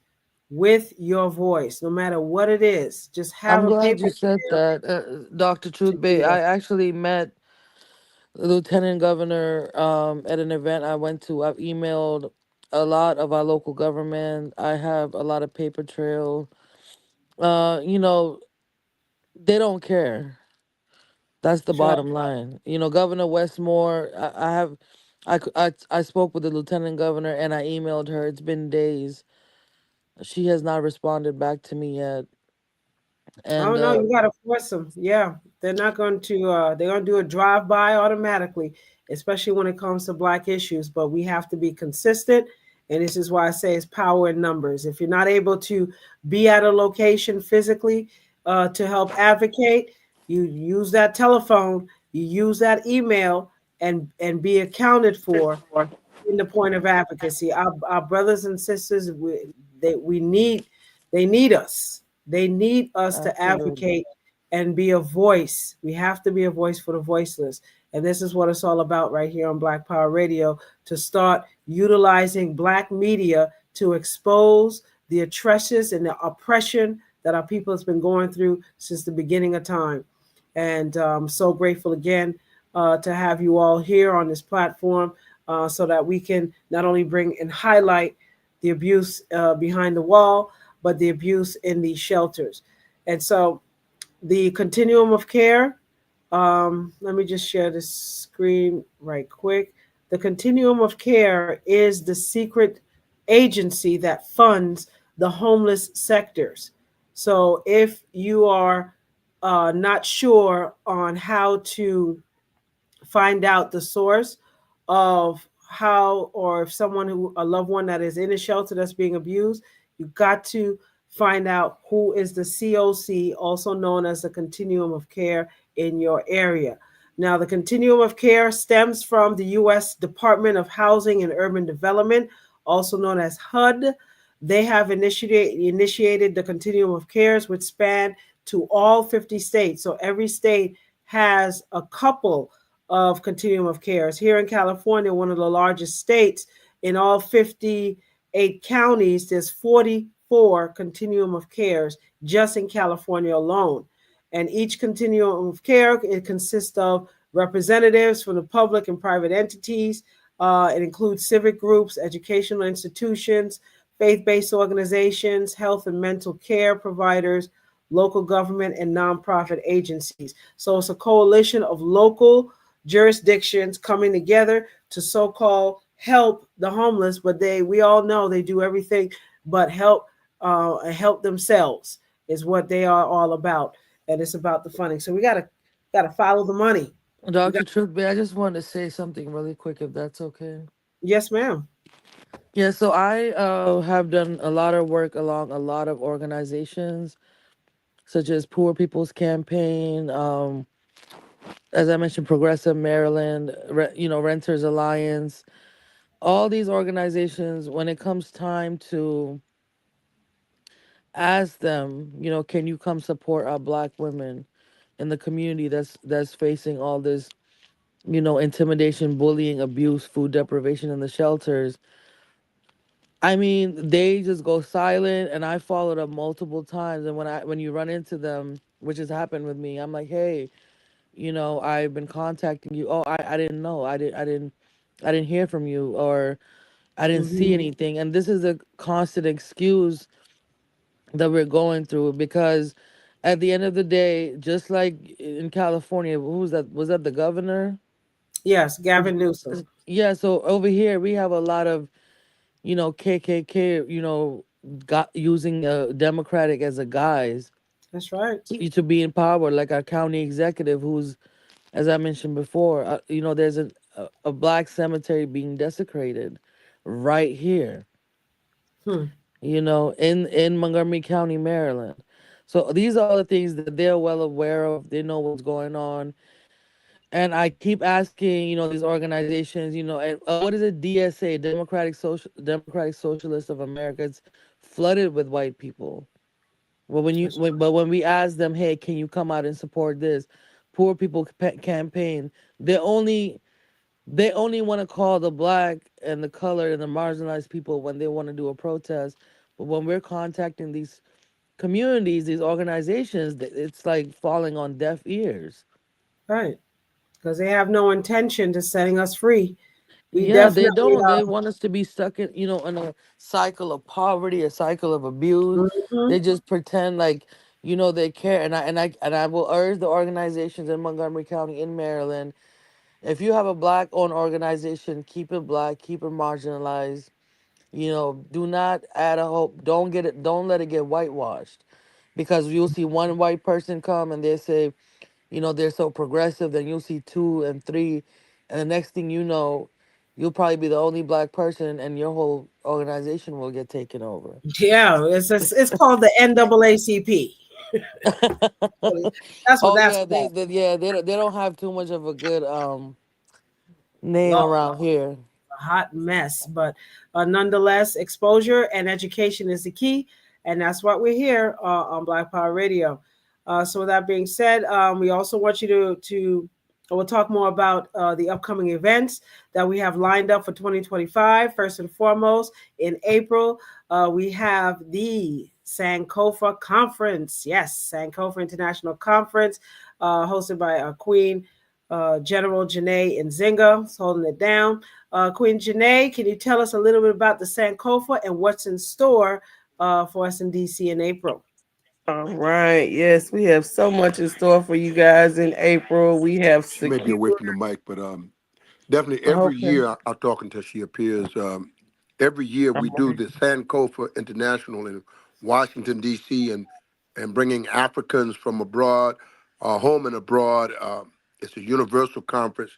with your voice, no matter what it is. Just have I'm a glad paper you said trail that, Dr. to Truth do Bay. that. I actually met the Lieutenant Governor at an event I went to. I've emailed a lot of our local government. I have a lot of paper trail. You know, they don't care. That's the Sure. bottom line. Governor Westmore, I spoke with the lieutenant governor and I emailed her. It's been days. She has not responded back to me yet. Oh And no, you gotta force them. Yeah, they're not going to. They're going to do a drive-by automatically, especially when it comes to Black issues. But we have to be consistent, and this is why I say it's power in numbers. If you're not able to be at a location physically to help advocate, you use that telephone, you use that email, and be accounted for in the point of advocacy. Our brothers and sisters, we need, they need us. They need us to absolutely. advocate and be a voice. We have to be a voice for the voiceless. And this is what it's all about right here on Black Power Radio, to start utilizing Black media to expose the atrocious and the oppression that our people has been going through since the beginning of time. And I'm so grateful again to have you all here on this platform so that we can not only bring and highlight the abuse behind the wall, but the abuse in these shelters. And so the continuum of care, let me just share this screen right quick. The continuum of care is the secret agency that funds the homeless sectors. So if you are not sure on how to find out the source of how, or if a loved one that is in a shelter that's being abused, you've got to find out who is the COC, also known as the continuum of care in your area. Now, the continuum of care stems from the U.S. Department of Housing and Urban Development, also known as HUD. They have initiated the continuum of cares, which span to all 50 states. So every state has a couple of continuum of cares. Here in California, one of the largest states, in all 58 counties, there's 44 continuum of cares just in California alone. And each continuum of care, it consists of representatives from the public and private entities. It includes civic groups, educational institutions, faith-based organizations, health and mental care providers, local government, and nonprofit agencies. So it's a coalition of local jurisdictions coming together to so-called help the homeless, but we all know they do everything but help themselves is what they are all about. And it's about the funding. So we gotta follow the money. Dr. Truthby, I just wanted to say something really quick, if that's okay. Yes, ma'am. Yeah, so I have done a lot of work along a lot of organizations, such as Poor People's Campaign, as I mentioned, Progressive Maryland, Renters Alliance, all these organizations. When it comes time to ask them, can you come support our Black women in the community that's facing all this, intimidation, bullying, abuse, food deprivation in the shelters. I mean, they just go silent, and I followed up multiple times. And when you run into them, which has happened with me, I'm like, hey, I've been contacting you. Oh, I didn't know. I didn't hear from you, or I didn't see anything. And this is a constant excuse that we're going through, because at the end of the day, just like in California, who was that? Was that the governor? Yes, Gavin Newsom. Yeah, so over here we have a lot of, KKK, using Democratic as a guise. That's right. To be in power, like our county executive, who's, as I mentioned before, there's a Black cemetery being desecrated right here. In Montgomery County, Maryland. So these are all the things that they're well aware of. They know what's going on. And I keep asking, these organizations, and what is it? DSA, Democratic Socialist of America. It's flooded with white people. Well, when we ask them, hey, can you come out and support this Poor People Campaign? They only want to call the Black and the colored and the marginalized people when they want to do a protest. But when we're contacting these communities, these organizations, it's like falling on deaf ears. Right. Because they have no intention to setting us free. They don't. They want us to be stuck in a cycle of poverty, a cycle of abuse. They just pretend like, You know they care, and I will urge the organizations in Montgomery County in Maryland. If you have a black-owned organization, keep it black, keep it marginalized. You know, do not add a hope. Don't get it. Don't let it get whitewashed, because you'll see one white person come and they say, you know, they're so progressive. Then you'll see two and three, and the next thing you know, you'll probably be the only black person, and your whole organization will get taken over. Yeah, it's called the NAACP. That's what Oh that's yeah, about. they don't have too much of a good name Well, around here. a hot mess, but nonetheless, exposure and education is the key, and that's what we're here on Black Power Radio. So with that being said, we also want you to we'll talk more about the upcoming events that we have lined up for 2025. First and foremost, in April, we have the Sankofa Conference. Yes, Sankofa International Conference, hosted by Queen General Janae Nzinga is holding it down. Queen Janae, can you tell us a little bit about the Sankofa and what's in store for us in DC in April? All right. Yes, we have so much in store for you guys in April. We have She may be secure. away from the mic, but definitely every Okay. year I'll talk until she appears. Every year we do the Sankofa International in Washington D.C. and bringing Africans from abroad, home and abroad. It's a universal conference,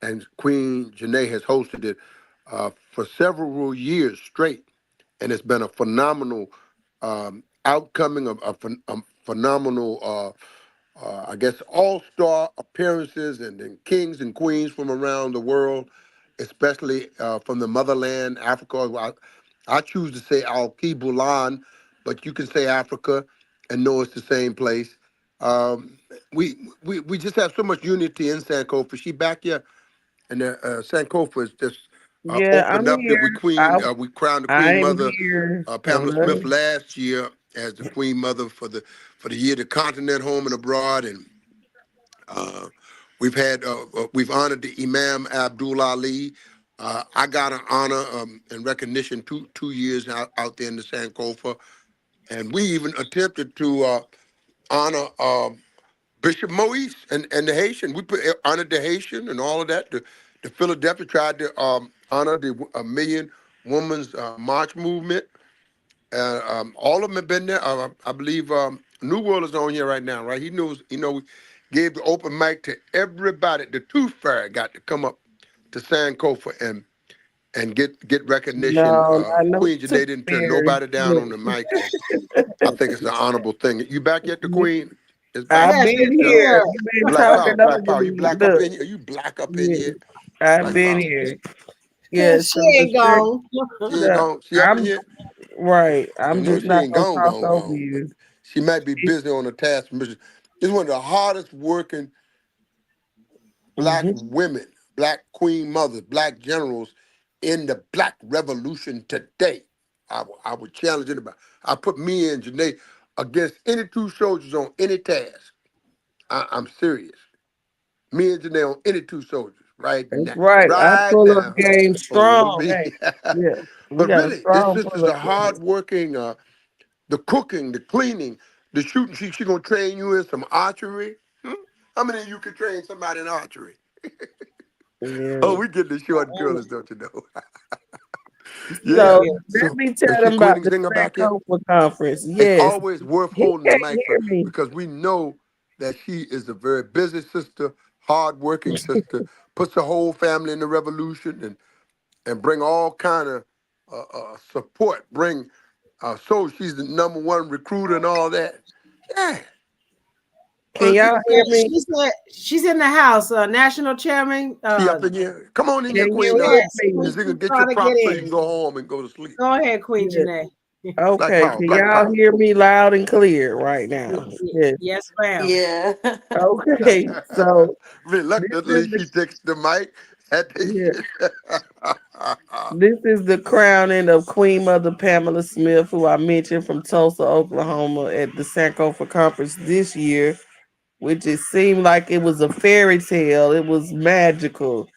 and Queen Janae has hosted it for several years straight, and it's been a phenomenal outcoming of a phenomenal. I guess all-star appearances and then kings and queens from around the world, especially from the motherland, Africa. I choose to say Al-Qibulan, but you can say Africa and know it's the same place. Um, we just have so much unity in Sankofa. She back here, and Sankofa is just Yeah, opened I'm up that here. we crowned the I Queen am Mother here. Pamela Smith Hello. last year as the Queen Mother for the year the continent, home and abroad, and uh, we've honored the Imam Abdul Ali. I got an honor and recognition two years out there in the Sankofa, and we even attempted to honor Bishop Moise and the Haitian. We honored the Haitian and all of that. The Philadelphia tried to honor the Million Women's March movement. All of them have been there. I believe New World is on here right now, right? He knows, gave the open mic to everybody. The Tooth Fairy got to come up to Sankofa and get recognition. No, I know Queen Tooth Janae didn't turn Fairy. nobody down on the mic, and I think it's an honorable thing. You back yet, the Queen? Is back? I've Yes, been we're Yeah. here. here. You've been Black Power, talking Black over Power. You me. black up Look, in here? You black up in yeah, here? I've Black been Power. here. She Yes, so the ain't script. gone. She ain't gone. She up in I'm here? right. I I'm know just she not ain't gonna gone, talk over but you. she might be busy on a task mission. It's one of the hardest working black Mhm. women, black queen mothers, black generals in the black revolution today. I would challenge anybody. I put me and Janae against any two soldiers on any task. I'm serious. Me and Janae on any two soldiers right That's now. right. I Right pull up now. game Oh, strong. me. Hey, yeah, we But got a really, this strong sister's pull up a game. hardworking, the cooking, the cleaning, the shooting. She gonna train you in some archery. Hmm? How many of you can train somebody in archery? Oh, Yeah. we get the short girls, don't you know? Yeah. So Yeah. let So me tell is she them about Queen the Singer back yet? Sankofa conference. It's Yes, always worth he holding the can't mic for hear me. because we know that she is a very busy sister, hardworking sister, puts the whole family in the revolution and bring all kind of support. Bring so she's the number one recruiter and all that. Yeah. Can y'all Yeah, hear me? she's in the house. National Chairman. She up in here. Come on in here, Can Queen. you hear Yes, me? Is gonna she's get your trying to get props so you in. can go home and go to sleep. Go ahead, Queen Yeah. Janae. Black Okay, power, can black y'all power. hear me loud and clear right now? Yes. Yes, ma'am. Yeah. Okay, so this Reluctantly, is the she takes the mic. yeah, this is the crowning of Queen Mother Pamela Smith, who I mentioned from Tulsa, Oklahoma, at the Sankofa conference this year, which it seemed like it was a fairy tale. It was magical.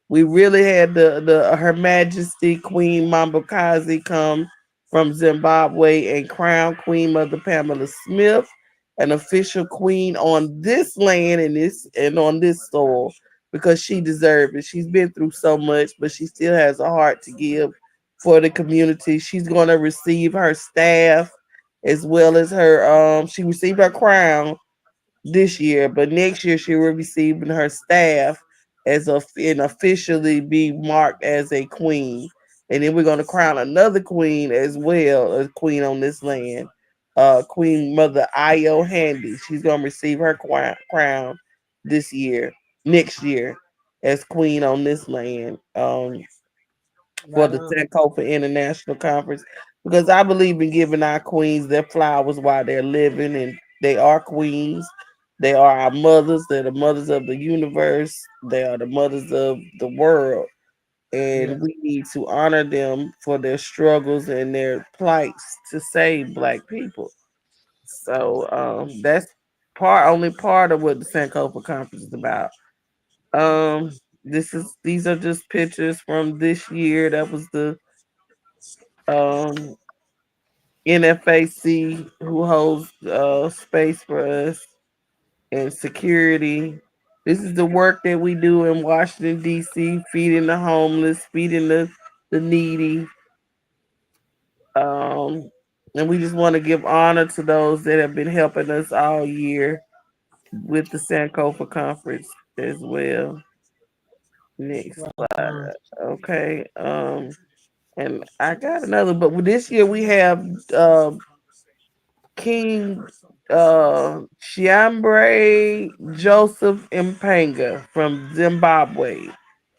We really had the Her Majesty Queen Mambokazi come from Zimbabwe and crown Queen Mother Pamela Smith. an official queen on this land and on this soil because she deserves it. She's been through so much, but she still has a heart to give for the community. She's going to receive her staff as well as her she received her crown this year, but next year she will be receiving her staff as a and officially be marked as a queen. And then we're going to crown another queen as well, a queen on this land. Queen Mother Io Handy. She's going to receive her crown this year, next year, as queen on this land. For the Sankofa International Conference because I believe in giving our queens their flowers while they're living, and they are queens. They are our mothers. They're the mothers of the universe. They are the mothers of the world. And we need to honor them for their struggles and their plights to save Black people. So that's only part of what the Sankofa Conference is about. Um, these are just pictures from this year. That was the um, NFAC who holds space for us and security. This is the work that we do in Washington D.C., feeding the homeless, feeding the needy. Um, and we just want to give honor to those that have been helping us all year with the Sankofa conference as well. Next slide. Okay. And I got another, but this year we have King Chiambre Joseph Mpanga from Zimbabwe.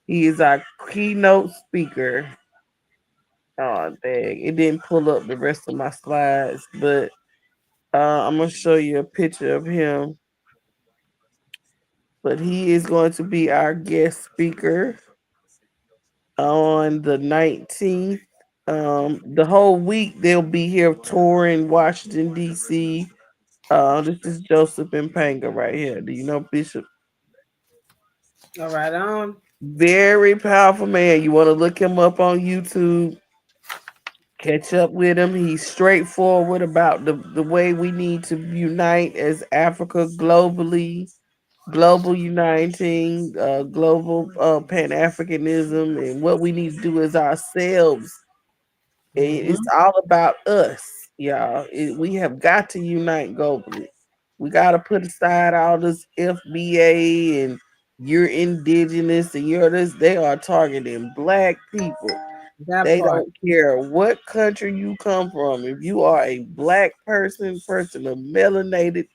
He is our keynote speaker. Oh, dang. It didn't pull up the rest of my slides, but I'm going to show you a picture of him. But he is going to be our guest speaker on the 19th. The whole week they'll be here touring Washington, D.C. This is Joseph Mpanga right here. Do you know Bishop? All right, on. Very powerful man. You want to look him up on YouTube. Catch up with him. He's straightforward about the way we need to unite as Africa globally, global uniting, global Pan-Africanism, and what we need to do as ourselves. It's all about us, y'all. We have got to unite globally. We got to put aside all this FBA and you're indigenous and you're this. They are targeting Black people. They don't care what country you come from. If you are a Black person of melanated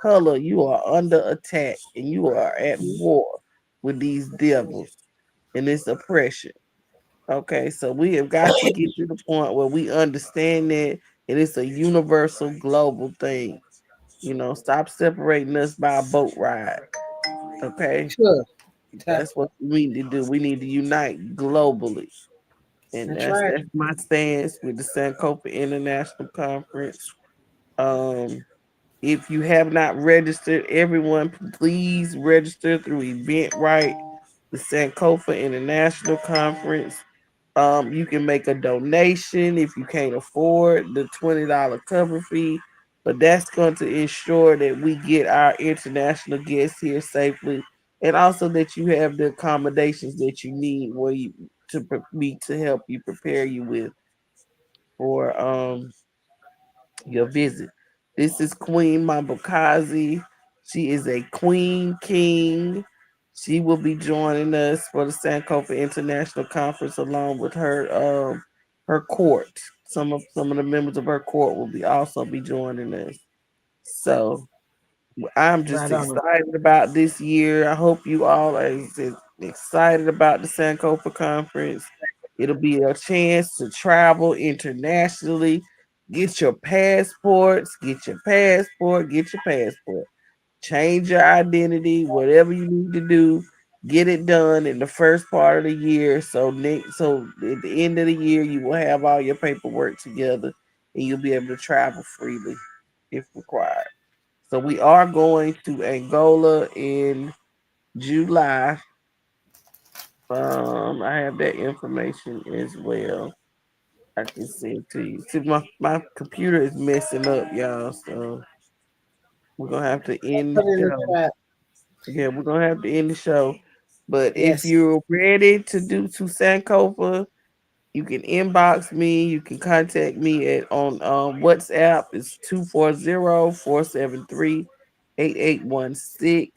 color, you are under attack and you are at war with these devils and this oppression. Okay, so we have got to get to the point where we understand that it is a universal global thing. You know, stop separating us by a boat ride. Okay. Sure. That's what we need to do. We need to unite globally. And that's my stance with the Sankofa International Conference. If you have not registered, everyone please register through Eventbrite, the Sankofa International Conference. You can make a donation if you can't afford the $20 cover fee, but that's going to ensure that we get our international guests here safely, and also that you have the accommodations that you need to help you prepare you with for your visit. This is Queen Mambokazi. She is a queen king. She will be joining us for the Sankofa International Conference along with her court. Some of the members of her court will also be joining us. So I'm just excited about this year. I hope you all are excited about the Sankofa Conference. It'll be a chance to travel internationally. Get your passports, get your passport. Change your identity, whatever you need to do, get it done in the first part of the year. So at the end of the year, you will have all your paperwork together and you'll be able to travel freely if required. So we are going to Angola in July. I have that information as well. I can send it to you. See, my computer is messing up, y'all. So We're gonna have to end Put it the in the show. chat. Yeah, we're gonna have to end the show. But if Yes. you're ready to do to Sankofa, you can inbox me. You can contact me at on WhatsApp. It's 240-473-8816.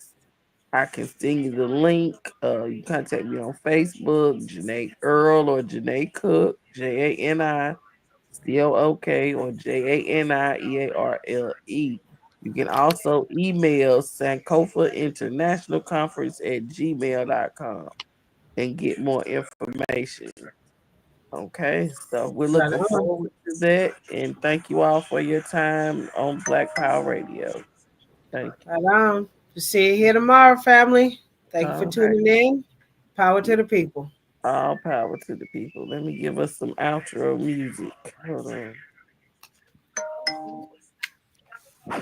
I can send you the link. You contact me on Facebook, Janae Earl or Janae Cook, JANI COOK or JANIEARLE. You can also email Sankofa International Conference at gmail.com and get more information. Okay, so we're Right looking on. forward to that. And thank you all for your time on Black Power Radio. Thank you. Right on. See you here tomorrow, family. Thank you for All right. tuning in. Power to the people. All power to the people. Let me give us some outro music. Hold on.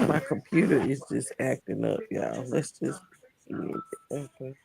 My computer is just acting up, y'all. Let's just. Okay.